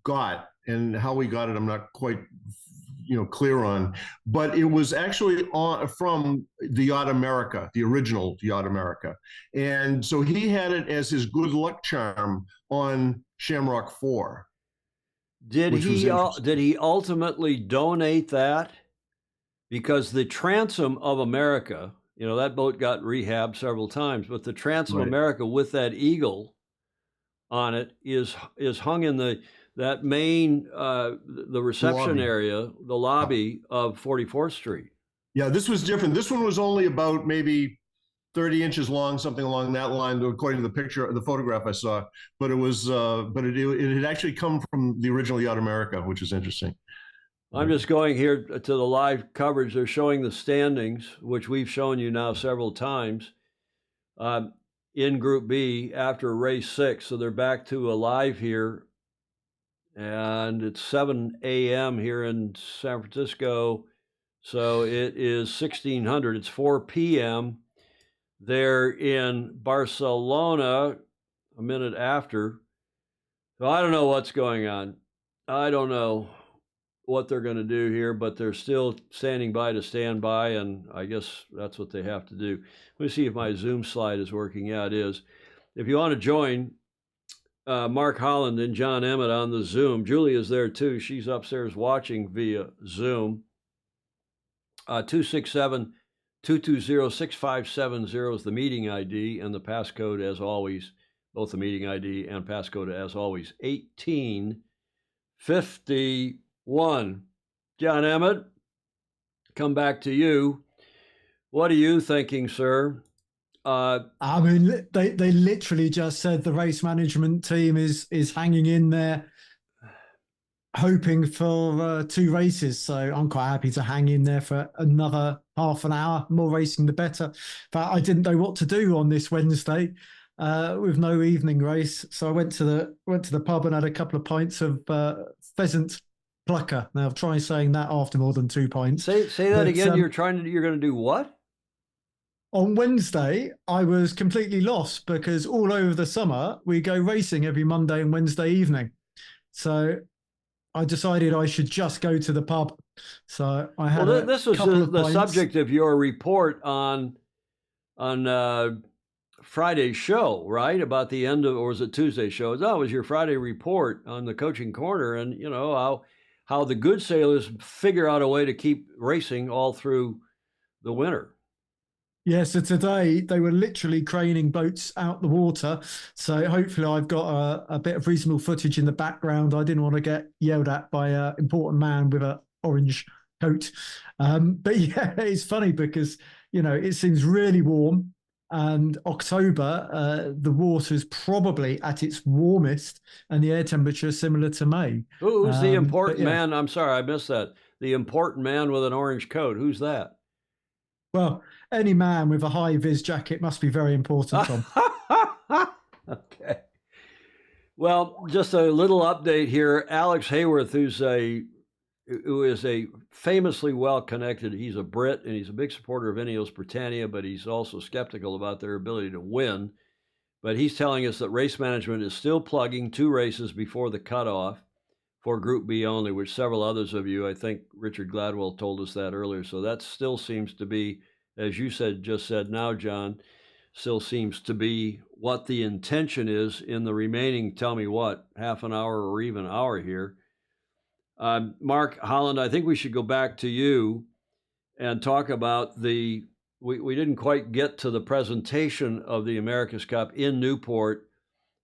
got, and how we got it, I'm not quite clear on, but it was actually from the Yacht America, the original Yacht America, and so he had it as his good luck charm on Shamrock 4. Did he ultimately donate that? Because the Transom of America, that boat got rehabbed several times, but the Transom America with that eagle on it is hung in that main the reception area, the lobby of 44th Street. Yeah, this was different. This one was only about maybe 30 inches long, something along that line, according to the photograph I saw. But it was, it had actually come from the original Yacht America, which is interesting. I'm just going here to the live coverage. They're showing the standings, which we've shown you now several times, in Group B after race 6. So they're back to alive here. And it's 7 a.m. here in San Francisco. So it is 1600. It's 4 p.m. They're in Barcelona a minute after. So I don't know what's going on. I don't know what they're going to do here, but they're still standing by to stand by, and I guess that's what they have to do. Let me see if my Zoom slide is working. Yeah, it is. If you want to join Mark Holland and John Emmett on the Zoom, Julie is there too. She's upstairs watching via Zoom. 267-220-6570 is the meeting ID, and the passcode, as always, both the meeting ID and passcode, as always, 1851. John Emmett, come back to you. What are you thinking, sir? I mean, they literally just said the race management team is hanging in there, hoping for 2 races. So I'm quite happy to hang in there for another half an hour. More racing, the better. But I didn't know what to do on this Wednesday with no evening race. So I went to the pub and had a couple of pints of pheasant plucker. Now I've tried saying that after more than 2 pints. Say that again. You're going to do what? On Wednesday, I was completely lost because all over the summer, we go racing every Monday and Wednesday evening. So I decided I should just go to the pub. So I had this was the subject of your report on Friday's show, right? About the end of, or was it Tuesday's show? No, it was your Friday report on the Coaching Corner, and how the good sailors figure out a way to keep racing all through the winter. Yeah, so today they were literally craning boats out the water. So hopefully I've got a bit of reasonable footage in the background. I didn't want to get yelled at by an important man with an orange coat. But yeah, it's funny because, it seems really warm. And October, the water's probably at its warmest and the air temperature is similar to May. Who's the important man? I'm sorry, I missed that. The important man with an orange coat. Who's that? Well, any man with a high-vis jacket must be very important, Tom. Okay. Well, just a little update here. Alex Hayworth, who is a famously well-connected, he's a Brit, and he's a big supporter of Ineos Britannia, but he's also skeptical about their ability to win. But he's telling us that race management is still plugging 2 races before the cutoff for Group B only, which several others of you, I think Richard Gladwell told us that earlier. So that still seems to be, as you just said now, John, still seems to be what the intention is in the remaining, tell me what, half an hour or even hour here. Mark Holland, I think we should go back to you and talk about we didn't quite get to the presentation of the America's Cup in Newport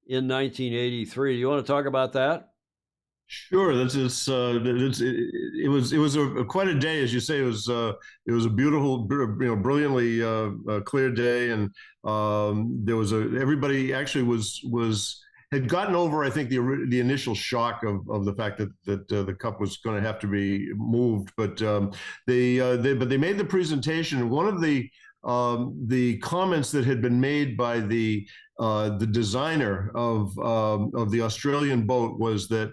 in 1983. You want to talk about that? Sure, it was quite a day, as you say. It was a beautiful, brilliantly clear day, and there was a everybody actually was had gotten over, I think, the initial shock of the fact that the cup was going to have to be moved, but they made the presentation. One of the comments that had been made by the designer of the Australian boat was that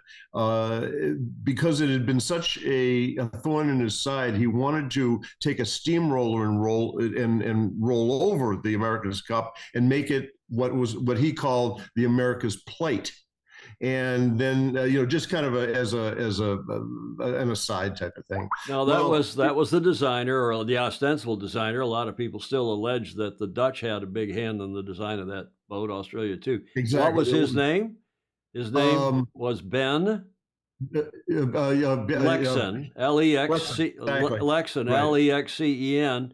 because it had been such a thorn in his side, he wanted to take a steamroller and roll over the America's Cup and make it what he called the America's Plate. And then just kind of an aside type of thing. Now that was the designer, or the ostensible designer. A lot of people still allege that the Dutch had a big hand in the design of that boat. Australia too. Exactly. What was his name? His name was Ben Lexen, Lexen, Lexcen.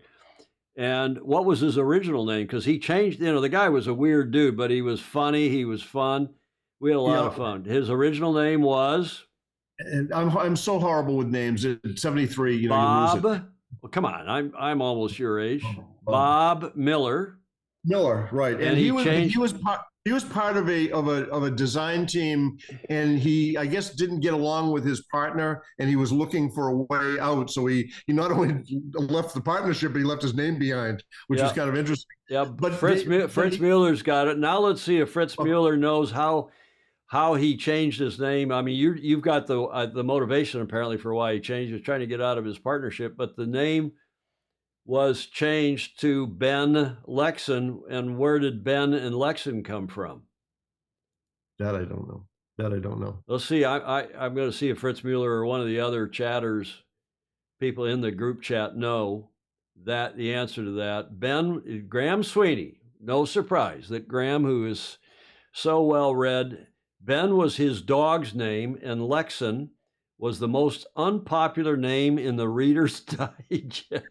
And what was his original name? Because he changed. The guy was a weird dude, but he was funny. He was fun. We had a lot of fun. His original name was. And I'm so horrible with names. At 73, Bob. Well, come on, I'm almost your age. Bob Miller. Miller, right? And he was part of a design team, and he, I guess, didn't get along with his partner, and he was looking for a way out. So he not only left the partnership, but he left his name behind, which is kind of interesting. Yeah, but Fritz Mueller's got it. Now let's see if Fritz Mueller knows how he changed his name. I mean, you've got the motivation apparently for why he changed. He was trying to get out of his partnership, but the name was changed to Ben Lexen. And where did Ben and Lexen come from? That I don't know. Let's see. I'm going to see if Fritz Mueller or one of the other chatters, people in the group chat, know that the answer to that. Graham Sweeney. No surprise that Graham, who is so well read, Ben was his dog's name, and Lexen was the most unpopular name in the Reader's Digest.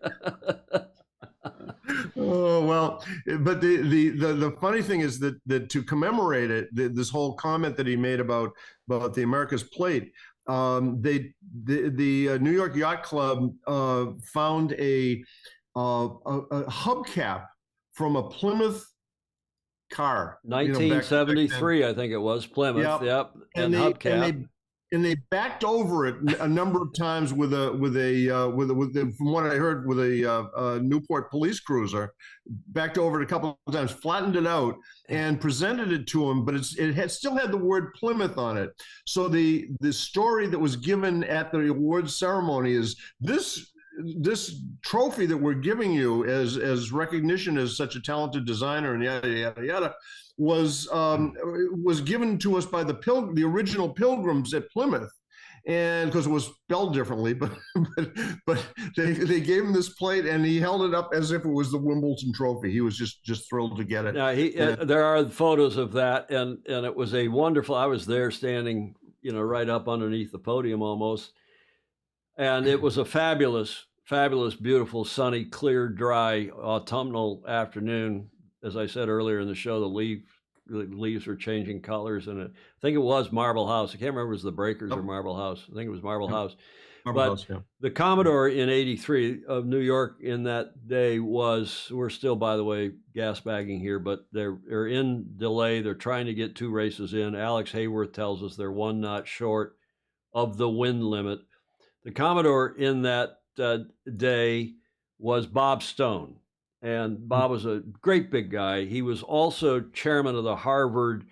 Oh well, but the funny thing is that to commemorate it, this whole comment that he made about the America's Plate, the New York Yacht Club found a hubcap from a Plymouth car, 1973, I think it was Plymouth. Yep. And hubcap. And they backed over it a number of times with from what I heard, with a Newport police cruiser. Backed over it a couple of times, flattened it out, and presented it to him. But it still had the word Plymouth on it. So the story that was given at the awards ceremony is this trophy that we're giving you as recognition as such a talented designer and yada yada yada was given to us by the original Pilgrims at Plymouth, and because it was spelled differently, but they gave him this plate, and he held it up as if it was the Wimbledon trophy. He was just thrilled to get it. Now there are photos of that, and it was a wonderful. I was there standing, right up underneath the podium almost, and it was a fabulous, beautiful, sunny, clear, dry autumnal afternoon. As I said earlier in the show, the leaves were changing colors, and I think it was Marble House. I can't remember if it was the Breakers or Marble House. I think it was Marble House. The Commodore in '83 of New York in that day we're still, by the way, gas bagging here, but they're in delay. They're trying to get 2 races in. Alex Hayworth tells us they're 1 knot short of the wind limit. The Commodore in that day was Bob Stone. And Bob was a great big guy. He was also chairman of the Harvard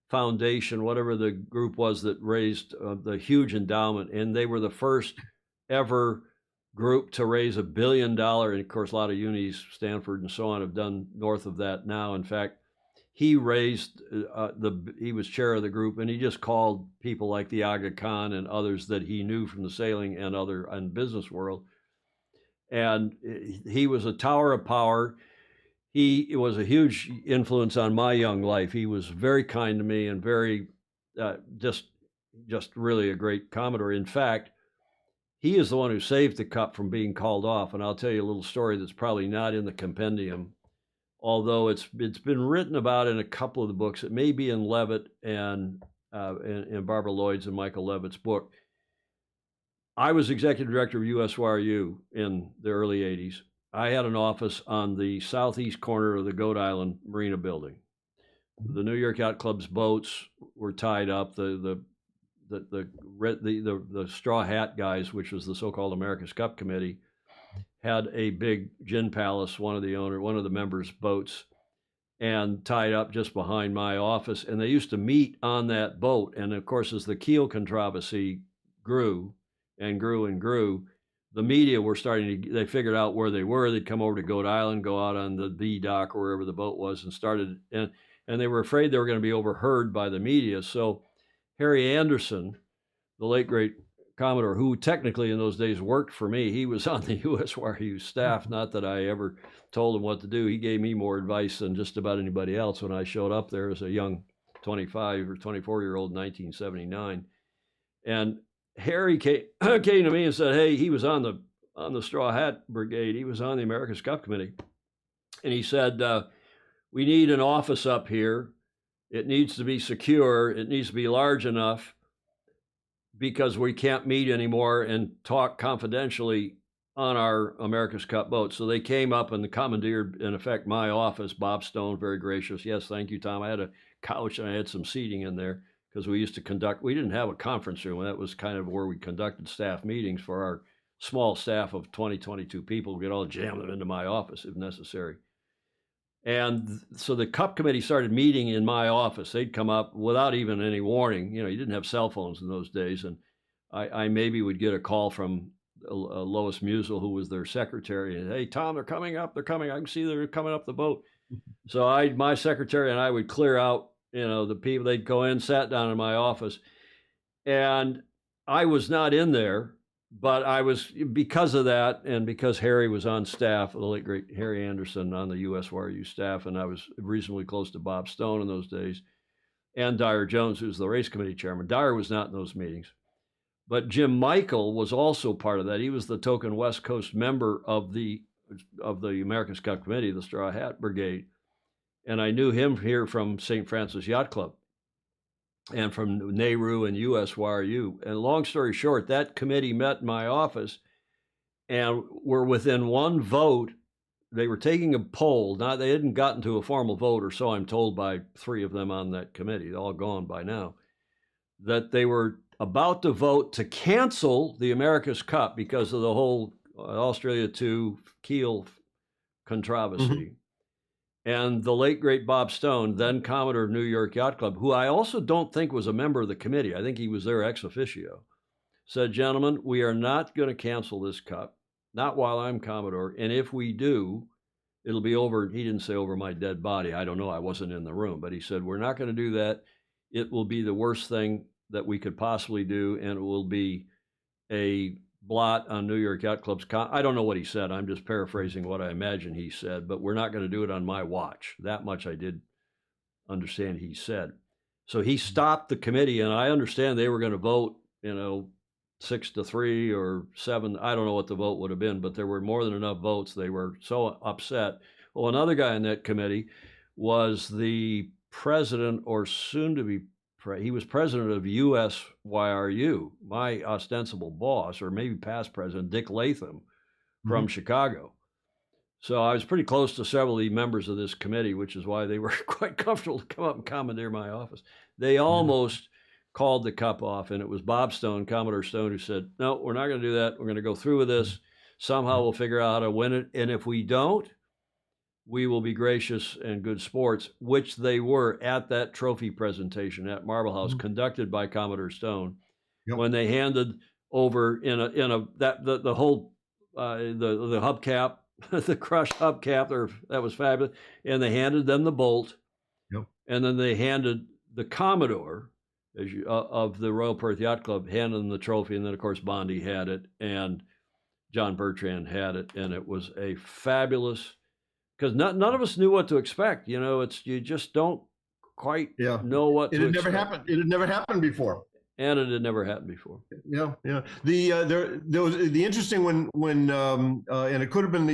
Foundation, whatever the group was that raised the huge endowment. And they were the first ever group to raise $1 billion. And of course, a lot of unis, Stanford and so on, have done north of that now. In fact, he raised he was chair of the group, and he just called people like the Aga Khan and others that he knew from the sailing and business world. And he was a tower of power. He was a huge influence on my young life. He was very kind to me and very just really a great Commodore. In fact, he is the one who saved the Cup from being called off. And I'll tell you a little story that's probably not in the compendium, although it's been written about in a couple of the books. It may be in Levitt, and in Barbara Lloyd's and Michael Levitt's book. I was executive director of USYRU in the early 80s. I had an office on the southeast corner of the Goat Island Marina building. The New York Yacht Club's boats were tied up. The Straw Hat guys, which was the so-called America's Cup Committee, had a big gin palace, one of the members' boats, and tied up just behind my office. And they used to meet on that boat. And of course, as the keel controversy grew and grew and grew, the media were they figured out where they were. They'd come over to Goat Island, go out on the dock or wherever the boat was, and they were afraid they were going to be overheard by the media. So Harry Anderson, the late great Commodore, who technically in those days worked for me, he was on the USYRU staff. Not that I ever told him what to do. He gave me more advice than just about anybody else when I showed up there as a young 25 or 24-year-old in 1979. And Harry came to me and said, hey, he was on the Straw Hat Brigade. He was on the America's Cup Committee. And he said, we need an office up here. It needs to be secure. It needs to be large enough because we can't meet anymore and talk confidentially on our America's Cup boat. So they came up and commandeered, in effect, my office. Bob Stone, very gracious. Yes, thank you, Tom. I had a couch and I had some seating in there because we used to we didn't have a conference room. That was kind of where we conducted staff meetings for our small staff of 20, 22 people. We'd all jam them into my office if necessary. And so the Cup Committee started meeting in my office. They'd come up without even any warning. You didn't have cell phones in those days. And I maybe would get a call from Lois Musel, who was their secretary. And, hey, Tom, they're coming up. They're coming. I can see they're coming up the boat. So my secretary and I would clear out, the people. They'd go in, sat down in my office. And I was not in there. But I was, because of that, and because Harry was on staff, the late great Harry Anderson on the USYRU staff, and I was reasonably close to Bob Stone in those days, and Dyer Jones, who's the race committee chairman. Dyer was not in those meetings. But Jim Michael was also part of that. He was the token West Coast member of the America's Cup Committee, the Straw Hat Brigade. And I knew him here from St. Francis Yacht Club and from NARU and USYRU. And long story short, that committee met in my office and were within one vote. They were taking a poll. They hadn't gotten to a formal vote, or so I'm told by three of them on that committee, they're all gone by now, that they were about to vote to cancel the America's Cup because of the whole Australia 2 keel controversy. Mm-hmm. And the late, great Bob Stone, then Commodore of New York Yacht Club, who I also don't think was a member of the committee, I think he was there ex officio, said, gentlemen, we are not going to cancel this cup, not while I'm Commodore. And if we do, it'll be over. He didn't say over my dead body. I don't know. I wasn't in the room. But he said, we're not going to do that. It will be the worst thing that we could possibly do. And it will be a blot on New York Yacht Club's. I don't know what he said. I'm just paraphrasing what I imagine he said, but we're not going to do it on my watch. That much I did understand he said. So he stopped the committee, and I understand they were going to vote, 6-3 or 7. I don't know what the vote would have been, but there were more than enough votes. They were so upset. Well, another guy on that committee was the president, or soon to be he was president of USYRU, my ostensible boss, or maybe past president, Dick Latham from Chicago. So I was pretty close to several of the members of this committee, which is why they were quite comfortable to come up and commandeer my office. They almost called the cup off, and it was Bob Stone, Commodore Stone, who said, no, we're not going to do that. We're going to go through with this. Somehow we'll figure out how to win it. And if we don't, we will be gracious and good sports, which they were at that trophy presentation at Marble House, conducted by Commodore Stone, when they handed over the whole hubcap, the crushed hubcap, that was fabulous, and they handed them the bolt, and then they handed the Commodore of the Royal Perth Yacht Club, handed them the trophy, and then of course Bondi had it, and John Bertrand had it, and it was a fabulous. Because none of us knew what to expect. You just don't quite know what to expect. It had never happened before. and it had never happened before. Yeah, yeah. There was the interesting when and it could have been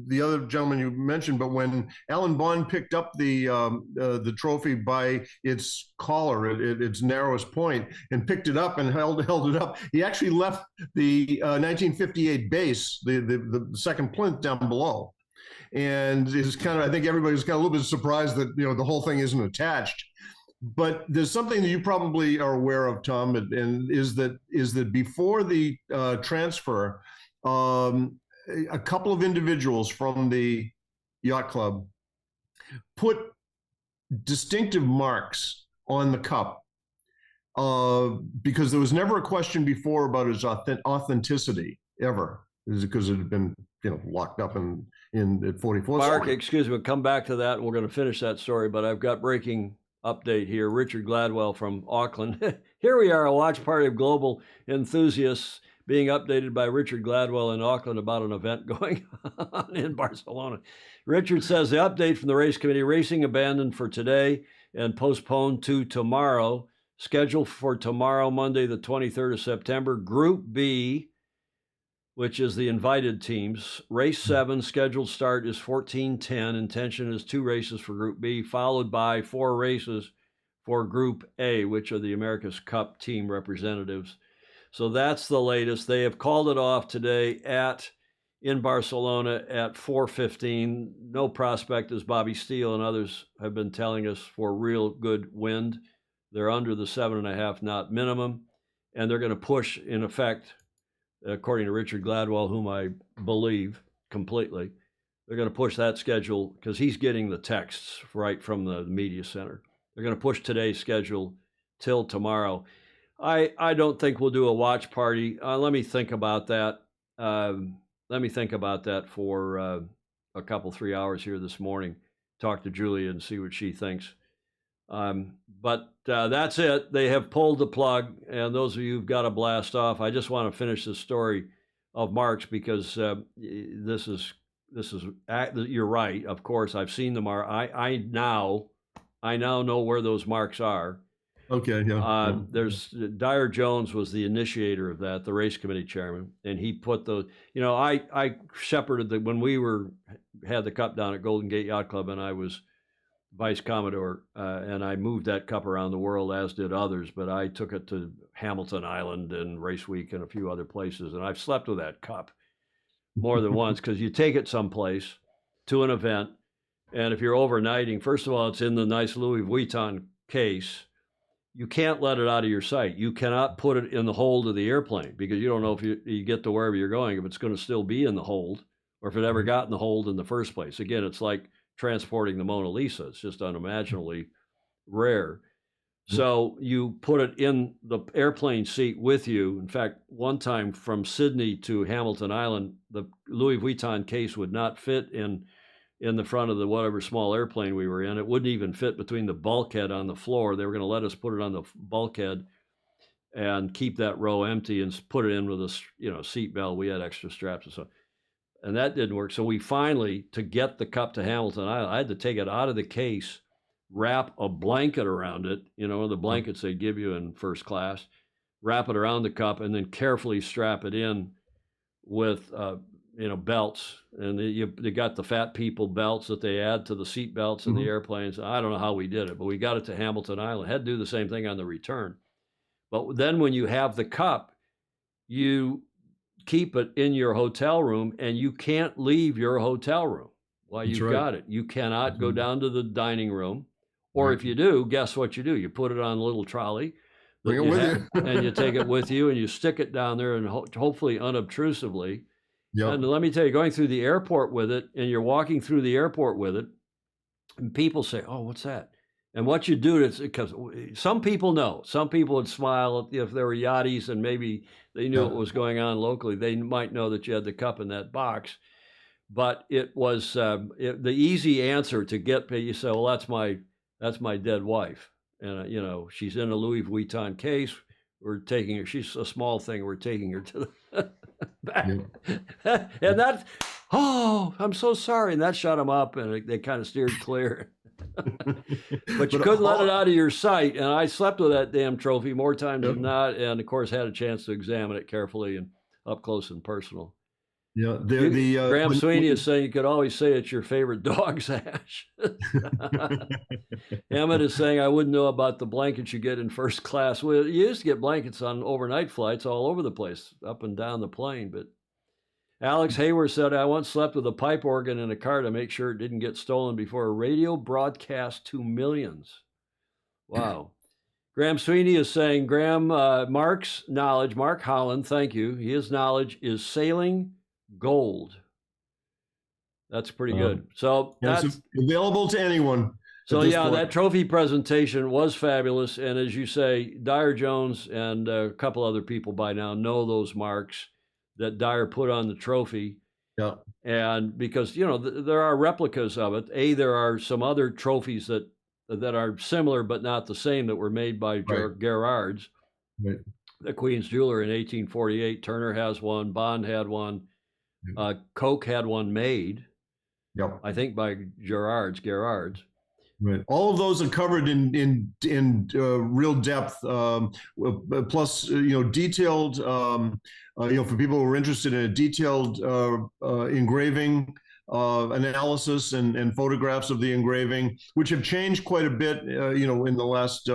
the other gentleman you mentioned, but when Alan Bond picked up the trophy by its collar, its narrowest point, and picked it up and held it up, he actually left the 1958 base, the second plinth down below, and it's kind of, I think everybody's kind of a little bit surprised that the whole thing isn't attached. But there's something that you probably are aware of, Tom, and is that before the transfer, a couple of individuals from the yacht club put distinctive marks on the cup because there was never a question before about its authenticity ever, because it had been locked up in at 44th Mark, Street. excuse me, we'll come back to that and we're going to finish that story, but I've got breaking update here. Richard Gladwell from Auckland. Here we are, a watch party of global enthusiasts being updated by Richard Gladwell in Auckland about an event going on in Barcelona. Richard says the update from the race committee: racing abandoned for today and postponed to tomorrow. Scheduled for tomorrow, Monday, the 23rd of September. Group B, which is the invited teams. Race 7, scheduled start is 14:10. Intention is 2 races for Group B, followed by 4 races for Group A, which are the America's Cup team representatives. So that's the latest. They have called it off today in Barcelona at 4:15. No prospect, as Bobby Steele and others have been telling us, for real good wind. They're under the 7.5 knot minimum, and they're going to push, in effect, according to Richard Gladwell, whom I believe completely, they're going to push that schedule because he's getting the texts right from the media center. They're going to push today's schedule till tomorrow. I don't think we'll do a watch party. Let me think about that. Let me think about that for a couple, 3 hours here this morning. Talk to Julia and see what she thinks. But that's it. They have pulled the plug, and those of you who've got to blast off, I just want to finish the story of Marks because this is you're right. Of course, I've seen the mark. I now know where those marks are. Okay, yeah. There's Dyer Jones was the initiator of that, the race committee chairman, and he put those. I shepherded when we had the cup down at Golden Gate Yacht Club, and I was Vice Commodore, and I moved that cup around the world, as did others, but I took it to Hamilton Island and Race Week and a few other places, and I've slept with that cup more than once because you take it someplace to an event, and if you're overnighting, first of all, it's in the nice Louis Vuitton case. You can't let it out of your sight. You cannot put it in the hold of the airplane because you don't know if you get to wherever you're going, if it's going to still be in the hold or if it ever got in the hold in the first place. Again, it's like transporting the Mona Lisa. It's just unimaginably rare. So you put it in the airplane seat with you. In fact, one time from Sydney to Hamilton Island, the Louis Vuitton case would not fit in the front of the whatever small airplane we were in. It wouldn't even fit between the bulkhead on the floor. They were going to let us put it on the bulkhead and keep that row empty and put it in with a seat belt. We had extra straps and so on. And that didn't work. So we finally, to get the cup to Hamilton Island, I had to take it out of the case, wrap a blanket around it, the blankets they give you in first class, wrap it around the cup, and then carefully strap it in with, belts. And they got the fat people belts that they add to the seat belts in the airplanes. I don't know how we did it, but we got it to Hamilton Island. Had to do the same thing on the return. But then when you have the cup, you keep it in your hotel room, and you can't leave your hotel room while you've got it. You cannot go down to the dining room, or if you do, guess what you do? You put it on a little trolley, bring it with you, and you take it with you, and you stick it down there, and hopefully unobtrusively. Yep. And let me tell you, going through the airport with it, and you're walking through the airport with it, and people say, "Oh, what's that?" And what you do is, because some people know, some people would smile if there were yachties and maybe they knew what was going on locally. They might know that you had the cup in that box, but it was the easy answer to get. You say, "Well, that's my dead wife," and she's in a Louis Vuitton case. We're taking her. She's a small thing. We're taking her to the back, and that. Oh, I'm so sorry, and that shut them up, and they kind of steered clear. But you couldn't let it out of your sight. And I slept with that damn trophy more times than not. And of course, had a chance to examine it carefully and up close and personal. Yeah, Graham Sweeney is saying you could always say it's your favorite dog's ash. Emmett is saying I wouldn't know about the blankets you get in first class. Well, you used to get blankets on overnight flights all over the place, up and down the plane. But Alex Hayward said I once slept with a pipe organ in a car to make sure it didn't get stolen before a radio broadcast to millions. Wow. Graham Sweeney is saying Mark's knowledge, Mark Holland, thank you. His knowledge is sailing gold. That's pretty good. So that's available to anyone. So yeah, that trophy presentation was fabulous. And as you say, Dyer Jones and a couple other people by now know those marks that Dyer put on the trophy. Yeah. And because, you know, there are replicas of it. There are some other trophies that are similar but not the same that were made by Gerards. Right. The Queen's Jeweler in 1848. Turner has one. Bond had one. Koch had one made. Yep. I think by Gerards. Right. All of those are covered in real depth, plus detailed. For people who are interested in a detailed engraving analysis and photographs of the engraving, which have changed quite a bit. In the last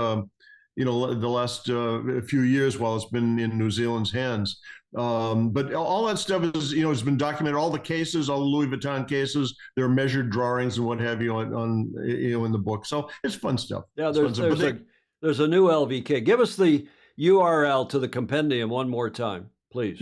few years while it's been in New Zealand's hands. But all that stuff is, has been documented. All the cases, all the Louis Vuitton cases, there are measured drawings and what have you on in the book. So it's fun stuff. Yeah, there's a new LVK. Give us the URL to the compendium one more time, please.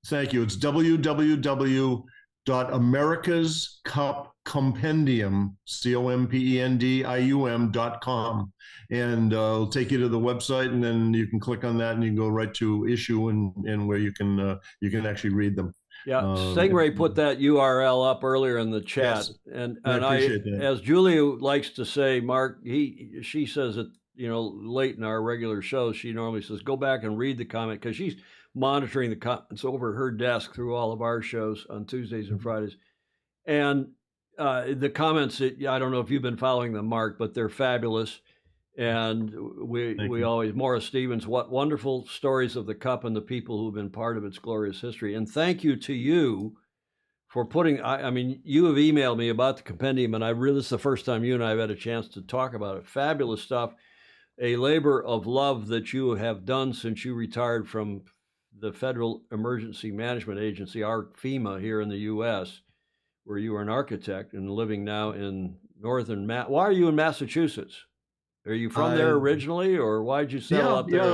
Thank you. It's www.americascupcompendium, compendium.com. And it'll take you to the website, and then you can click on that and you can go right to issue and where you can actually read them. Yeah, Stingray put that URL up earlier in the chat. Yes, and I as Julia likes to say, Mark, she says it, late in our regular shows, she normally says, go back and read the comment, because she's monitoring the comments over her desk through all of our shows on Tuesdays and Fridays. And the comments, I don't know if you've been following them, Mark, but they're fabulous. And we always, Morris Stevens, what wonderful stories of the Cup and the people who've been part of its glorious history. And thank you to you for putting, I mean, you have emailed me about the compendium, and this is the first time you and I have had a chance to talk about it. Fabulous stuff. A labor of love that you have done since you retired from the Federal Emergency Management Agency, our FEMA here in the U.S., where you were an architect and living now in northern Why are you in Massachusetts? Are you from there originally, or why did you settle up there? Yeah,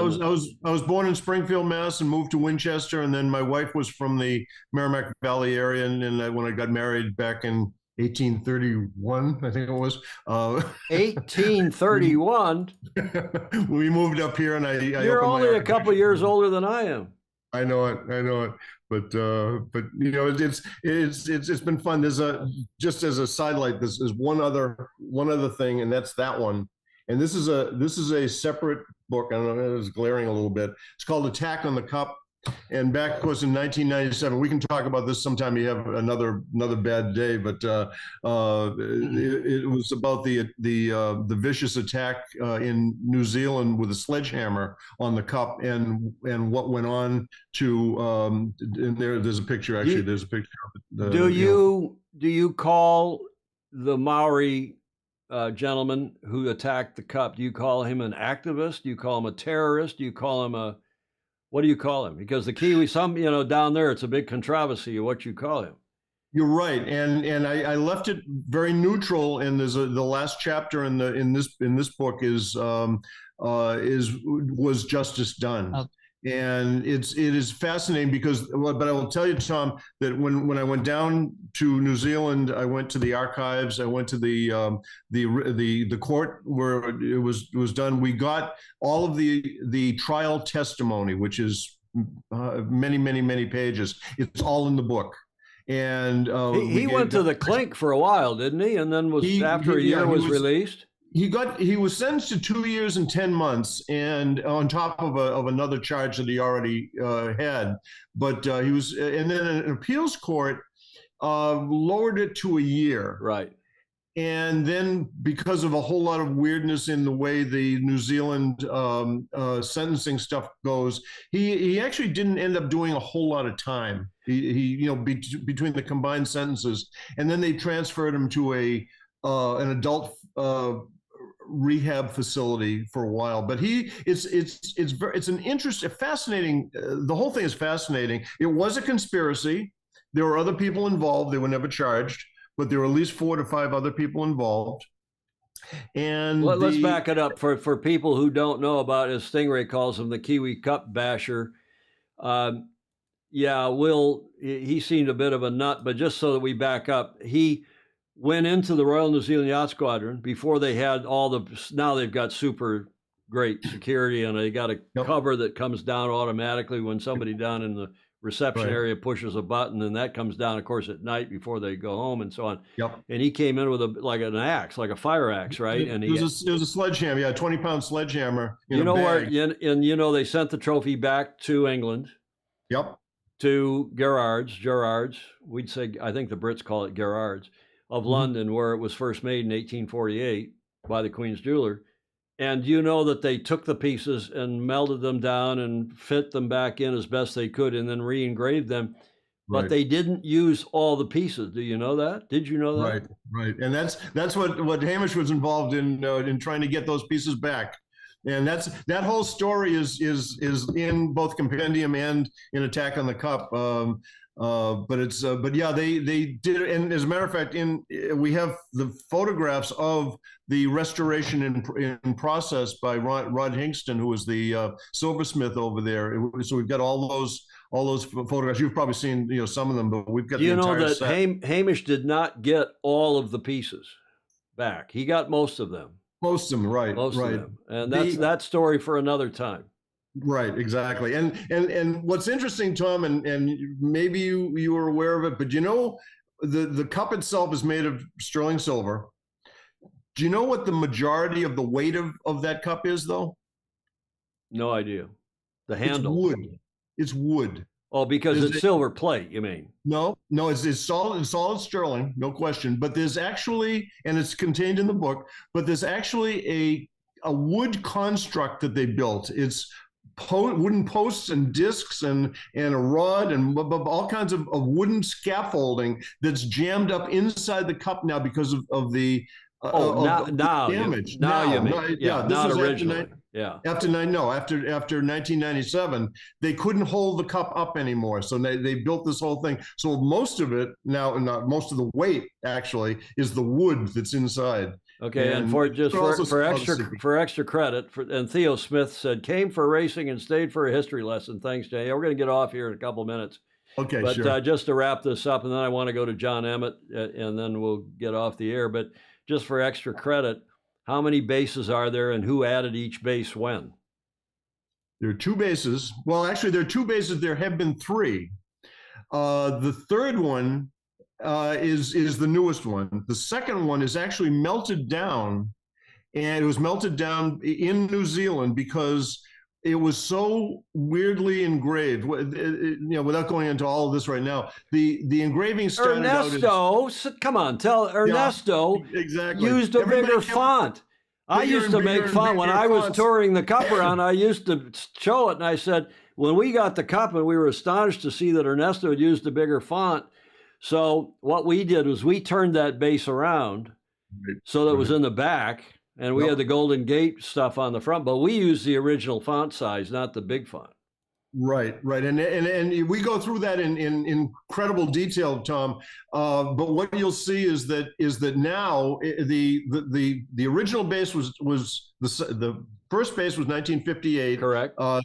I was born in Springfield, Mass, and moved to Winchester, and then my wife was from the Merrimack Valley area, and when I got married back in 1831, I think it was. 1831. We moved up here, and You're only a couple years older than I am. I know it. But it's been fun. There's just as a sidelight, this is one other thing, and that's that one. And this is a separate book. I don't know, it's glaring a little bit. It's called Attack on the Cup. And back, of course, in 1997, we can talk about this sometime. You have another bad day, but it was about the vicious attack in New Zealand with a sledgehammer on the Cup, and what went on to. And there's a picture actually. There's a picture of it. Do you call the Maori gentleman who attacked the Cup? Do you call him an activist? Do you call him a terrorist? Do you call him what do you call him? Because the Kiwi, down there, it's a big controversy of what you call him. You're right, and I left it very neutral. And there's the last chapter in this book was justice done. Oh. And it is fascinating because, but I will tell you, Tom, that when I went down to New Zealand, I went to the archives. I went to the court where it was done. We got all of the trial testimony, which is many pages. It's all in the book. And he went to the clink for a while, didn't he? And then after a year was released. He was sentenced to 2 years and 10 months, and on top of another charge that he already had. But and then an appeals court lowered it to a year. Right. And then, because of a whole lot of weirdness in the way the New Zealand sentencing stuff goes, he actually didn't end up doing a whole lot of time. Between the combined sentences, and then they transferred him to an adult rehab facility for a while. But it's an interesting, fascinating. The whole thing is fascinating. It was a conspiracy. There were other people involved. They were never charged, but there were at least 4 to 5 other people involved. And let's back it up for people who don't know about, as Stingray calls him, the Kiwi Cup basher. Yeah, Will, he seemed a bit of a nut, but just so that we back up, he went into the Royal New Zealand Yacht Squadron before they had now they've got super great security, and they got a cover that comes down automatically when somebody down in the reception area pushes a button, and that comes down, of course, at night before they go home and so on. And he came in with an axe, like a fire axe, right? And it was a sledgehammer, a 20-pound sledgehammer. They sent the trophy back to England. To Gerrard's. We'd say, I think the Brits call it Gerrard's of London, where it was first made in 1848 by the Queen's jeweler. And you know that they took the pieces and melted them down and fit them back in as best they could, and then re-engraved them. But they didn't use all the pieces. Do you know that? Did you know that? Right. And that's what Hamish was involved in trying to get those pieces back. And that whole story is in both Compendium and in Attack on the Cup. But they did, and as a matter of fact, we have the photographs of the restoration in process by Rod Hingston, who was the silversmith over there. So we've got all those photographs. You've probably seen some of them, but we've got. You know that Hamish did not get all of the pieces back. He got most of them. Most of them, right? Most of them, and that's that story for another time. Right, exactly. And what's interesting, Tom, and maybe you were aware of it, but the cup itself is made of sterling silver. Do you know what the majority of the weight of that cup is, though? No idea. The handle. It's wood. Oh, because it's silver plate, you mean? No, it's solid sterling, no question. But there's actually, and it's contained in the book, but there's actually a wood construct that they built. It's wooden posts and discs and a rod and all kinds of wooden scaffolding that's jammed up inside the cup now because of the damage. Now you mean? Yeah, not originally. After 1997, they couldn't hold the cup up anymore, so they built this whole thing. So most of it now, not most of the weight actually, is the wood that's inside. Okay, and for extra credit, and Theo Smith said, came for racing and stayed for a history lesson. Thanks, Jay. We're going to get off here in a couple of minutes. Okay, but sure. Just to wrap this up, and then I want to go to John Emmett, and then we'll get off the air. But just for extra credit, how many bases are there, and who added each base when? There are 2 bases. Well, actually, there are 2 bases. There have been 3. The third one is the newest one. The second one is actually melted down, and it was melted down in New Zealand because it was so weirdly engraved. Without going into all of this right now, the engraving started come on, tell Ernesto exactly. used a bigger font. I used to make fun when I was touring the cup around. I used to show it, and I said, when we got the cup, and we were astonished to see that Ernesto had used a bigger font. So what we did was we turned that base around so that it was in the back. And we had the Golden Gate stuff on the front, but we used the original font size, not the big font. Right. And we go through that in incredible detail, Tom. But what you'll see is that now the original base was the first base was 1958. Correct. That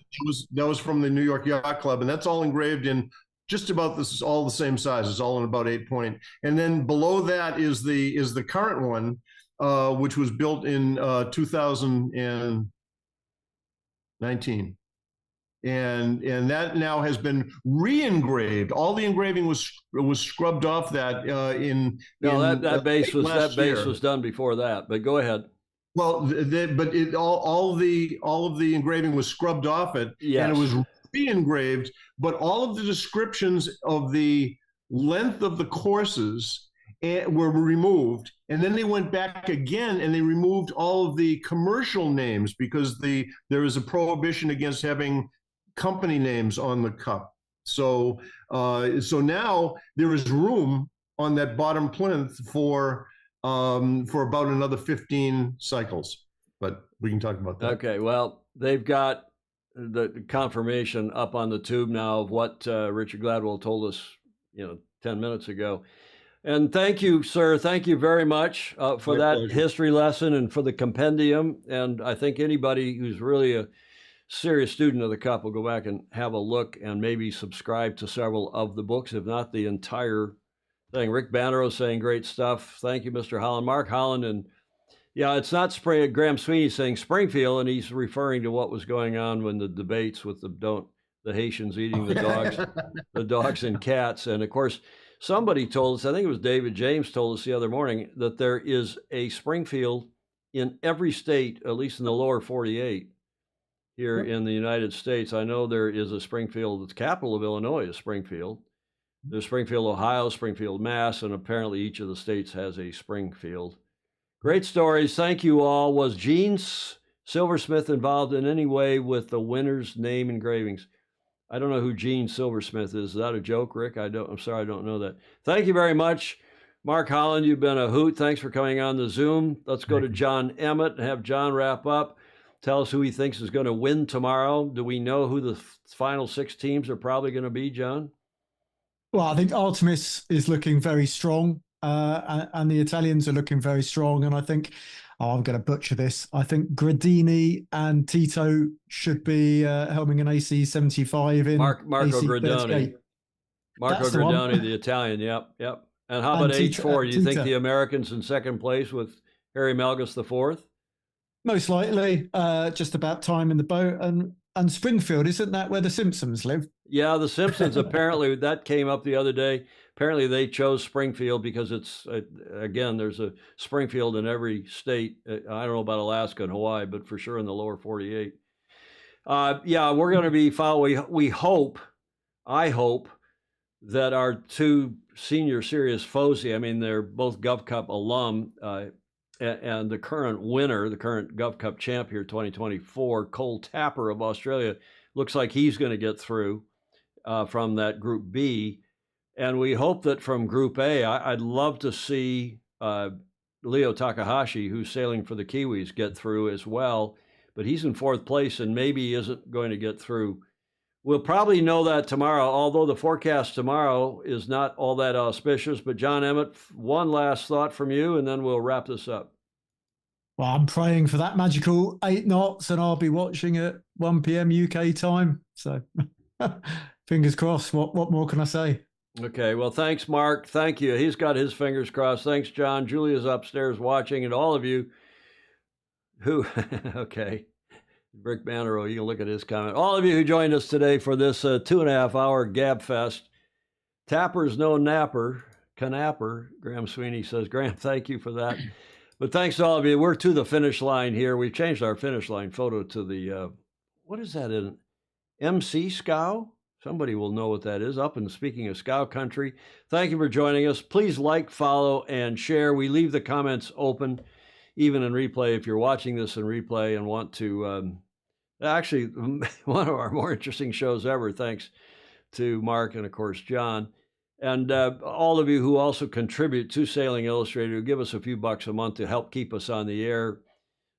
was from the New York Yacht Club, and that's all engraved in just about this, all the same size. It's all in about 8-point. And then below that is the current one, which was built in 2019. And that now has been re-engraved. All the engraving was scrubbed off that that base was done before that. But go ahead. Well, all of the engraving was scrubbed off it, and it was re-engraved. But all of the descriptions of the length of the courses were removed, and then they went back again and they removed all of the commercial names because there is a prohibition against having company names on the cup. So now there is room on that bottom plinth for about another 15 cycles. But we can talk about that. Okay, well, they've got the confirmation up on the tube now of what Richard Gladwell told us, 10 minutes ago. And thank you, sir. Thank you very much for My that pleasure. history lesson and for the compendium. And I think anybody who's really a serious student of the cup will go back and have a look and maybe subscribe to several of the books, if not the entire thing. Rick Bannerow saying great stuff. Thank you, Mr. Holland. Mark Holland. And yeah, it's not Spring. Graham Sweeney saying Springfield, and he's referring to what was going on when the debates with the Haitians eating the dogs, the dogs and cats. And of course, somebody told us, I think it was David James told us the other morning, that there is a Springfield in every state, at least in the lower 48 here in the United States. I know there is a Springfield, the capital of Illinois is Springfield. There's Springfield, Ohio, Springfield, Mass, and apparently each of the states has a Springfield. Great stories. Thank you all. Was Gene Silversmith involved in any way with the winner's name engravings? I don't know who Gene Silversmith is. Is that a joke, Rick? I'm sorry, I don't know that. Thank you very much. Mark Holland, you've been a hoot. Thanks for coming on the Zoom. Let's go to John Emmett and have John wrap up. Tell us who he thinks is going to win tomorrow. Do we know who the final 6 teams are probably going to be, John? Well, I think Artemis is looking very strong. And the Italians are looking very strong. And I think, I'm going to butcher this. I think Gradini and Tito should be helming an AC 75 in Marco AC Gradoni. 38. Marco That's the Gradoni, one. the Italian. Yep. And how about Tito, H4? Do you think Tito. the Americans in second place with Harry Malgus IV? Most likely, just about time in the boat. And Springfield, isn't that where the Simpsons live? Yeah, the Simpsons, apparently, that came up the other day. Apparently, they chose Springfield because it's, again, there's a Springfield in every state. I don't know about Alaska and Hawaii, but for sure in the lower 48. Yeah, we're going to be following. I hope that our 2 senior serious foes, I mean, they're both Gov Cup alum, and the current winner, the current Gov Cup champ here, 2024, Cole Tapper of Australia, looks like he's going to get through from that Group B. And we hope that from Group A, I'd love to see Leo Takahashi, who's sailing for the Kiwis, get through as well. But he's in 4th place and maybe isn't going to get through. We'll probably know that tomorrow, although the forecast tomorrow is not all that auspicious. But John Emmett, one last thought from you, and then we'll wrap this up. Well, I'm praying for that magical 8 knots, and I'll be watching at 1 p.m. UK time. So fingers crossed. What more can I say? Okay, well, thanks, Mark. Thank you. He's got his fingers crossed. Thanks, John. Julia's upstairs watching, and all of you who, okay, Rick Bannerow, you can look at his comment. All of you who joined us today for this 2.5-hour Gab Fest. Tapper's no napper, canapper, Graham Sweeney says. Graham, thank you for that. But thanks to all of you. We're to the finish line here. We've changed our finish line photo to the, what is that in MC Scow? Somebody will know what that is. Up and speaking of Scow country, thank you for joining us. Please like, follow, and share. We leave the comments open, even in replay. If you're watching this in replay and want to, actually, one of our more interesting shows ever, thanks to Mark and, of course, John. And all of you who also contribute to Sailing Illustrated, who give us a few bucks a month to help keep us on the air,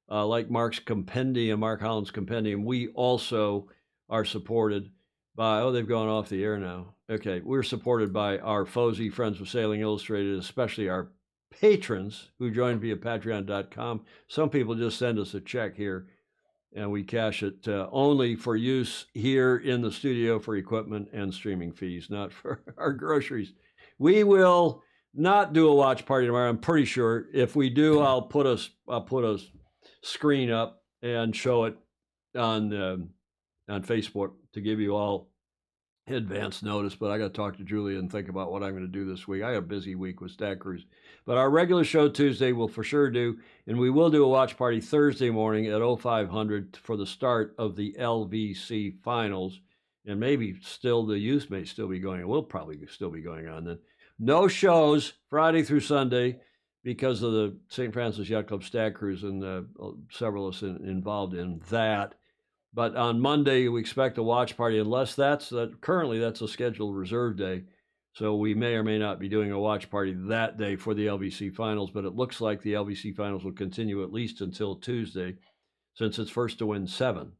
like Mark's compendium, Mark Holland's compendium, we also are supported by, they've gone off the air now. Okay, we're supported by our FOSI, Friends of Sailing Illustrated, especially our patrons who join via patreon.com. Some people just send us a check here, and we cash it only for use here in the studio for equipment and streaming fees, not for our groceries. We will not do a watch party tomorrow, I'm pretty sure. If we do, I'll put a screen up and show it on Facebook to give you all advance notice, but I got to talk to Julia and think about what I'm going to do this week. I got a busy week with Stag Cruise, but our regular show Tuesday we'll for sure do, and we will do a watch party Thursday morning at 0500 for the start of the LVC finals, and maybe still the youth may still be going on. We'll probably still be going on then. No shows Friday through Sunday because of the St. Francis Yacht Club Stag Cruise, and several of us involved in that. But on Monday, we expect a watch party, unless currently that's a scheduled reserve day. So we may or may not be doing a watch party that day for the LBC finals, but it looks like the LBC finals will continue at least until Tuesday, since it's first to win seven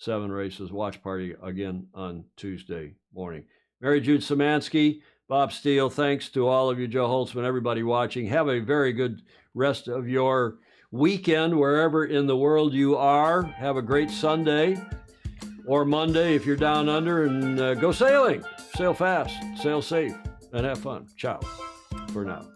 races. Watch party again on Tuesday morning. Mary Jude Szymanski, Bob Steele, thanks to all of you, Joe Holtzman, everybody watching. Have a very good rest of your weekend wherever in the world you are. Have a great Sunday or Monday if you're down under, and go sailing. Sail fast, sail safe, and have fun. Ciao for now.